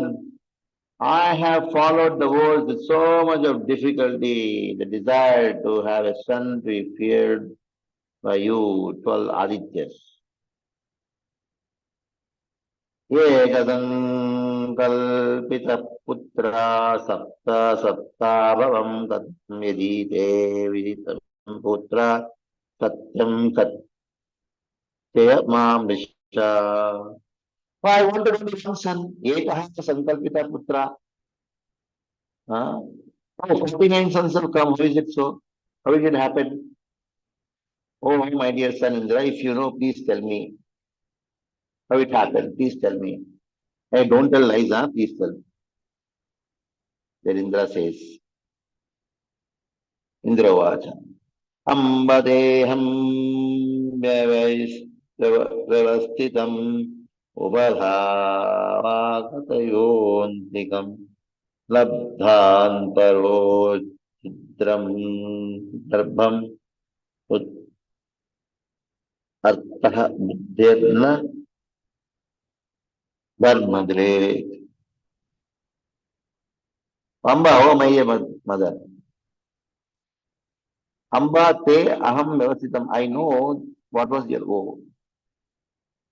I have followed the world with so much of difficulty, the desire to have a son to be feared by you, 12 Adityas. Ekadankalpita putra sapta sapta bhavam tatam yadite viditam putra satyam satyaya mam visha. Oh, I wanted only one son. Ekaha sankalpita putra. Oh, 49 sons have come. How is it so? How did it happen? Oh, my dear son Indra, if you know, please tell me how it happened. Please tell me. Hey, don't tell lies, huh? Please tell. Then Indra says, Indra Vacha. Ambadeham vyavasthitam ubhadhavakatayontikam labdhantaro chidram darbham artha buddhirna dharmadre. Amba, oh my mother. Amba te aham vyavasthitam. I know what was your goal.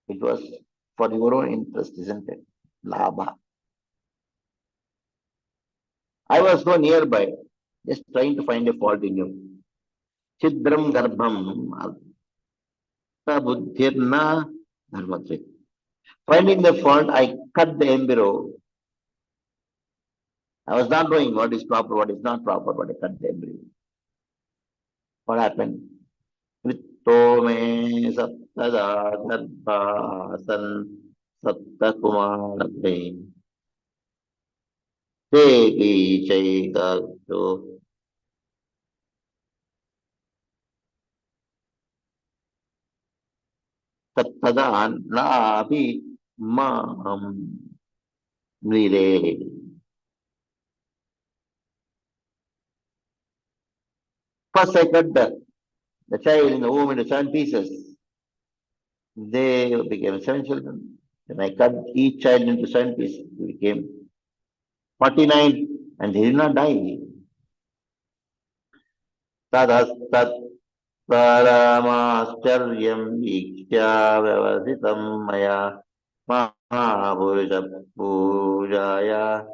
It was for your own interest, isn't it? Labha. I was so nearby, just trying to find a fault in you. Chidram garbham artha buddhirna dharmatre. Finding the fault, I cut the embryo. I was not knowing what is proper, what is not proper, but I cut the embryo. What happened? Vitto me saptada garbhasan saptakumarate. Devi chaitagyo tattada napi mam mrire. First I cut the child in the womb into 7 pieces. They became 7 children. Then I cut each child into 7 pieces. They became 49 and they did not die. Tadastat paramascharya vikya vyavasitam maya mahapurusha pujaya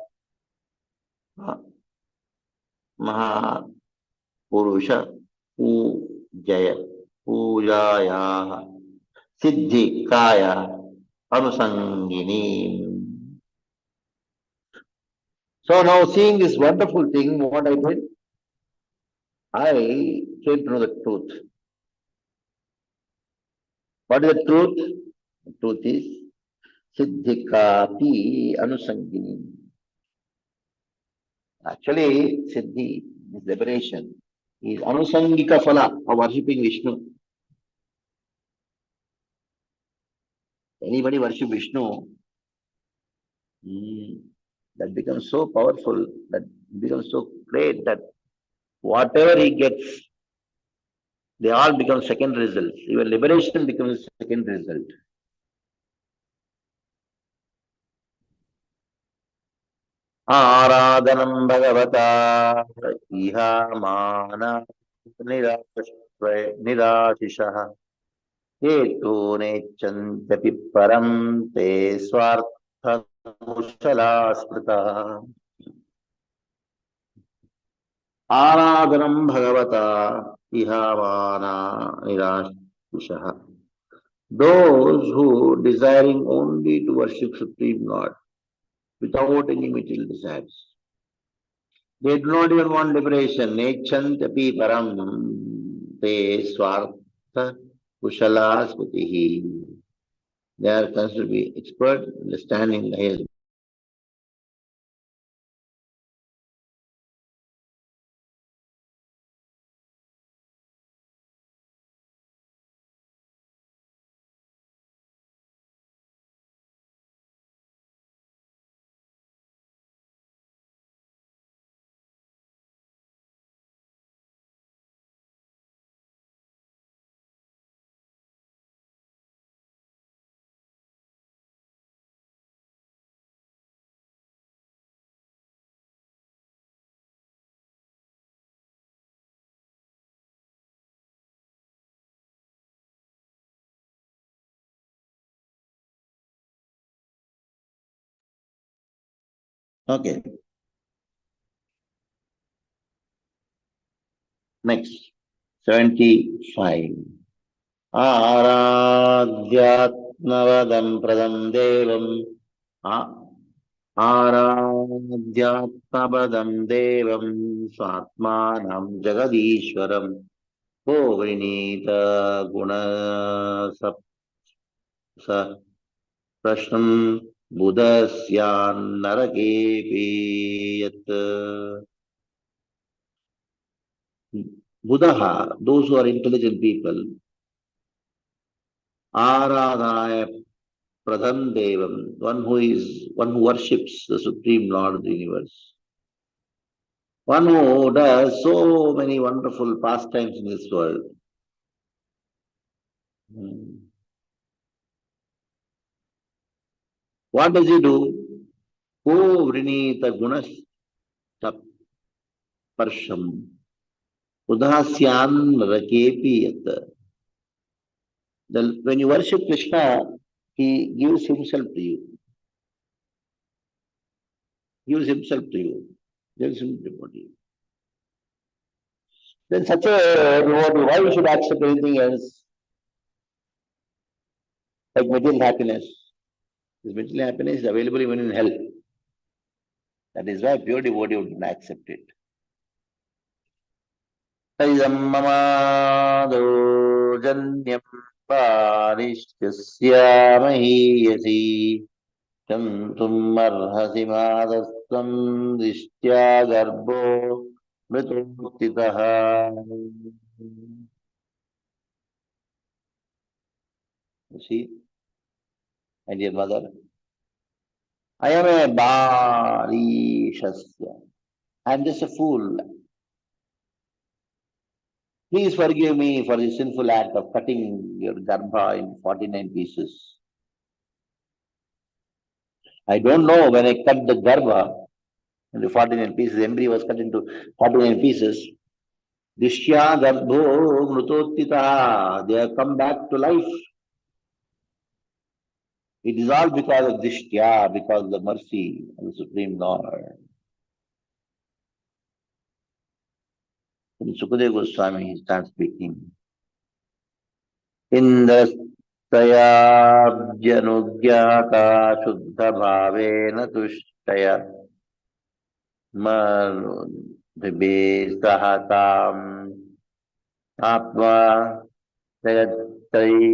mahapurusha pujaya pujaya siddhi kaya anusangini. So now seeing this wonderful thing, what I did, I came to know the truth. What is the truth? The truth is Siddhikapi Anusangini. Actually, Siddhi, this liberation, is Anusangika Phala of worshipping Vishnu. Anybody worship Vishnu, that becomes so powerful, that becomes so great that whatever he gets, they all become second results. Even liberation becomes second result. आराधनं भगवता इह मान निराशिषः हेतु नेच्छन्त्यपि परं ते स्वार्थकुशला स्मृतः आराधनं भगवता इह मान निराशिषः. Those who desiring only to worship Supreme God without any material desires, they do not even want liberation. Nechantapi param te swartha kushala smritihi. They are considered to be expert, understanding the highest. Okay, next 75. Aradhyat रत्नवदं प्रदं देवम् आराध्यात्मपदं देवं स्वात्मानं जगदीश्वरम् को वृणीत गुण स प्रश्नं बुधस्यान्नरकेऽपि यत् Buddha, those who are intelligent people, Aradhaya Pradhan Devam, one who worships the Supreme Lord of the universe, one who does so many wonderful pastimes in this world. Hmm. What does he do? Ko Vrinita Gunas Parsham Udhasyan Rakepi Yat. When you worship Krishna, he gives himself to you, gives himself to you, gives himself to you. Then such a reward, why you should accept anything else like material happiness? This material happiness is available even in hell. That is why pure devotee would not accept it. Taidam mamado janyam parishyasyamahiyasi chantum arhasi madastam dishtya garbo mritutitaha. You see, my dear mother, I am a barishasya. I am just a fool. Please forgive me for the sinful act of cutting your garbha in 49 pieces. I don't know when I cut the garbha into 49 pieces, the embryo was cut into 49 pieces. Dishya garbho mrutottita. They have come back to life. It is all because of Dishtya, because of the mercy of the Supreme Lord. When Sukadeva Goswami starts speaking, इन्द्रस्तयाब्जनुज्ञाता शुद्धभावेन तुष्टय मरुद्भिः सह ताम् आत्मा जगत्त्रयी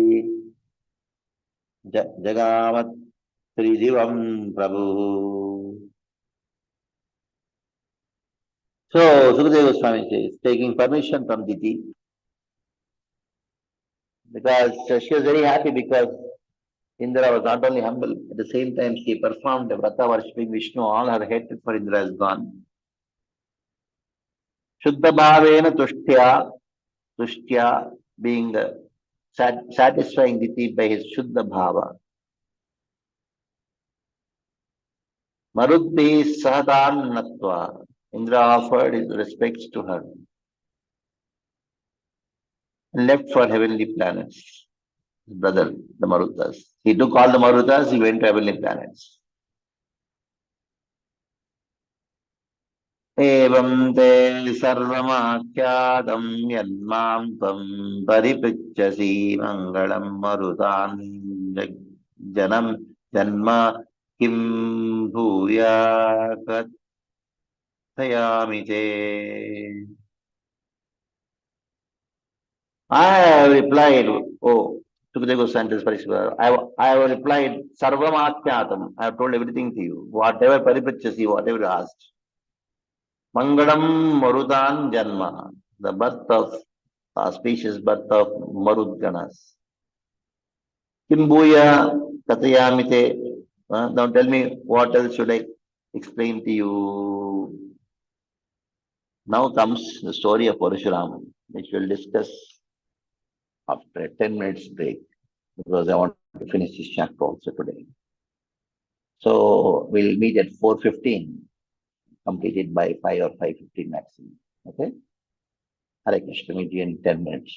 जगामत् त्रिदिवं प्रभुः. So Sukadeva Goswami says, taking permission from Diti, because she was very happy because Indra was not only humble, at the same time she performed the vrata worshipping Vishnu, all her hatred for Indra is gone. Shuddha bhavena tushtya being satisfying Diti by his Shuddha bhava. Marudbhi sahatam natva. Indra offered his respects to her and left for heavenly planets. His brother, the Marutas. He took all the Marutas, he went to heavenly planets. एवं ते सर्वमाख्यातं यन्मां त्वं परिपृच्छसि मङ्गलं मरुतान् जनं जन्म किं भूया कथयामि ते. I have replied, oh, Sukadeva Goswami Parishvara, I have replied, Sarvam Akhyatam, I have told everything to you, whatever Paripachasi, whatever you asked. Mangalam Marudan Janma, the birth of auspicious birth of Marudganas. Kimbuya Katayamite, now tell me what else should I explain to you. Now comes the story of Parashuram, which we'll discuss after a 10 minutes break, because I want to finish this chapter also today. So we'll meet at 4:15, completed by 5 or 5:15 maximum. Okay? Hare Krishna, meet you in 10 minutes.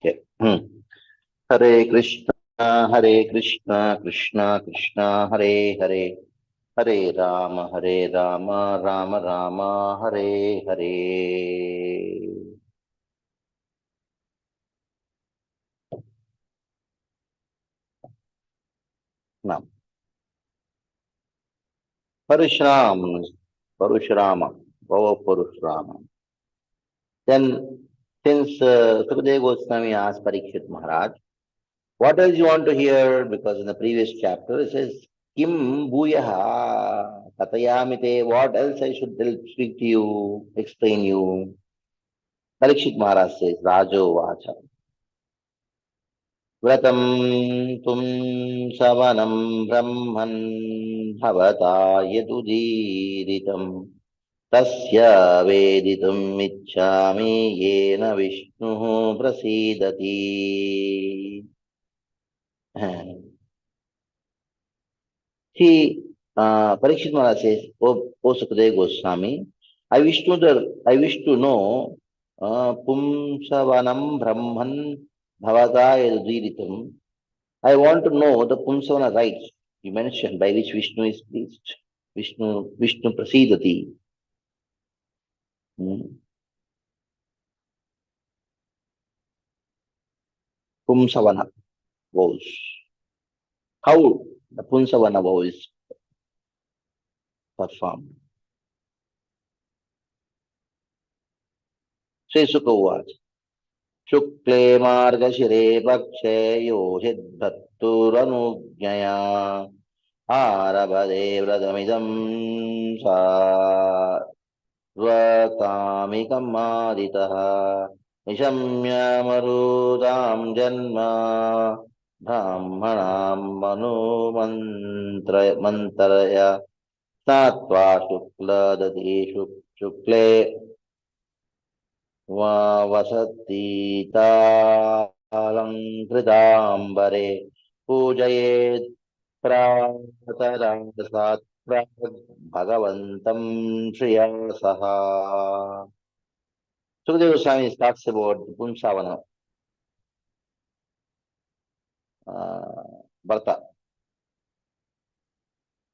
Okay. Hare Krishna, Krishna Krishna, Hare Hare, Hare Rama, Rama Rama, Hare Hare. Now, Parashram, Parashurama, Bhava Parashurama. Then, since Sukadeva Goswami asked Parikshit Maharaj, what else you want to hear? Because in the previous chapter it says, Kim Bhuyaha Katayamite, what else I should speak to you, explain you? Parikshit Maharaj says, Rajo Vacha. Vratam tum savanam brahman bhavata yadudiritam tasya veditum ichchami yena vishnu prasidati. Parikshit Maharaj says, O Sukadeva Goswami, I wish to know Pumsavanam Brahman Bhavata Yadudiritam. I want to know the Pumsavana rites you mentioned by which Vishnu is pleased. Vishnu Prasidati. Hmm. Pumsavana vows. How the Pumsavana vow is performed. Sri Sukha शुक्ले मार्गशिरे पक्षे योषिद्धत्तुरनुज्ञया आरभते व्रतमिदं सार्वकामिकमादितः निशम्य मरुदां जन्म ब्राह्मणां मनुमन्त्रय स्नात्वा शुक्ले वसतीतालङ्कृताम्बरे पूजयेत् प्रातरासात् प्राग् भगवन्तं श्रिया सह. Sukadeva Goswami talks about the Punsavana Varta.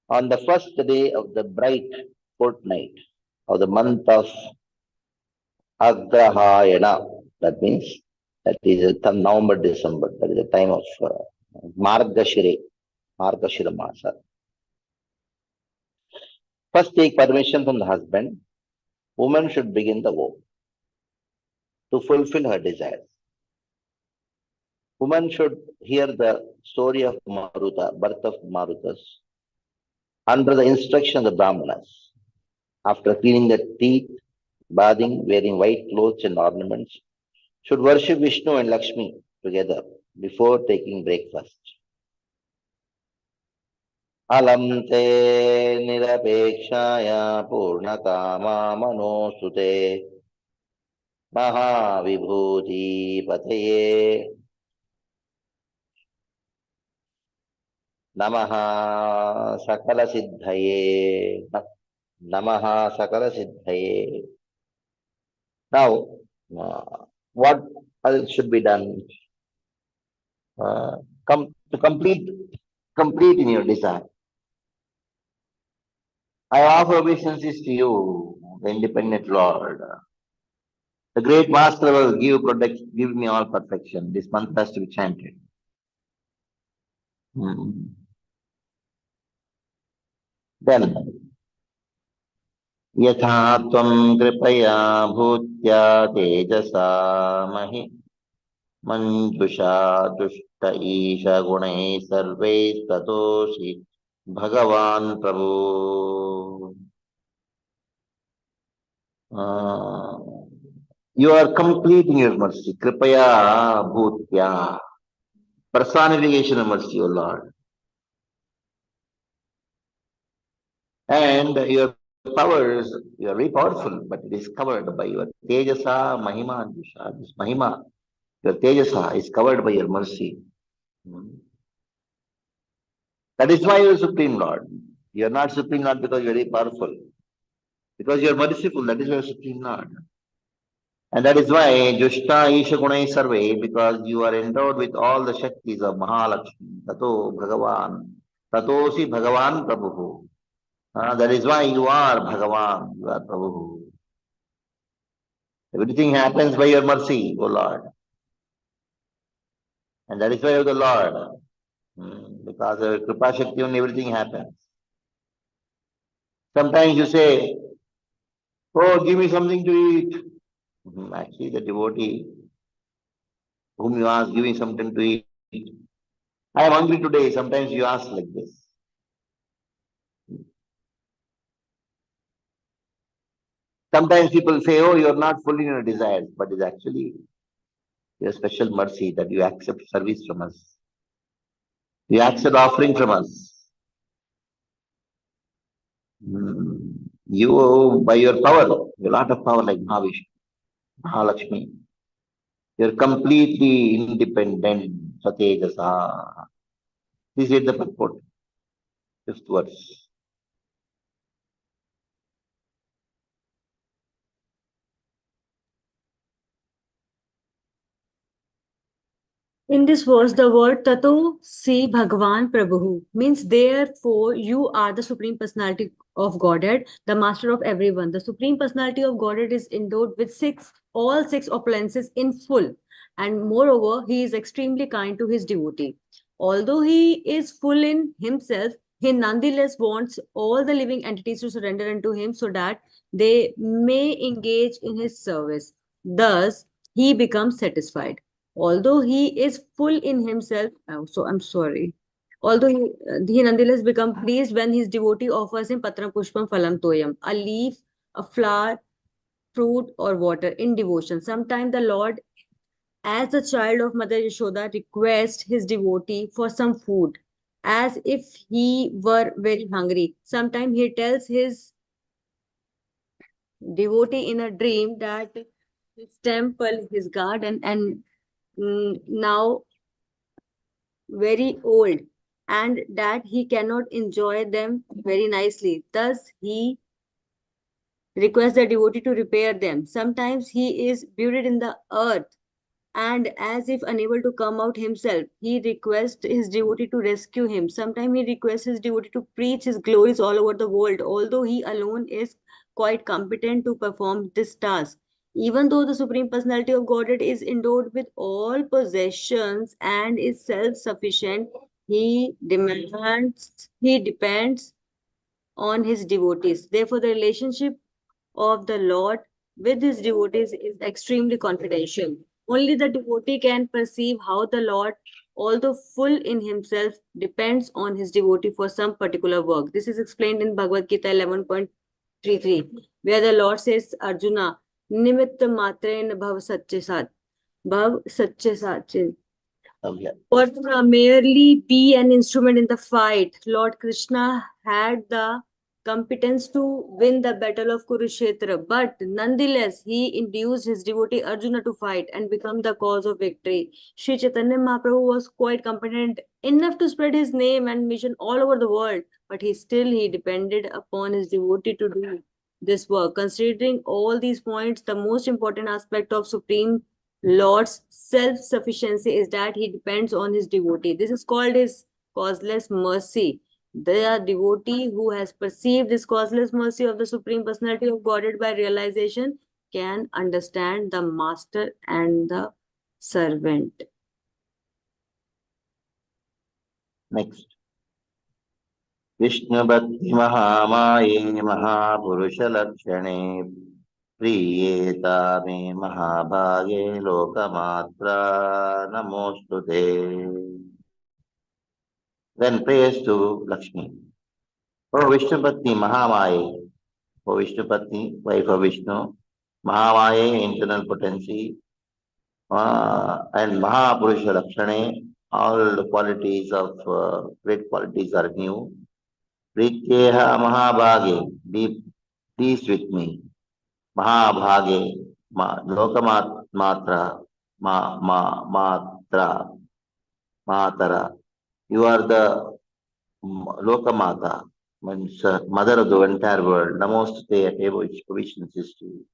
On the first day of the bright fortnight of the month of Agrahayana, that means that is November, December, that is the time of Margashire, Margashira Masa. First take permission from the husband, woman should begin the work to fulfill her desires. Woman should hear the story of Maruta, birth of Marutas, under the instruction of the Brahmanas. After cleaning the teeth, bathing, wearing white clothes and ornaments, should worship Vishnu and Lakshmi together before taking breakfast. Alam te nirapekshaya purnakama manosute mahavibhuti pataye namaha sakala siddhaye. Namaha sakala siddhaye. Now, what else should be done to complete in your desire? I offer obeisances to you, the independent Lord. The great Master will give me all perfection. This mantra has to be chanted. Then, यथा त्वं कृपया भूत्या तेजसा महि मंजुषा दुष्ट ईश गुणैः सर्वैः ततोषि भगवान् प्रभु. You are complete in your mercy. Kripaya bhutya. Personification of mercy, O Lord. And your powers, you are very powerful, but it is covered by your Tejasa Mahima Andusha. This Mahima, your Tejasa is covered by your mercy. That is why you are Supreme Lord. You are not Supreme Lord because you are very powerful. Because you are merciful, that is why you are Supreme Lord. And that is why Jushta Isha Gunai Sarve, because you are endowed with all the Shaktis of Mahalakshmi, Tato Bhagavan, Tatosi Bhagavan Prabhu. That is why you are Bhagavan, you are Prabhu. Everything happens by your mercy, O Lord. And that is why you are the Lord. Because of Kripa Shakti only everything happens. Sometimes you say, oh, give me something to eat. Actually, the devotee whom you ask, give me something to eat. I am hungry today. Sometimes you ask like this. Sometimes people say, oh, you are not fully in your desires, but it's actually your special mercy that you accept service from us. You accept offering from us. You, by your power, a lot of power like Mahavishnu, Mahalakshmi, you're completely independent, Satejasa. This is the purport, fifth verse. In this verse, the word Tato Si Bhagavan Prabhu means therefore you are the Supreme Personality of Godhead, the master of everyone. The Supreme Personality of Godhead is endowed with all six opulences in full, and moreover, he is extremely kind to his devotee. Although he is full in himself, he nonetheless wants all the living entities to surrender unto him so that they may engage in his service. Thus, he becomes satisfied. Although he is full in himself, so I'm sorry. Although he nonetheless becomes pleased when his devotee offers him patram pushpam phalam toyam, a leaf, a flower, fruit, or water in devotion. Sometimes the Lord, as the child of Mother Yashoda, requests his devotee for some food, as if he were very hungry. Sometimes he tells his devotee in a dream that his temple, his garden, and now very old, and that he cannot enjoy them very nicely. Thus, he requests the devotee to repair them. Sometimes he is buried in the earth, and as if unable to come out himself, he requests his devotee to rescue him. Sometimes he requests his devotee to preach his glories all over the world, although he alone is quite competent to perform this task. Even though the Supreme Personality of Godhead is endowed with all possessions and is self sufficient, he depends on his devotees. Therefore, the relationship of the Lord with his devotees is extremely confidential. Only the devotee can perceive how the Lord, although full in himself, depends on his devotee for some particular work. This is explained in Bhagavad Gita 11.33, where the Lord says, Arjuna, Nimitta Matren Bhav Satche Sat. Bhav Satche Satche. Or merely be an instrument in the fight. Lord Krishna had the competence to win the battle of Kurukshetra, but nonetheless, he induced his devotee Arjuna to fight and become the cause of victory. Sri Chaitanya Mahaprabhu was quite competent enough to spread his name and mission all over the world, but he depended upon his devotee to do this work. Considering all these points, the most important aspect of Supreme Lord's self-sufficiency is that he depends on his devotee. This is called his causeless mercy. The devotee who has perceived this causeless mercy of the Supreme Personality of Godhead by realization can understand the master and the servant. Next. Vishnu Bhakti Mahamaye Mahapurusha Lakshane Priyeta Me Mahabhage Lokamatra Namostute. Then praise to Lakshmi. Oh Vishnu Bhakti Mahamaye. Oh Vishnu Bhakti, wife of Vishnu. Mahamaye, internal potency. And Mahapurusha Lakshane, all the qualities of great qualities are new. Prityeha Mahabhage, be pleased with me. Mahabhage, Lokamatra, Matra, Matara. You are the Lokamata, means mother of the entire world. Namostate, which provisions is to you.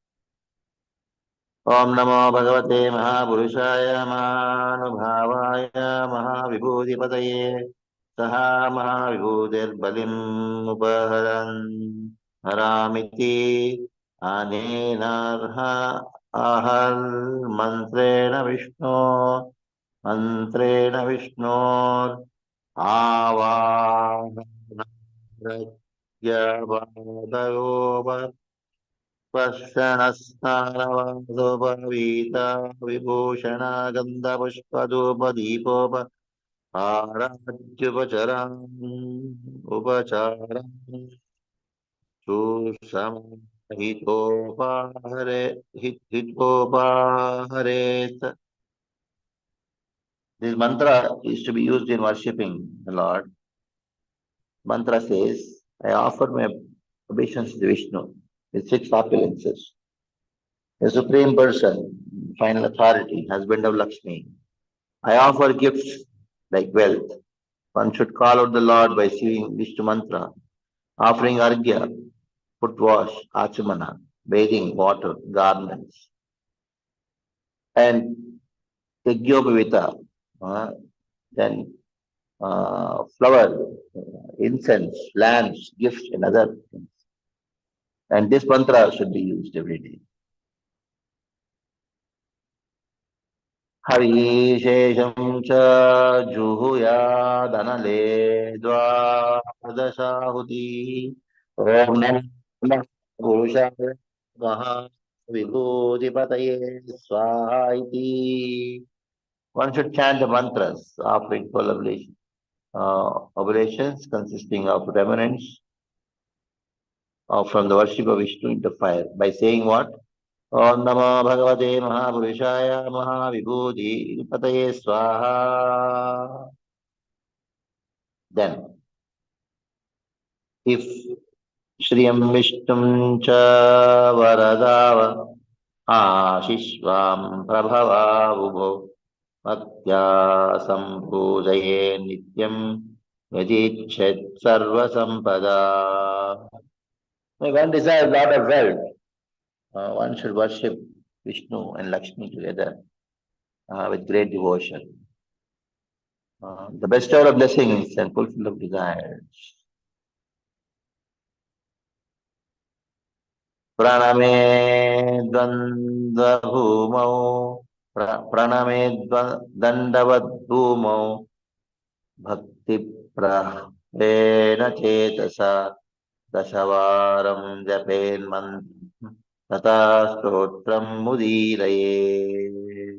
ओम नमो भगवते महापुरुषाय महानुभावाय महाविभूतिपतये सः महाविभूतिर्बलिम् उपहरन् हरामिति अनेनार्ह आहर्मन्त्रेण विष्णोर् आवाहनस्य पश्यणस्नानवासोपवीता विभूषणा गन्धपुष्पधूपदीपोप आराध्युपचरान् उपचारान् सुसमाहितोपाहरे हितोपाहरेत्. This mantra is to be used in worshipping the Lord. Mantra says, I offer my obeisance to Vishnu with six opulences. The Supreme Person, final authority, husband of Lakshmi. I offer gifts like wealth. One should call out the Lord by singing Vishnu mantra, offering arghya, foot wash, achamana, bathing, water, garments, and yajnopavita, then flower, incense, lamps, gifts, and other things. And this mantra should be used every day. हविशेषं च जुहुयादनले द्वादशाहुति ॐ नमः पुरुषाय महाविभूतिपतये स्वाहा इति. One should chant the mantras offering full oblations consisting of remnants from the worship of Vishnu into fire by saying what? Om Namo Bhagavate Mahapurushaya Mahavibhuti Pataye Swaha. Then, if Shriyam Vishtum Cha Varadava Ashishvam Prabhava Ubho Bhaktya Sampoojaye Nityam Yajichet Sarva Sampada. When one desires lot of wealth, one should worship Vishnu and Lakshmi together with great devotion. The bestower of blessings and fulfill of desires. Praname dvandva bhumau, praname dandavat bhumau, bhakti prahena chetasa, dasavaram japen mantra, tata stotram mudiraye.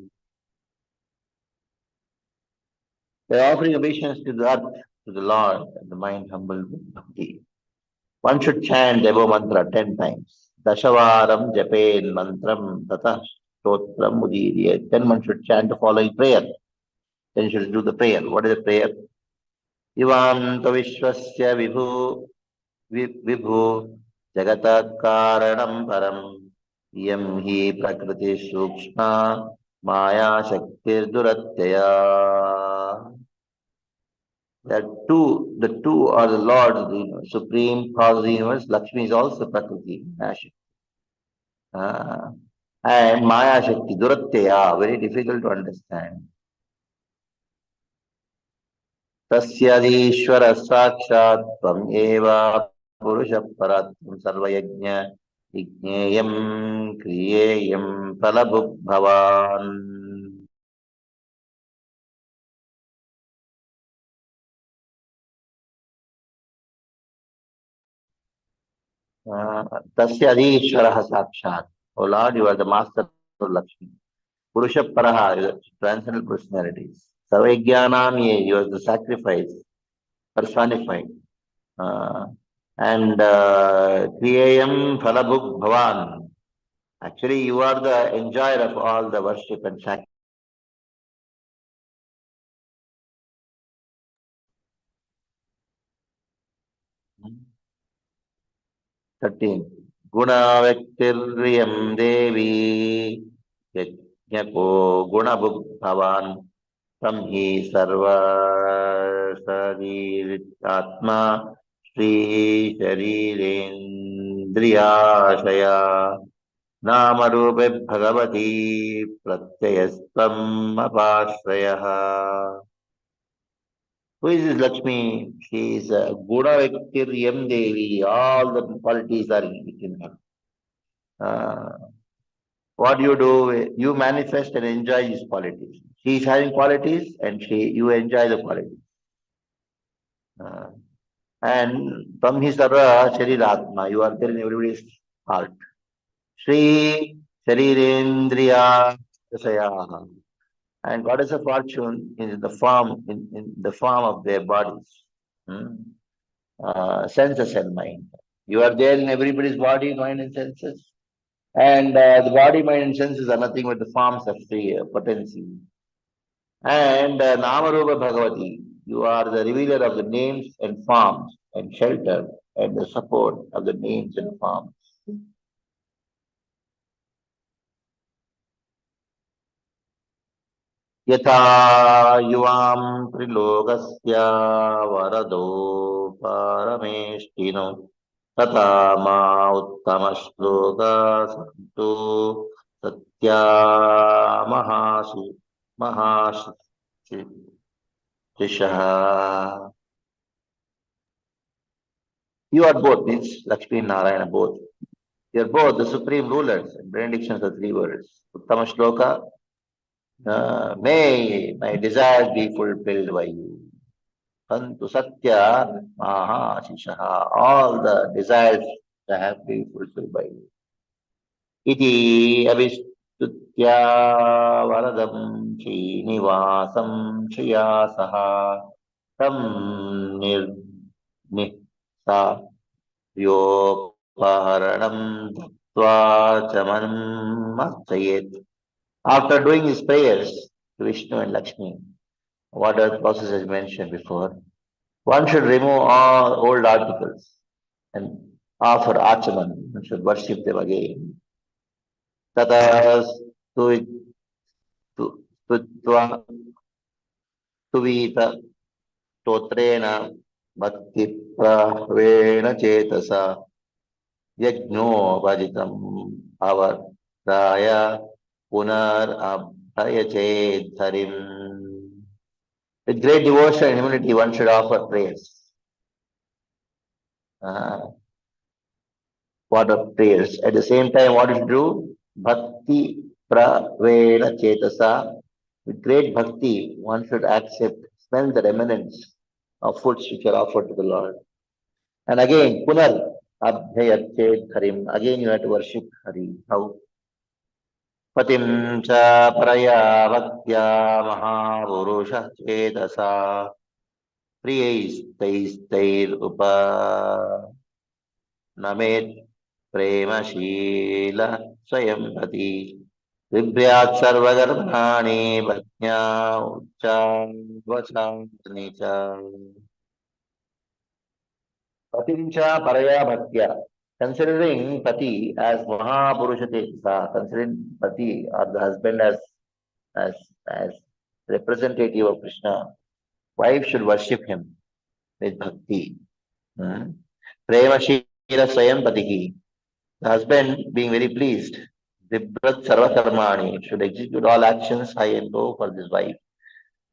By offering obeisance to the earth, to the Lord, and the mind humbled with bhakti, one should chant the above mantra 10 times. Dashavaram japen mantram tata stotram mudiriya. Then one should chant the following prayer. Then you should do the prayer. What is the prayer? Ivanta vishwasya vibhu jagata karanam param yam hi prakriti sukshma maya shaktir duratyaya. The two are the Lord of the universe, supreme cause of the universe. Lakshmi is also Prakriti, Maya Shakti. And Maya Shakti, Duratteya, very difficult to understand. Tasyadishwara Sakshat Tvam Eva Purusha Paratvam Sarvayajna Igneyam Kriyeyam Palabhuk Bhavan. Tasya Adishwara Sakshat. O Lord, you are the master of Lakshmi. Purusha Paraha, you are transcendental personalities. Sarvajnanam, you are the sacrifice, personified. And Kriyayam Phalabhuk Bhavan. Actually, you are the enjoyer of all the worship and sacrifice. 13. Guna Vektirriyam Devi Yajnako Guna Bhavan Samhi Sarva Sariratma Sri Sharirendriyashaya नामरूपे Bhagwati प्रत्ययस्त्वम् अपाश्रयः. Who is this Lakshmi? She is a Guna Viktir Yam Devi. All the qualities are within her. What do? You manifest and enjoy these qualities. She is having qualities and you enjoy the qualities. Uh, and from his Sarva Shariratma, you are there in everybody's heart. Sri Sharirendriya Rasayaha. And what is a fortune in the form of their bodies. Hmm? Senses and mind. You are there in everybody's body, mind, and senses. And the body, mind, and senses are nothing but the forms of the potency. And Namarupa Bhagavati, you are the revealer of the names and forms, and shelter and the support of the names and forms. यथा युवां त्रिलोकस्य वरदो परमेष्टिनो तथा मा उत्तमश्लोका सन्तु Satya Mahasu महाशिषः. You are both, means Lakshmi and Narayana both. You are both the supreme rulers. Benedictions are three words. Uttama shloka, may my desires be fulfilled by you. Santu Satya Mahashishaha. All the desires that have been fulfilled by you. Iti Avistutya Varadam Srinivasam Shriyasaha Tam Nisa Yopaharanam Tattva Chamanam Marchayet. After doing his prayers to Vishnu and Lakshmi, what the process is mentioned before, one should remove all old articles and offer archaman, one should worship them again. Tata stutva tuvita stotrena bhakti pravena chetasa yajno vajitam avartaya punar abhayachet dharim. With great devotion and humility, one should offer prayers. What are prayers? At the same time, what should do? Bhakti pravena chetasa. With great bhakti, one should accept, smell the remnants of foods which are offered to the Lord. And again, punar abhyayachet harim. Again, you have to worship Hari. How? Patim cha paraya bhaktya mahavurusha chetasa. प्रियैस्तैस्तैरुपनमेत् प्रेमशील स्वयं पति बिभ्र्यात् सर्वगर्भाणि पत्न्या उच्चावचानि च पतिं च परया भक्त्या. Considering Pati as Mahapurusha Tesa, considering Pati or the husband as as representative of Krishna, wife should worship him with bhakti. Prema Shira Swayam Patihi. The husband, being very pleased, Vibrat Sarva Karmani, should execute all actions high and low for this wife.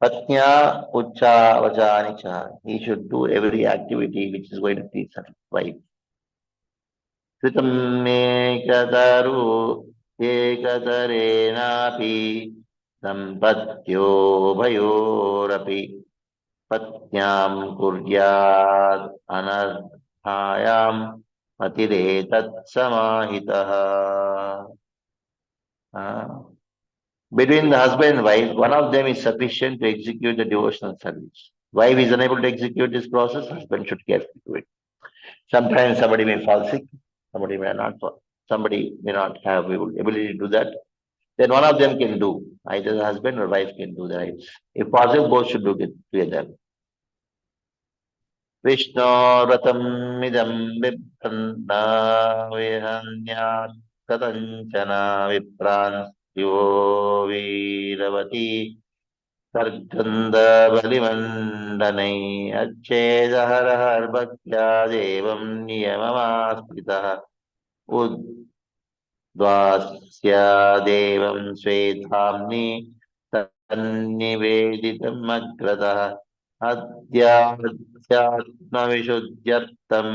Patnya Ucha Vajanicha. He should do every activity which is going to please her wife. Kritam Mekadaru Ekadarenapi Sampatyo Bhayorapi Patnyam Kuryat Anarthayam Patiretat Samahitaha. Between the husband and wife, one of them is sufficient to execute the devotional service. Wife is unable to execute this process, husband should carefully do it. Sometimes somebody may fall sick, somebody may not fall, somebody may not have ability to do that. Then one of them can do. Either the husband or wife can do that. If possible, both should do it together. Vishnoratam idam viprana vihanyat katanchana viprans yo viravati sarganda balimandanai acchedahar bhaktya devam niyamamaspita द्वास्या देवं स्वेधाम्नि तन्निवेदितम् अग्रतः अध्यात्मविशुद्ध्यर्थं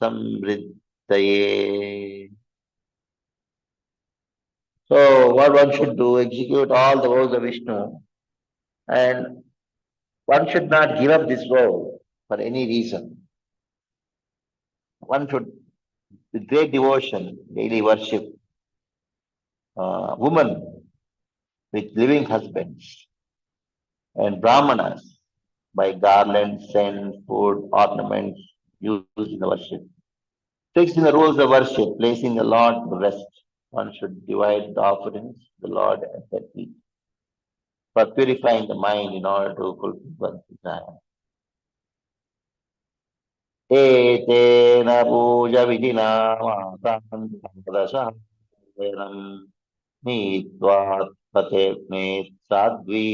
समृद्धये. So what one should do, execute all the vows of Vishnu, and one should not give up this vow for any reason. One should, with great devotion, daily worship women with living husbands and brahmanas by garlands and food ornaments used in the worship. Fixing the rules of worship, placing the Lord to rest. One should divide the offerings, the Lord at their feet, for purifying the mind in order to fulfill one's desire. एतेन पूजविधिना मातान्दशहस्रम् नीत्वात्पतेऽग्ने साध्वी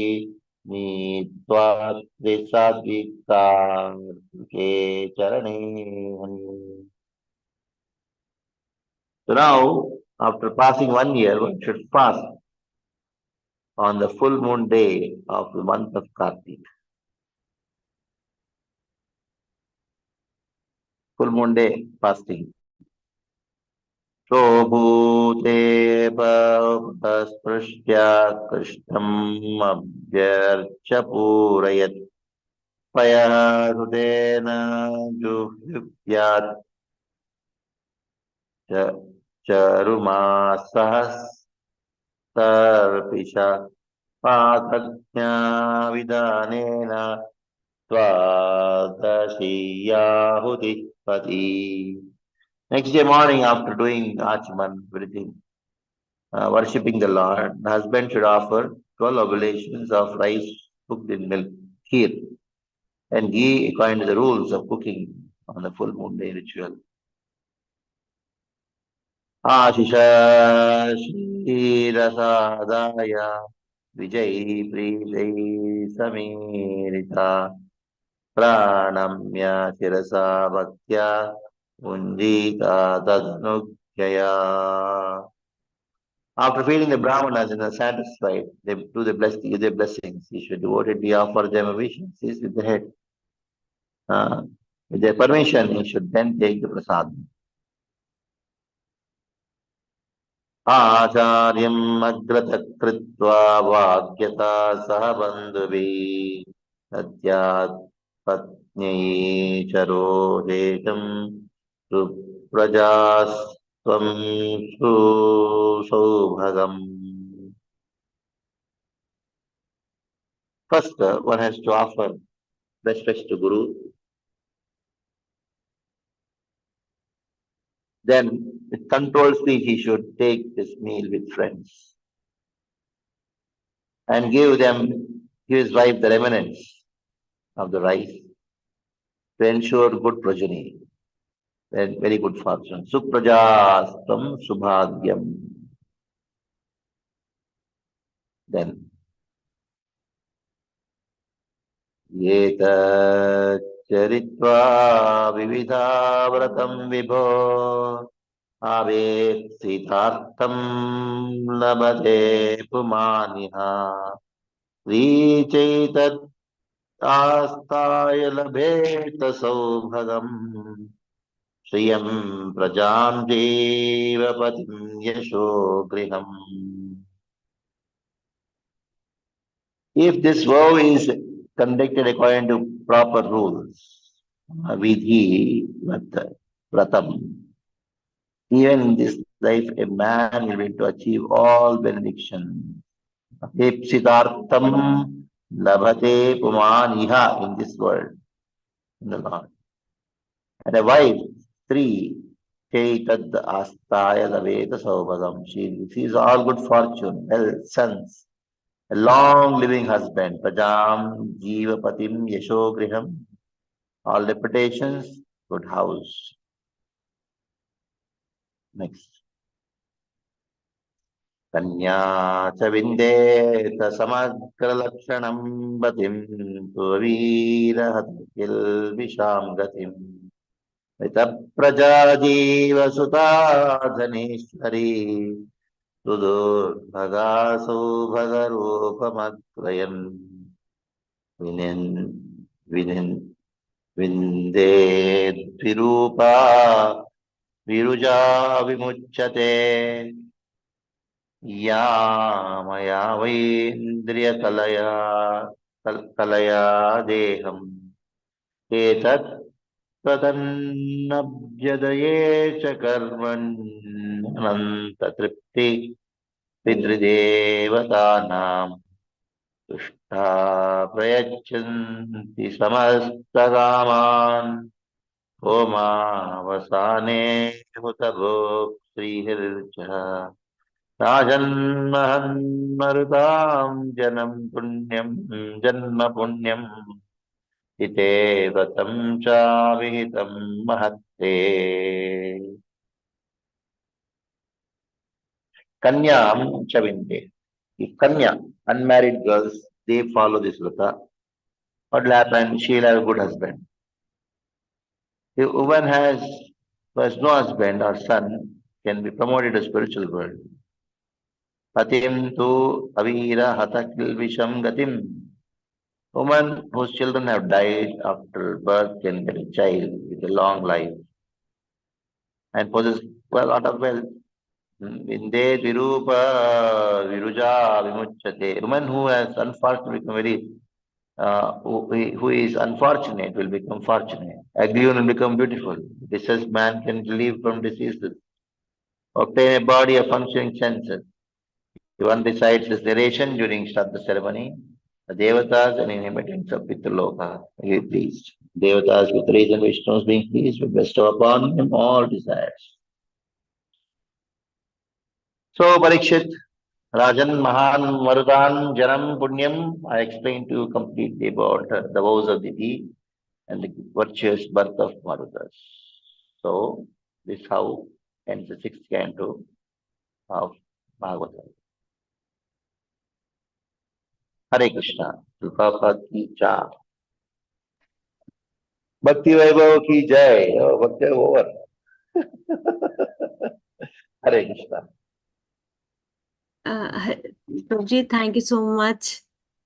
नीत्वात्रिसाध्विकार्तिके चरणे. So now, after passing 1 year, one should fast on the full moon day of the month of Kartik. Full moon day fasting. Sobhute sprishtya krishnam abhyarcha purayat payasudena juhyat charumasahas tarpisha patagnya vidanena tvadashiyahuti pati. Next day morning, after doing Achaman, everything, worshipping the Lord, the husband should offer 12 oblations of rice cooked in milk, kheer, and ghee according to the rules of cooking on the full moon day ritual. Ashisha Shirasadaya Vijay Prijay Samirita Pranamya Sirasa Bhaktya Undita Tadnukjaya. After feeding the Brahmanas and are satisfied, they do the give their blessings. You should devotedly offer them obeisances with the head. With their permission, you should then take the prasad. Acharyam agrata kritva vagyata saha bandhuvi satyat patni charo dekam suprajas tvam subhagam. First, one has to offer respects to Guru. Then, with controlled speech, he should take this meal with friends and give his wife the remnants of the rice to ensure good progeny, very good fortune. Suprajastam subhagyam. Then, yeta charitva vividhavratam vibho avethitartham labhate pumaniha Vichaitat आस्ताय लभेत सौभगम् श्रियम् प्रजाम् देवपतिम् यशो गृहम्. If this vow is conducted according to proper rules, vidhi vratam, even in this life a man will be able to achieve all benediction. Epsitartham labhate pumaniha in this world, in the Lord. And a wife, three, Chaitad Astaya Laveta Saubhagam. She receives all good fortune, health, sons, a long living husband, Prajam, Jiva Patim, Yasho Griham, all reputations, good house. Next. Kanya Chavinde Samagra Lakshanam Batim Purvira Hatil Visham Gatim प्रजाजीवसुता Dhaneshwari सुदुर्भगासो भगरूपमग्रयन् विनिन् विनिन् विन्देद्विरूपा विरुजा विमुच्यते या मया वैन्द्रियकलया कलया देहम् एतत् तदन्नभ्यदये च कर्मण्यनन्ततृप्ति पितृदेवतानां तुष्टा प्रयच्छन्ति समस्तकामान् होमावसाने हुतभोक् श्रीहरिर्चः राजन्महन्मरुतां जन्म पुण्यम् इतेव तं चाविहितं महत्ते Kanyam Chavinte. If Kanya, unmarried girls, they follow this Vrata, what will happen? She will have a good husband. If a woman who has no husband or son can be promoted to spiritual world. Patim tu avira hatakil visham gatim. Woman whose children have died after birth can get a child with a long life and possess a lot of wealth. Vinde virupa viruja vimuchate. Woman who has unfortunately become very who is unfortunate will become fortunate. Ugly will become beautiful. This is man can relieve from diseases. Obtain a body of functioning senses. One recites this narration during Shraddha ceremony. The Devatas and inhabitants of Pitraloka will be pleased. Devatas with reason Vishnu being pleased will bestow upon him all desires. So Parikshit, Rajan Mahan Marudan Janam Punyam, I explained to you completely about the vows of Diti and the virtuous birth of Marudas. So this is how ends the sixth canto of Bhagavatam. Hare Krishna, Prabhupada ki jai. Bhakti Vaibhava ki jai. Oh, Bhakti over. Hare Krishna. Prabhuji, thank you so much.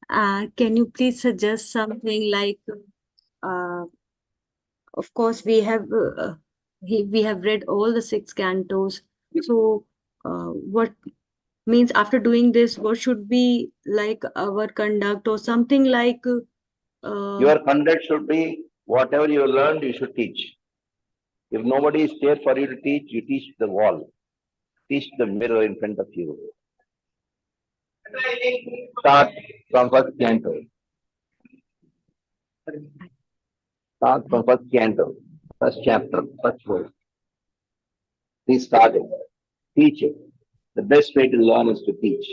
Can you please suggest something like, of course, we have read all the 6 cantos. So, what means after doing this, what should be like our conduct or something like? Your conduct should be whatever you learned, you should teach. If nobody is there for you to teach, you teach the wall. Teach the mirror in front of you. Start from first canto. Start from first canto, first chapter, first verse. Please start it. Teach it. The best way to learn is to teach.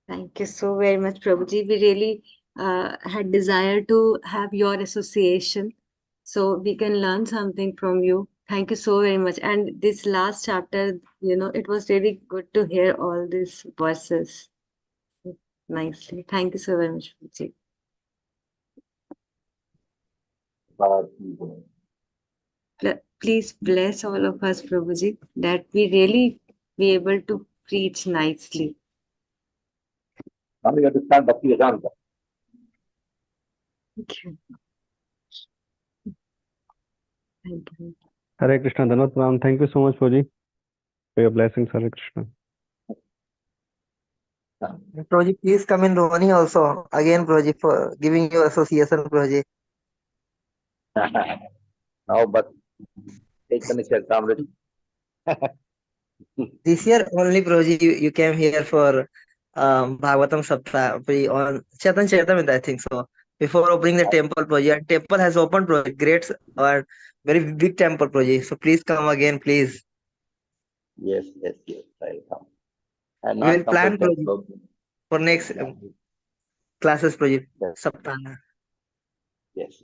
Thank you so very much, Prabhuji. We really had desire to have your association so we can learn something from you. Thank you so very much. And this last chapter, it was really good to hear all these verses nicely. Thank you so very much, Prabhuji. Please bless all of us, Prabhuji, that we really be able to preach nicely. Now we have to start Bhakti Vedanta. Thank you. Thank you. Hare Krishna, Dhanvat Pranam. Thank you so much, Prabhuji, for your blessings. Hare Krishna. Prabhuji, please come in Roni also. Again, Prabhuji, for giving you association, Prabhuji. Now, but take the next exam. This year only, Prabhuji, you came here for Bhagavatam Saptah on Chetan Charitamrita, I think so. Before opening the temple, Prabhuji, and temple has opened, Prabhuji. Great or very big temple, Prabhuji. So please come again, please. Yes, I'll come. And We not will come plan, for Prabhuji, for next classes, Prabhuji. Yes. Saptah. Yes.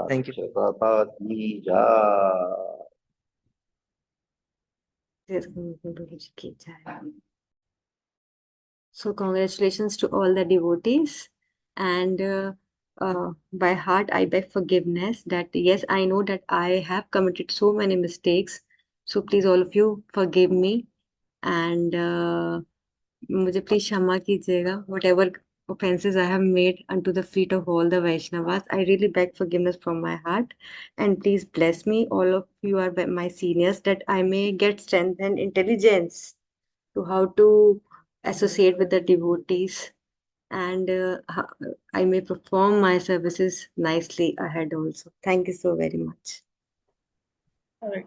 Thank you. Prabhupada ki jai. So congratulations to all the devotees, and by heart, I beg forgiveness that yes, I know that I have committed so many mistakes. So please, all of you, forgive me. And मुझे please क्षमा कीजिएगा. Whatever offenses I have made unto the feet of all the Vaishnavas, I really beg forgiveness from my heart. And please bless me. All of you are my seniors, that I may get strength and intelligence to how to associate with the devotees, and I may perform my services nicely ahead also. Thank you so very much. All right.